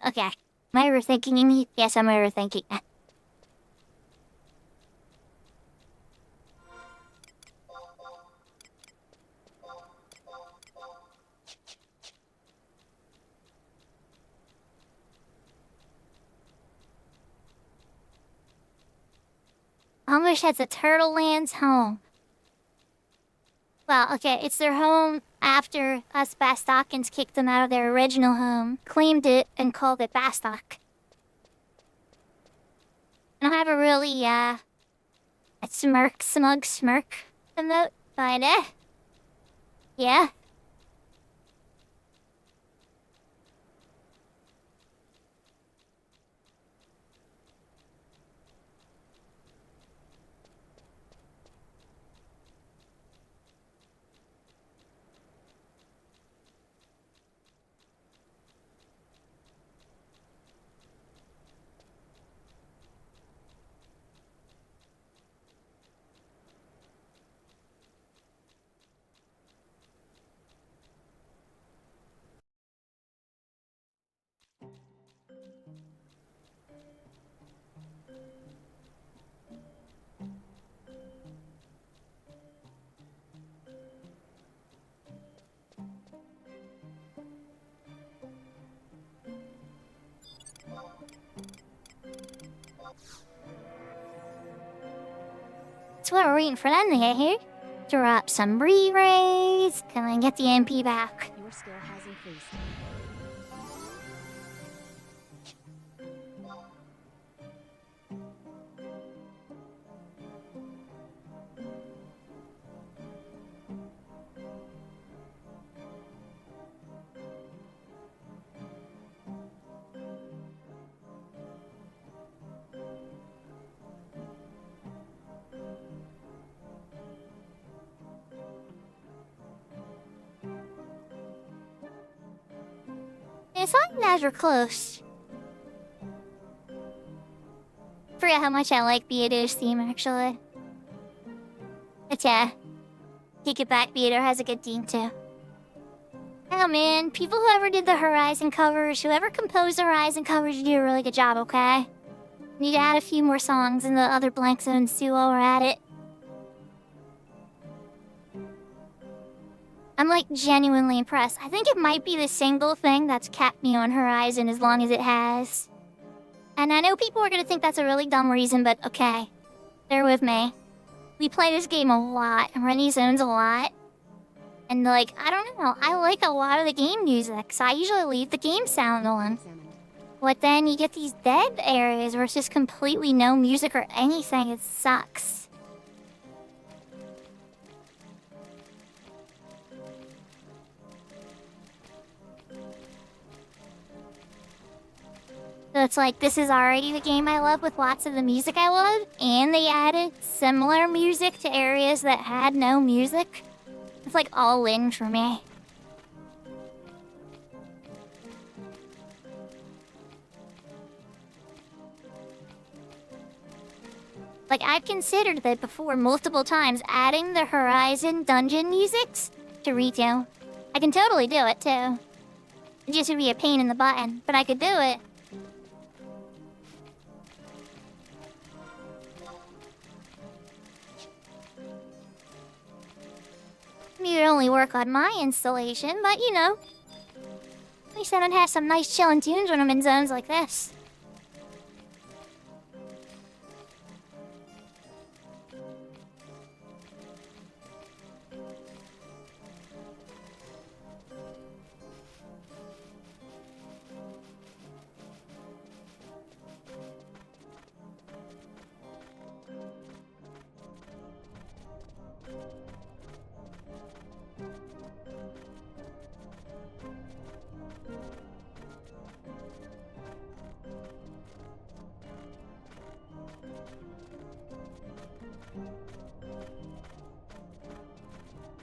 Okay. Am I overthinking? Yes, I'm overthinking. Amish has a Turtle Lands home. Well, okay, it's their home after us Bastockans kicked them out of their original home, claimed it, and called it Bastock. I don't have a really, a smug smirk emote, but, yeah. That's what we're waiting for them to get here. Drop some re-rays. Come on, get the MP back. Your skill has increased. It's like guys were close. Forget how much I like Beater's theme, actually. But yeah, take it back, Beater has a good theme too. Oh man, people who ever did the Horizon covers, whoever composed the Horizon covers, you did a really good job, okay? Need to add a few more songs in the other blank zones too while we're at it. I'm like genuinely impressed. I think it might be the single thing that's kept me on Horizon as long as it has. And I know people are gonna think that's a really dumb reason, but okay. Bear with me. We play this game a lot, and run these zones a lot. And like, I don't know, I like a lot of the game music, so I usually leave the game sound on. Examined. But then you get these dead areas where it's just completely no music or anything. It sucks. So it's like, this is already the game I love with lots of the music I love, and they added similar music to areas that had no music. It's like all in for me. Like, I've considered that before multiple times, adding the Horizon dungeon musics to Retail. I can totally do it too. It just would be a pain in the button, but I could do it. It would only work on my installation, but you know. At least I don't have some nice chillin' tunes when I'm in zones like this.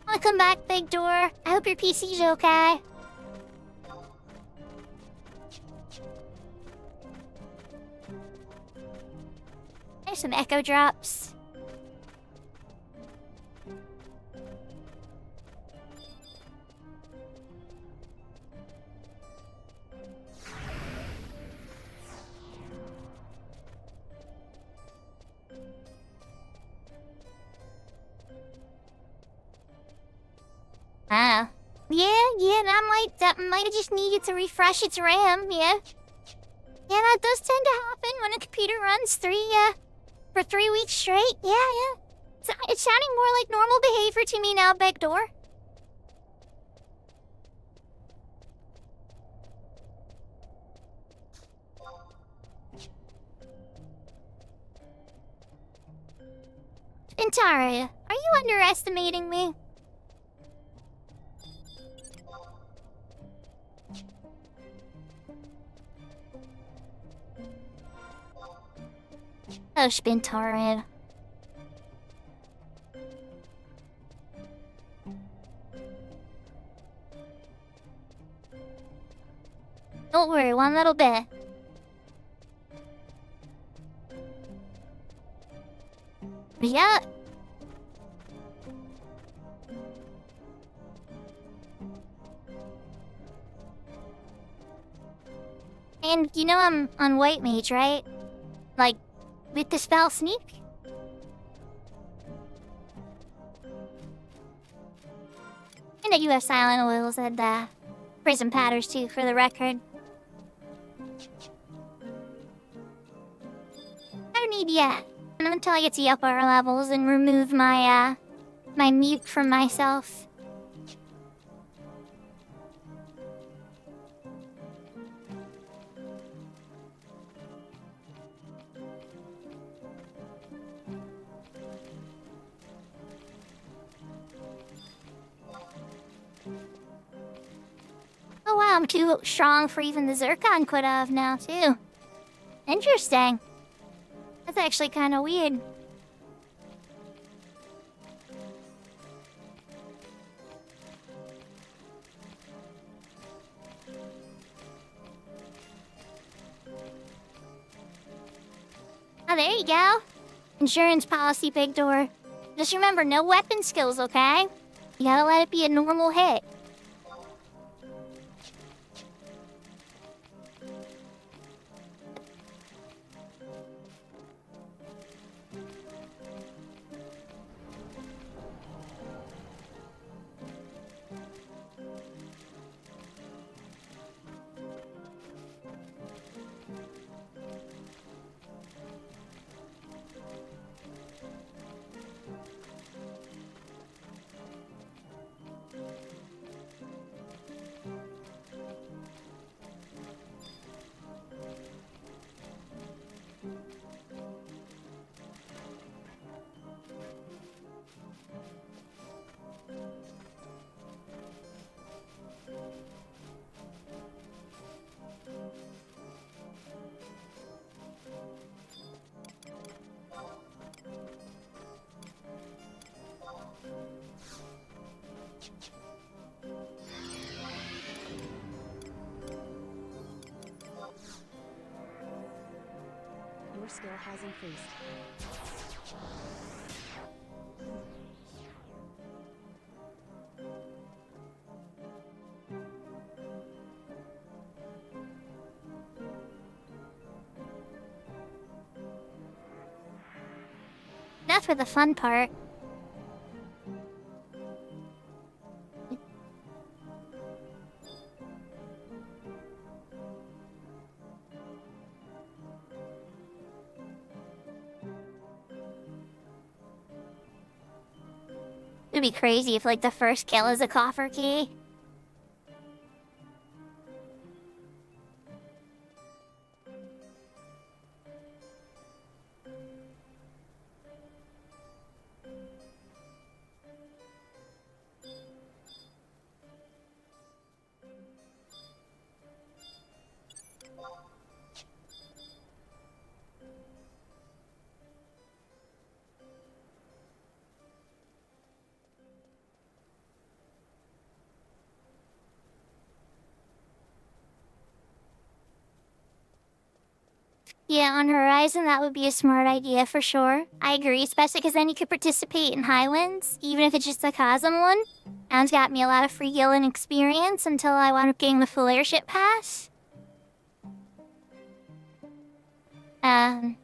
Welcome back, Big Door. I hope your PC's okay. There's some echo drops. Ah. Yeah, that might have just needed to refresh its RAM, yeah. Yeah, that does tend to happen when a computer runs for 3 weeks straight. Yeah. It's sounding more like normal behavior to me now, Big Door. Intaria, are you underestimating me? Oh, Spintarin. Don't worry, one little bit. Yeah. And you know I'm on White Mage, right? Like, with the spell Sneak? And that you have Silent Oils and Prism Patterns too, for the record. I don't need yet. until I get to the upper levels and remove my my mute from myself. Oh wow, I'm too strong for even the Zircon Quitav now too. Interesting. That's actually kind of weird. Oh, there you go. Insurance policy, big door. Just remember, no weapon skills, okay? You gotta let it be a normal hit. Your skill has increased. That's for the fun part. It'd be crazy if, like, the first kill is a coffer key. Yeah, on Horizon, that would be a smart idea for sure. I agree, especially because then you could participate in Highlands, even if it's just a Chasm one. And it's got me a lot of free gilling experience until I wound up getting the full airship pass. And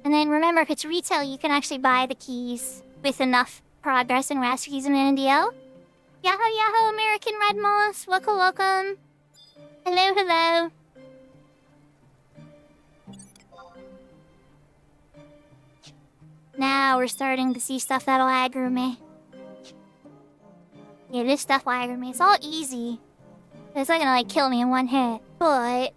then remember, if it's retail, you can actually buy the keys with enough progress and Raster keys in NDL. Yahoo, yahoo, American Red Moss. Welcome, welcome. Hello, hello. Now we're starting to see stuff that'll aggro me. Yeah, this stuff will aggro me. It's all easy. It's not gonna, like, kill me in one hit. But...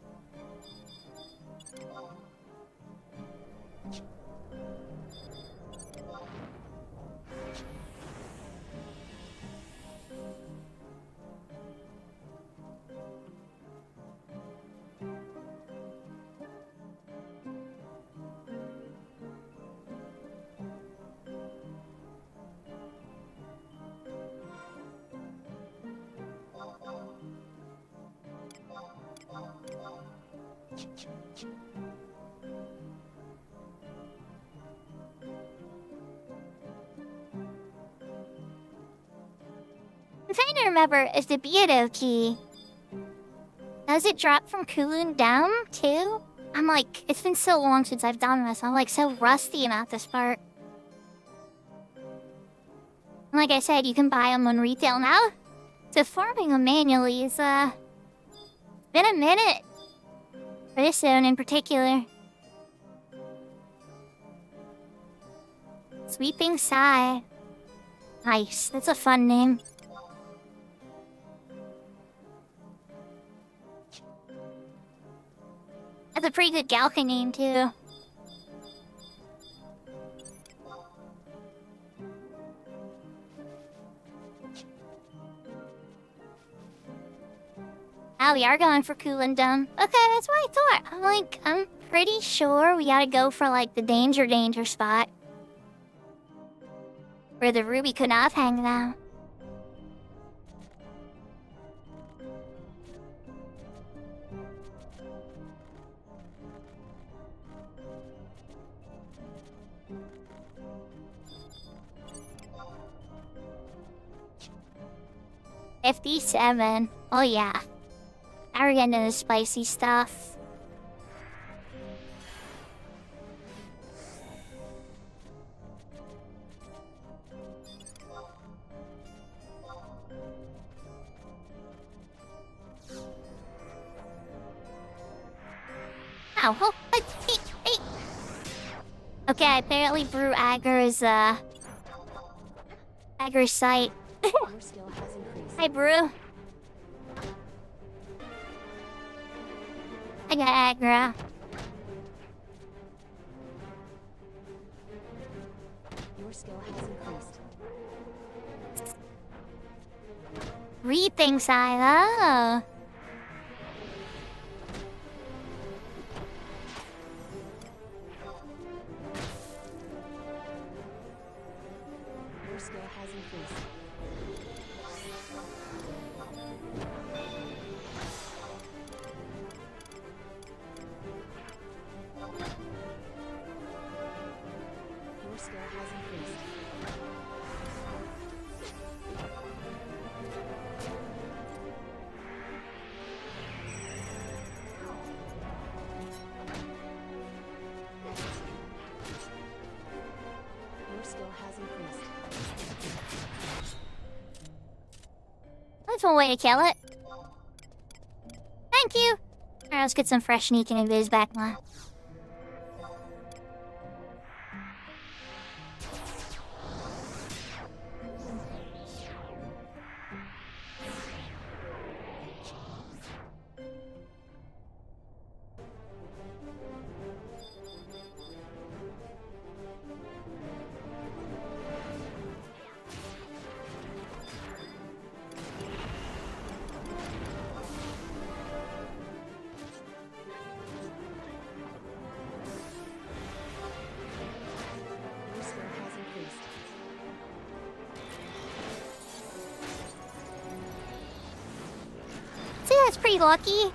I'm trying to remember if the Beato key... Does it drop from Kulun down, too? I'm like, it's been so long since I've done this. I'm like so rusty about this part. Like I said, you can buy them on retail now. So farming them manually is, been a minute. For this zone in particular. Sweeping Sigh. Nice. That's a fun name. That's a pretty good Galka name, too. Oh, we are going for Coolendom. Okay, that's what I thought. I'm pretty sure we gotta go for, like, the danger spot. Where the Ruby Kunaf hangs out. FD7. Oh yeah. Now we're getting into the spicy stuff. Ow, oh, hey. Okay, apparently Brew Agger's Agger's sight. Your skill has increased. Hi, Brew. I got Agra. Your skill has increased. Rethink side. Your skill has increased. Your skill has increased. Your skill has increased. That's one way to kill it. Thank you. Alright, let's get some fresh sneak and invis back now. Your skill has increased. See, that's pretty lucky.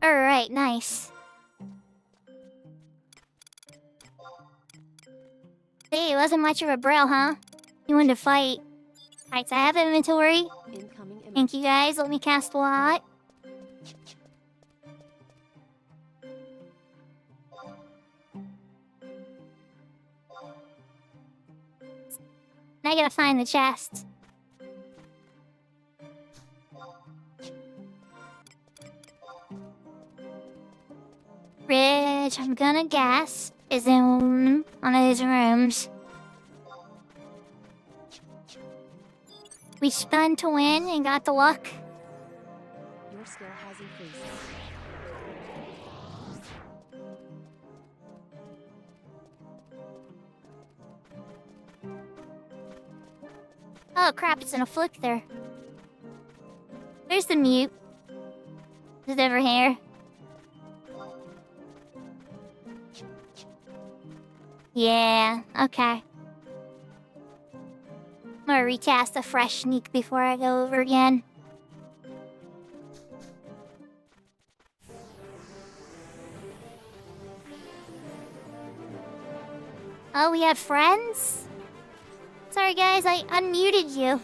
Alright, nice. Hey, it wasn't much of a braille, huh? You wanted to fight. Alright, so I have inventory. Incoming image. Thank you guys, let me cast a lot. Now I gotta find the chest. Ridge, I'm gonna guess, is in one of these rooms. We spun to win and got the luck. Your skill has increased. Oh crap, it's in a flick there. There's the mute. Is it over here? Yeah, okay. I'm gonna recast a fresh sneak before I go over again. Oh, we have friends? Sorry guys, I unmuted you.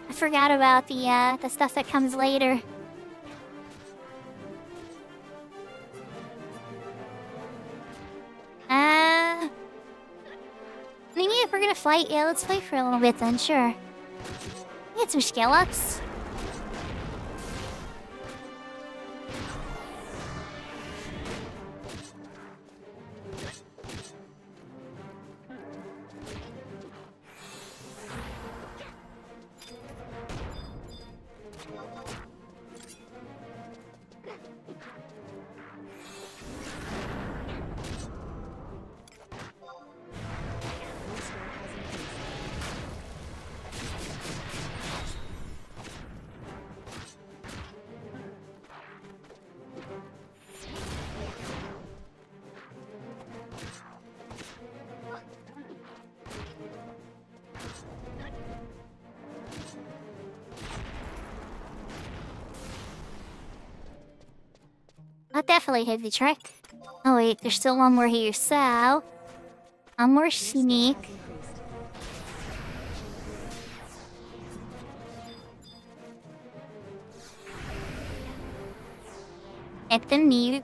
I forgot about the stuff that comes later. Maybe if we're gonna fight, yeah, let's fight for a little bit then, sure. Get some skill ups. That definitely hit the trick. Oh wait, there's still one more here, so... One more sneak. Hit the mute.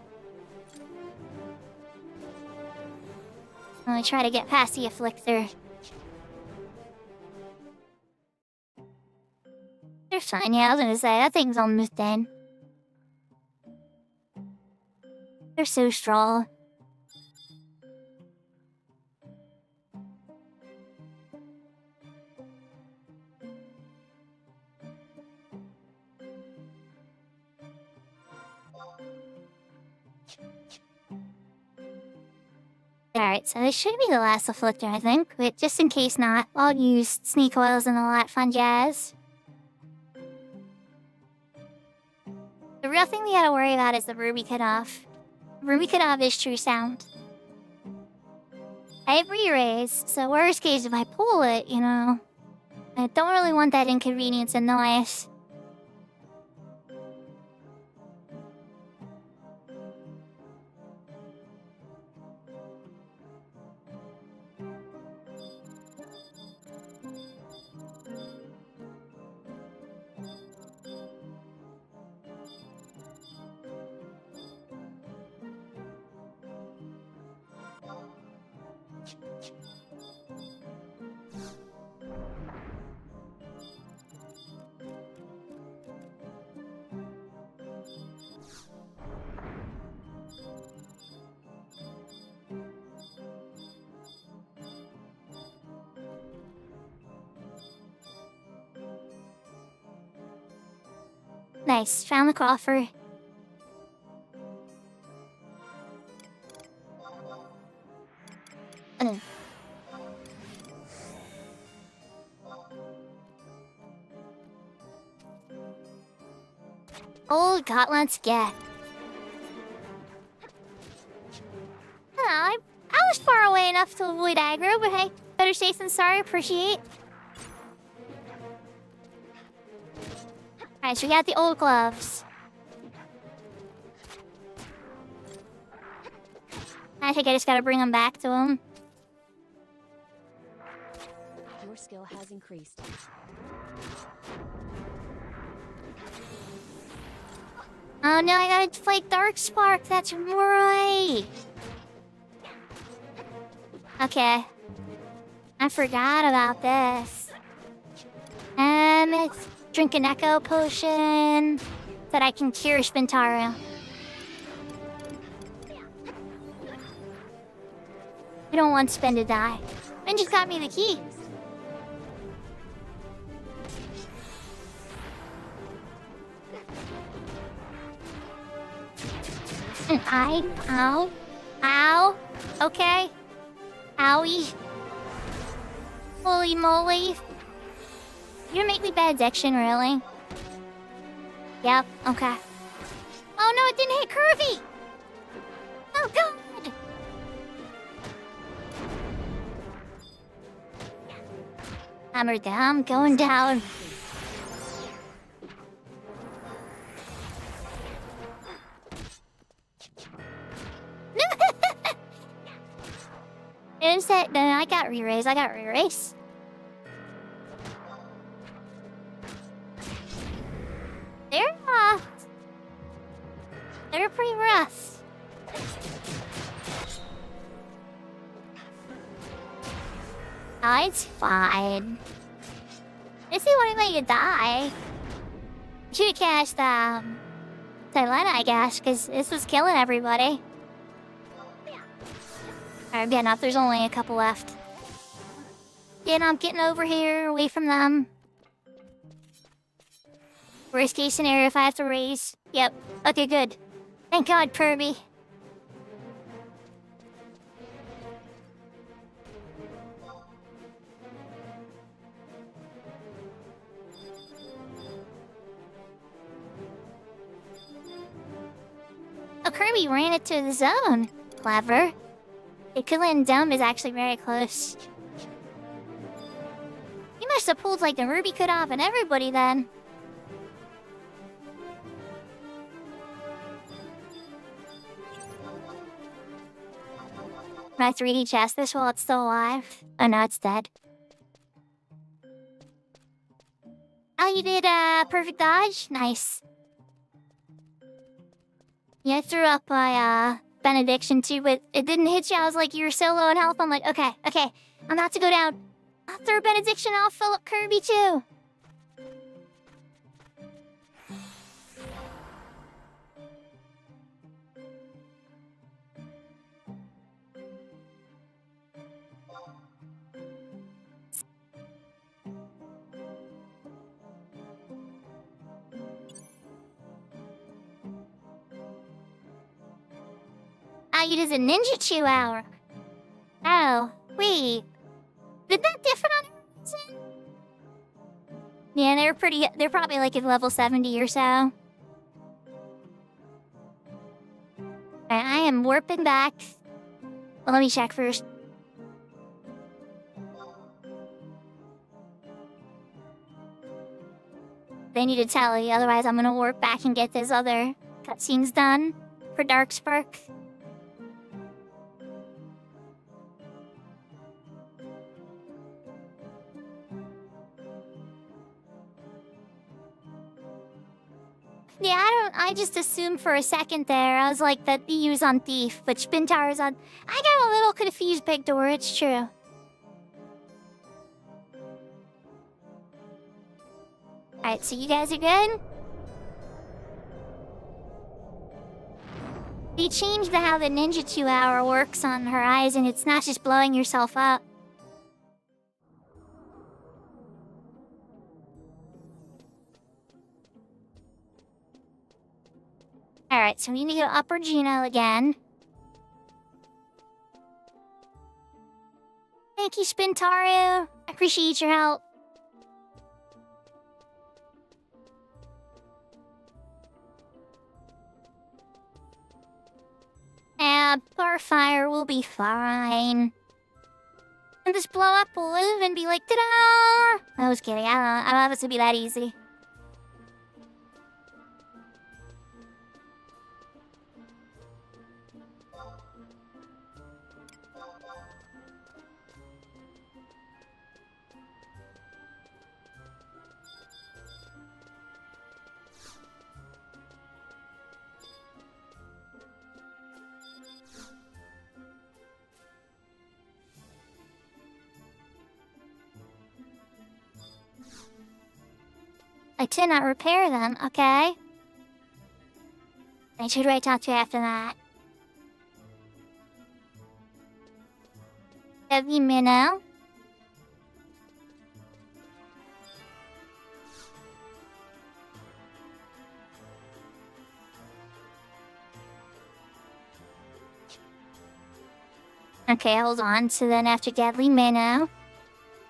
I'm gonna try to get past the afflictor. They're fine, yeah, I was gonna say, that thing's almost dead. They're so strong. Alright, so this should be the last afflictor, I think. But just in case not, I'll use sneak oils and all that fun jazz. The real thing we gotta worry about is the ruby cutoff. Ruby cutoff is true sound. I have re-raise, so worst case if I pull it, you know, I don't really want that inconvenience and noise. Nice, found the coffer. Oh god, let's get. I was far away enough to avoid aggro, but hey, better safe than sorry, appreciate. Alright, so we got the old gloves. I think I just gotta bring them back to him. Your skill has increased. Oh no, I gotta fight Dark Spark, that's right! Okay. I forgot about this. Let's drink an Echo Potion that I can cure Spintaru. I don't want Spin to die. Spin just got me the key. Ow. Ow. Okay. Owie. Holy moly. You're gonna make me bad section, really? Yep, okay. Oh no, it didn't hit Curvy! Oh god! Hammer down, going down. Is that? No, I got re-raise, They're pretty rough. Oh, it's fine. This is what made you die. Should've cast, Tylena, I guess, because this was killing everybody. Alright, getting up. There's only a couple left. I'm getting over here, away from them. Worst case scenario if I have to raise. Yep. Okay, good. Thank God, Kirby. Oh, Kirby ran it to the zone. Clever. Ikula and Dumb is actually very close. You must have pulled like the Ruby cutoff and everybody then. My 3D chest this while it's still alive. Oh no, it's dead. Oh, you did perfect dodge? Nice. Yeah, I threw up my benediction too, but it didn't hit you. I was like, you're so low in health. I'm like, okay, I'm about to go down. I'll throw benediction, I'll fill up Kirby too. You did a ninjutsu hour. Oh, wait. Did that differ on Horizon? Yeah, they're probably like at level 70 or so. Alright, I am warping back. Well, let me check first. They need to tell you, otherwise I'm gonna warp back and get this other cutscenes done for Darkspark. Yeah, I just assumed for a second there. I was like, that Yu's on Thief, but Spintar's on... I got a little confused, Big Door, it's true. Alright, so you guys are good? They changed how the ninjutsu hour works on Horizon. It's not just blowing yourself up. Alright, so we need to go Upper Gino again. Thank you, Spintario. I appreciate your help. Barfire will be fine. And this blow up will live and be like, ta-da! I was kidding, I don't want it to be that easy. I did not repair them, okay? I should write talk to you after that. Heavy minnow. Okay, hold on. So then after Deadly Minnow,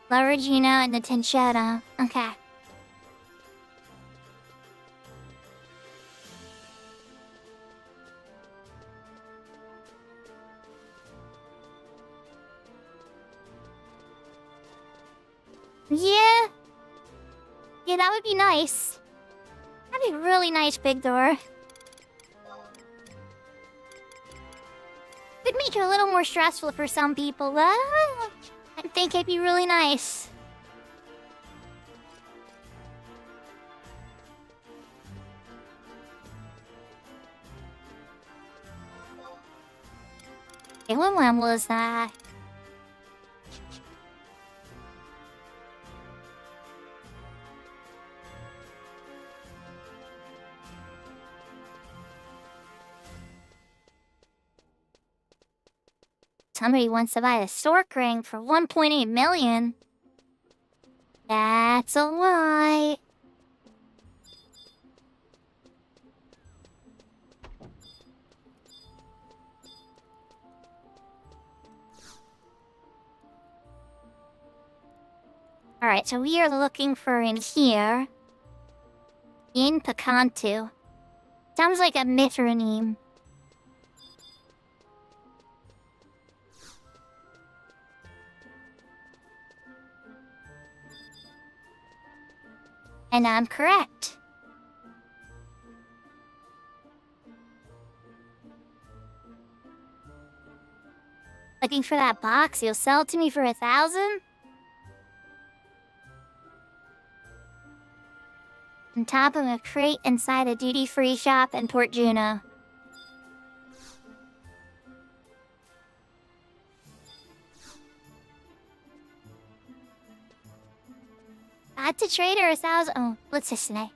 Lower Gino, and the Tenshado. Okay. Yeah, that would be nice. That'd be really nice, Big Door. Could make it a little more stressful for some people, but I think it'd be really nice. Okay, when was that? Somebody wants to buy a Stork ring for 1.8 million. That's a lie. Alright, so we are looking for in here. In Picantu. Sounds like a Mithronyme. And I'm correct. Looking for that box? You'll sell it to me for 1,000? On top of a crate inside a duty-free shop in Port Juno. Add to trade or 1,000. Oh, let's just say.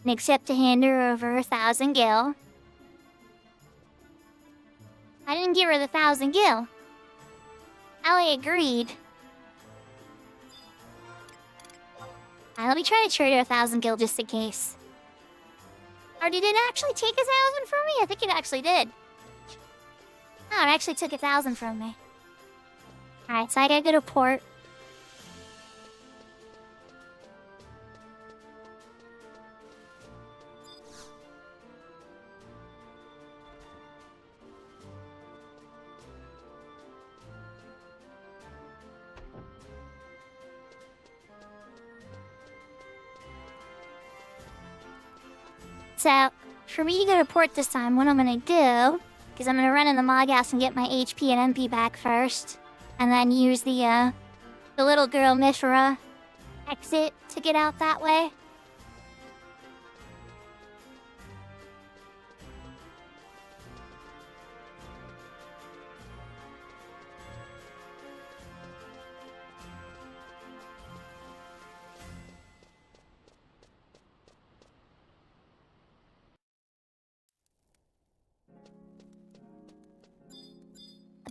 And accept to hand her over 1,000 gil. I didn't give her the 1,000 gil. Allie agreed. Alright, let me try to trade her 1,000 gil just in case. Or did it actually take 1,000 from me? I think it actually did. Oh, it actually took 1,000 from me. Alright, so I gotta go to port. So, for me to go to port this time, what I'm gonna do, because I'm gonna run in the mod house and get my HP and MP back first, and then use the little girl Mishra exit to get out that way.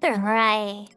They're right.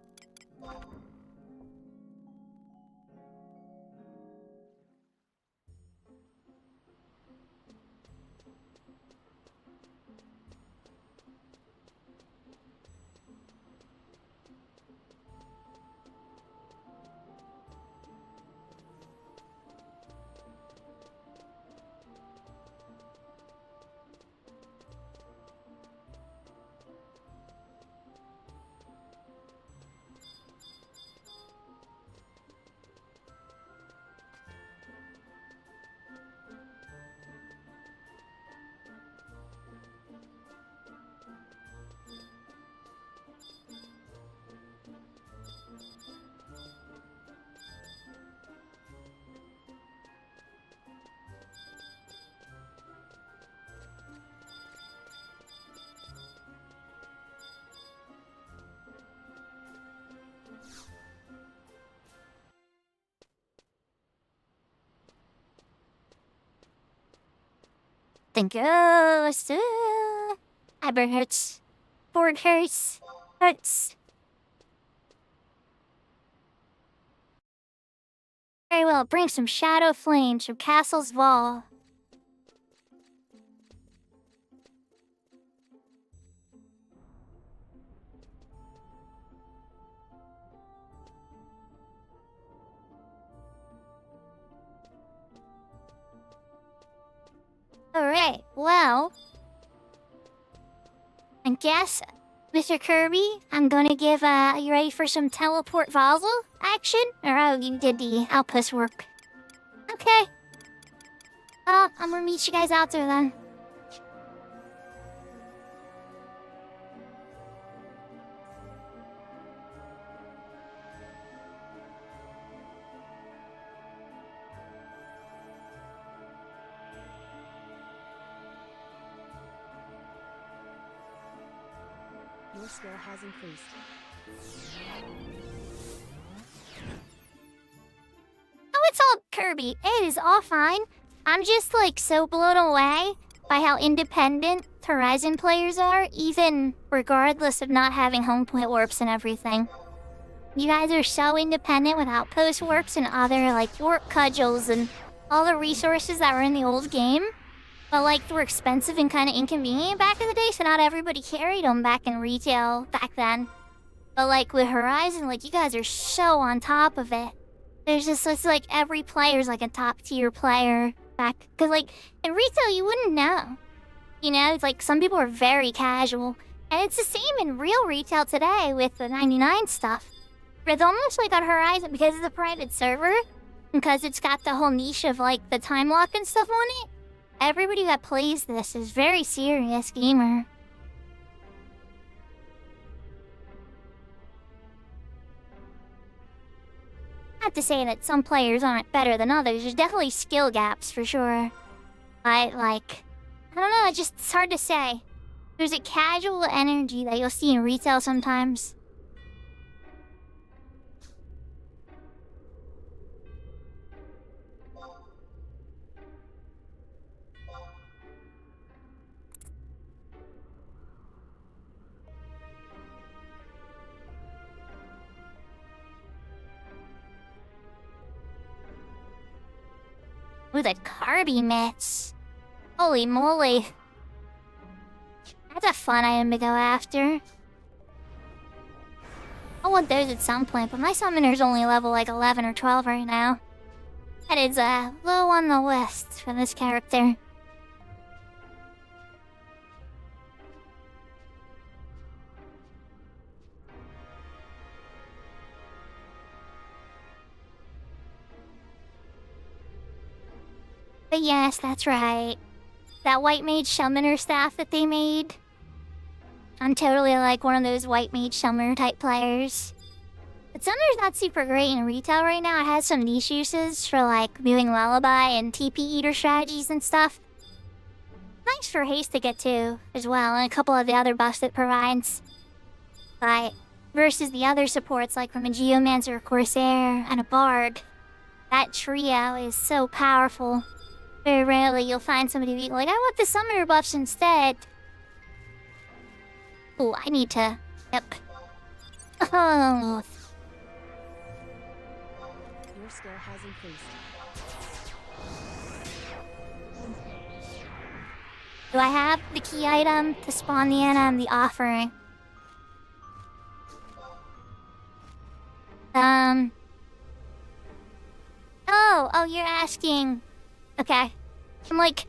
The ghost. Eyebrow hurts. Board hurts. Hurts. Very well, bring some shadow flames from Castle's wall. Alright, well, I guess, Mr. Kirby, I'm gonna give, you ready for some teleport vassal action? Or, oh, you did the outpost work. Okay. Well, I'm gonna meet you guys out there then. Your skill has increased. Oh, it's all Kirby. It is all fine. I'm just, like, so blown away by how independent Horizon players are, even regardless of not having home point warps and everything. You guys are so independent with outpost warps and other, like, warp cudgels and all the resources that were in the old game. But, like, they were expensive and kind of inconvenient back in the day, so not everybody carried them back in retail back then. But, like, with Horizon, like, you guys are so on top of it. There's just, it's like, every player's, like, a top-tier player back. Because, like, in retail, you wouldn't know. You know, it's like, some people are very casual. And it's the same in real retail today with the 99 stuff. But it's almost like on Horizon, because it's a private server, because it's got the whole niche of, like, the time lock and stuff on it. everybody that plays this is very serious gamer. Not to say that some players aren't better than others, there's definitely skill gaps for sure. But, like, I don't know, it's hard to say. There's a casual energy that you'll see in retail sometimes. Ooh, the carby mitts. Holy moly. That's a fun item to go after. I want those at some point, but my summoner's only level like 11 or 12 right now. That is low on the list for this character. But yes, that's right. That white mage summoner staff that they made. I'm totally like one of those white mage summoner type players. But summoner's not super great in retail right now. It has some niche uses for like moving lullaby and TP eater strategies and stuff. Nice for haste to get to as well, and a couple of the other buffs it provides. But versus the other supports like from a Geomancer, Corsair, and a Bard, that trio is so powerful. Very rarely you'll find somebody being like, I want the summoner buffs instead. Oh, I need to... Yep. Oh. Your skill has increased. Do I have the key item to spawn the Anna and the offering? Oh, you're asking... Okay. I'm like,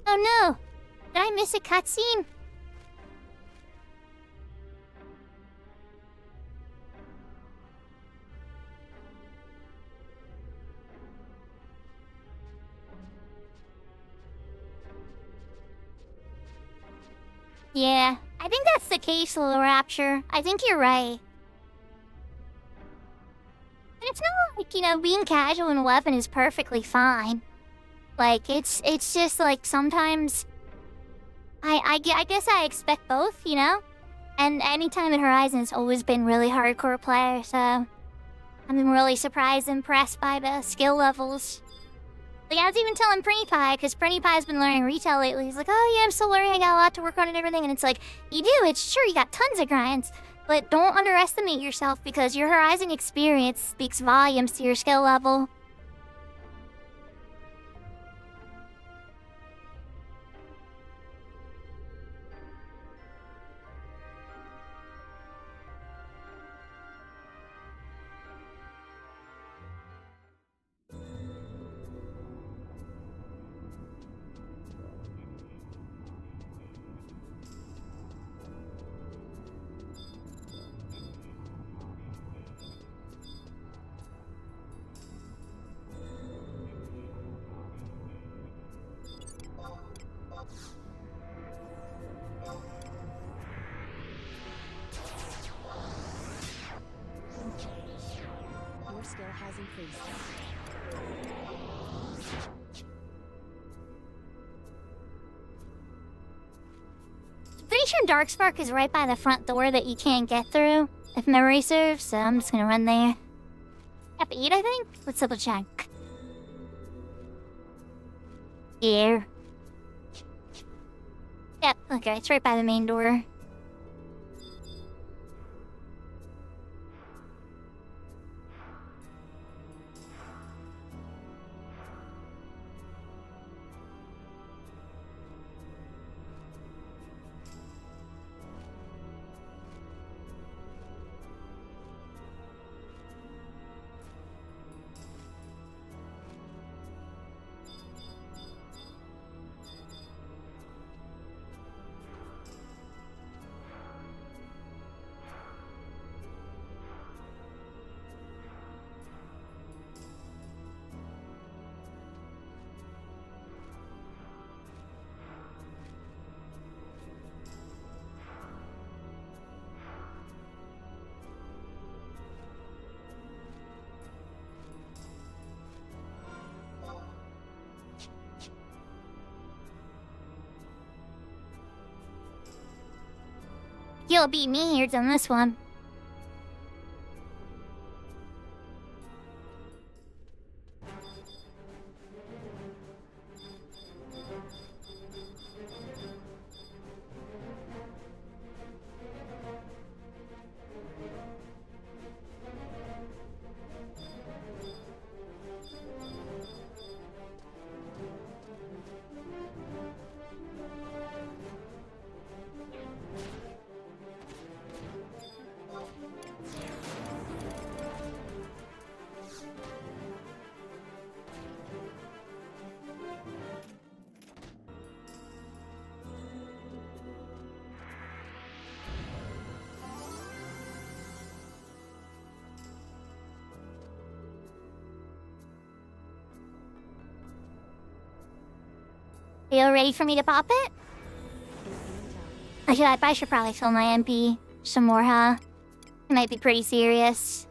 oh no! Did I miss a cutscene? Yeah, I think that's the case, Little Rapture. I think you're right. And it's not like, you know, being casual in 11 is perfectly fine. Like, it's just like sometimes... I guess I expect both, you know? And anytime at Horizon, it's always been really hardcore player, so... I've been really surprised and impressed by the skill levels. Like, I was even telling Prinny Pie, because Prinny Pie's been learning retail lately. He's like, oh yeah, I'm still learning, I got a lot to work on and everything. And it's like, you do, it's true, you got tons of grinds. But don't underestimate yourself, because your Horizon experience speaks volumes to your skill level. Your skill has increased. Pretty sure Darkspark is right by the front door that you can't get through, if memory serves, so I'm just gonna run there. F8, I think? Let's double check. Yeah. Yep, okay, it's right by the main door. You'll beat me here on this one. Are you ready for me to pop it? I should probably fill my MP some more, huh? It might be pretty serious.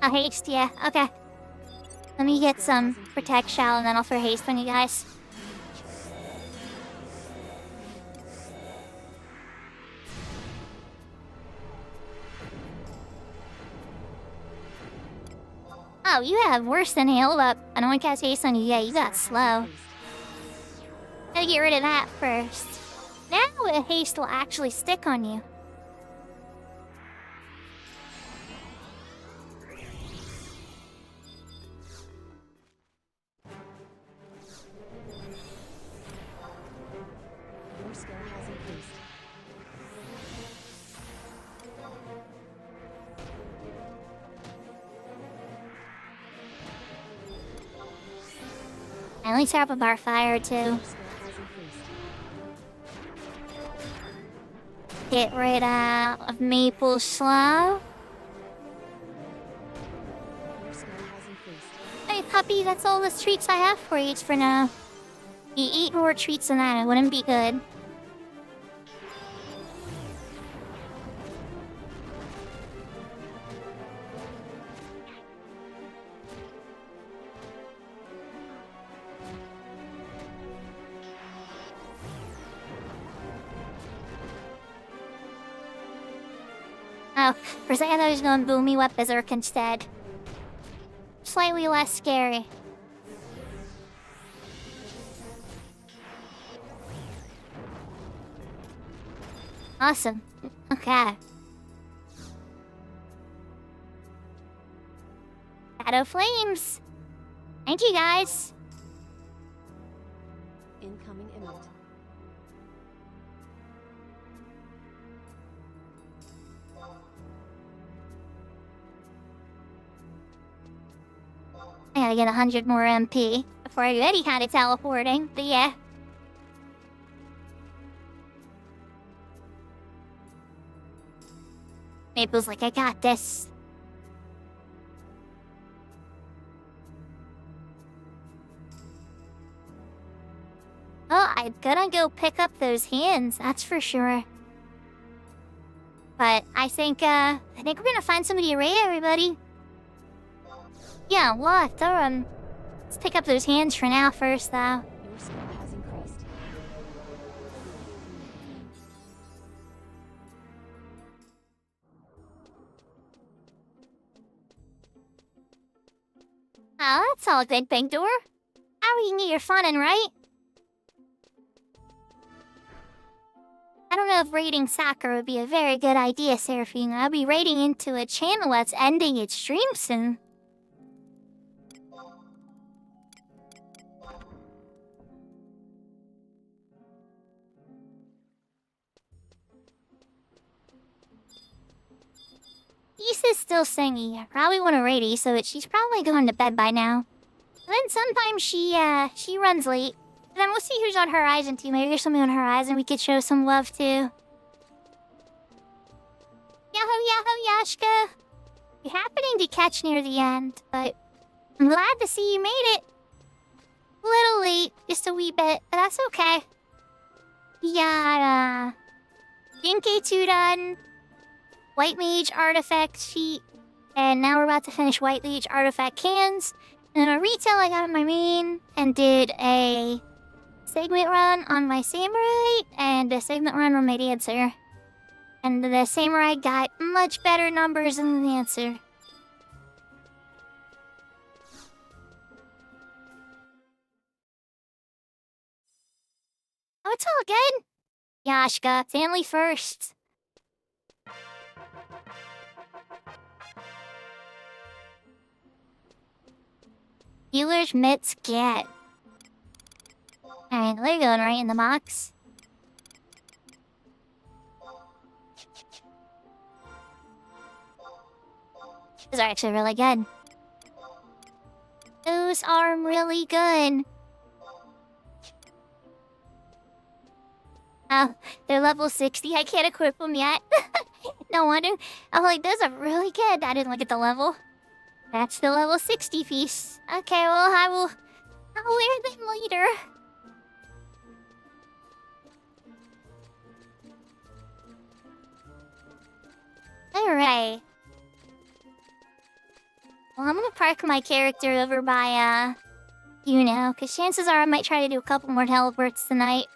I'll haste, yeah, okay. Let me get some protect shell and then I'll throw haste on you guys. Oh, you have worse than hold up. I don't want to cast haste on you. Yeah, you got slow. Gotta get rid of that first. Now a haste will actually stick on you. Your skill has increased. I only set up a bar fire too. Your skill has increased. Get rid of Maple Slow. Your skill has increased. Hey puppy, that's all the treats I have for you for now. You eat more treats than that, it wouldn't be good. Oh, for a second I thought I was going Boomy Whip Berserk instead. Slightly less scary. Awesome. Okay. Shadow Flames. Thank you guys. Incoming emote. I gotta get 100 more MP before I do any kind of teleporting, but yeah. Maple's like, I got this. Oh, I'm gonna go pick up those hands, that's for sure. But I think we're gonna find somebody to raid everybody. Yeah, what? Let's pick up those hands for now first, though. Your skill has increased. Oh, that's all good, Big Door. How are you your fun and right? I don't know if raiding Sakura would be a very good idea, Seraphina. I'll be raiding into a channel that's ending its stream soon. Issa's still singing. I probably want to raid Issa, but she's probably going to bed by now. And then sometimes she runs late. And then we'll see who's on Horizon too. Maybe there's something on Horizon we could show some love to. Yahoo, yahoo, Yashka. You're happening to catch near the end, but I'm glad to see you made it. A little late, just a wee bit, but that's okay. Yeah, Dinke done. White Mage artifact sheet, and now we're about to finish White Mage artifact cans. And a retail I got in my main, and did a segment run on my samurai and a segment run on my dancer. And the samurai got much better numbers than the dancer. Oh, it's all good. Yashka, family first. Healer's mitts get. Alright, they're going right in the box. Those are actually really good. Those are really good. Oh, they're level 60. I can't equip them yet. No wonder. I'm like, those are really good. I didn't look at the level. That's the level 60 piece. Okay, well, I'll wear them later. Alright. Well, I'm gonna park my character over by, because chances are I might try to do a couple more teleports tonight.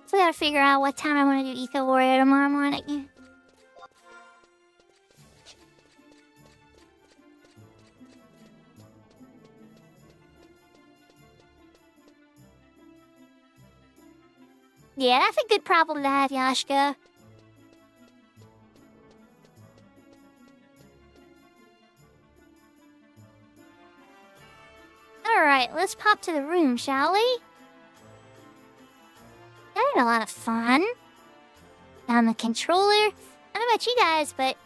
So I gotta figure out what time I want to do Eco Warrior tomorrow morning. Yeah, that's a good problem to have, Yashka. Alright, let's pop to the room, shall we? I had a lot of fun. On the controller. I don't know about you guys, but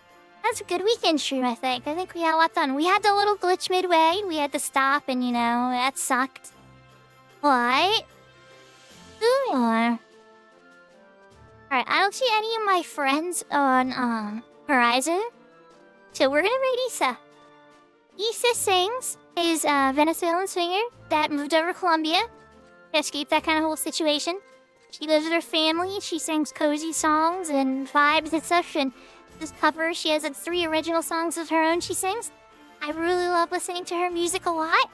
that's a good weekend stream, I think. I think we had a lot done. We had the little glitch midway. We had to stop, and, that sucked. What? Alright, I don't see any of my friends on, Horizon. So we're gonna raid Issa. Issa Sings is a Venezuelan singer that moved over to Colombia to escape that kind of whole situation. She lives with her family, she sings cozy songs and vibes and such, and this cover, she has 3 original songs of her own she sings. I really love listening to her music a lot.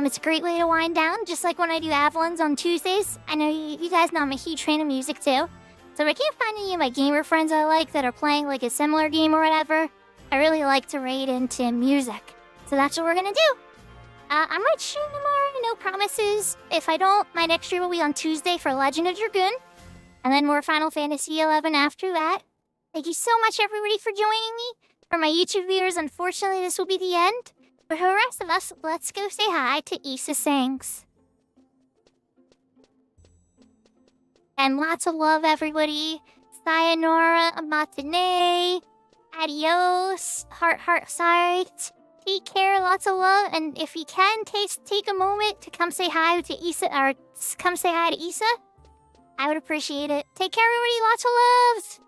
It's a great way to wind down, just like when I do Avalons on Tuesdays. I know you guys know I'm a huge fan of music too. So if I can't find any of my gamer friends I like that are playing like a similar game or whatever, I really like to raid into music. So that's what we're gonna do. I might stream tomorrow, no promises. If I don't, my next stream will be on Tuesday for Legend of Dragoon. And then more Final Fantasy XI after that. Thank you so much everybody for joining me. For my YouTube viewers, unfortunately this will be the end. But for the rest of us, let's go say hi to Issa Sings. And lots of love take sayonara, matane, adios, heart, sight. Take care, lots of love, and if you can, take a moment to come say hi to Issa, or come say hi to Issa. I would appreciate it. Take care, everybody, lots of loves!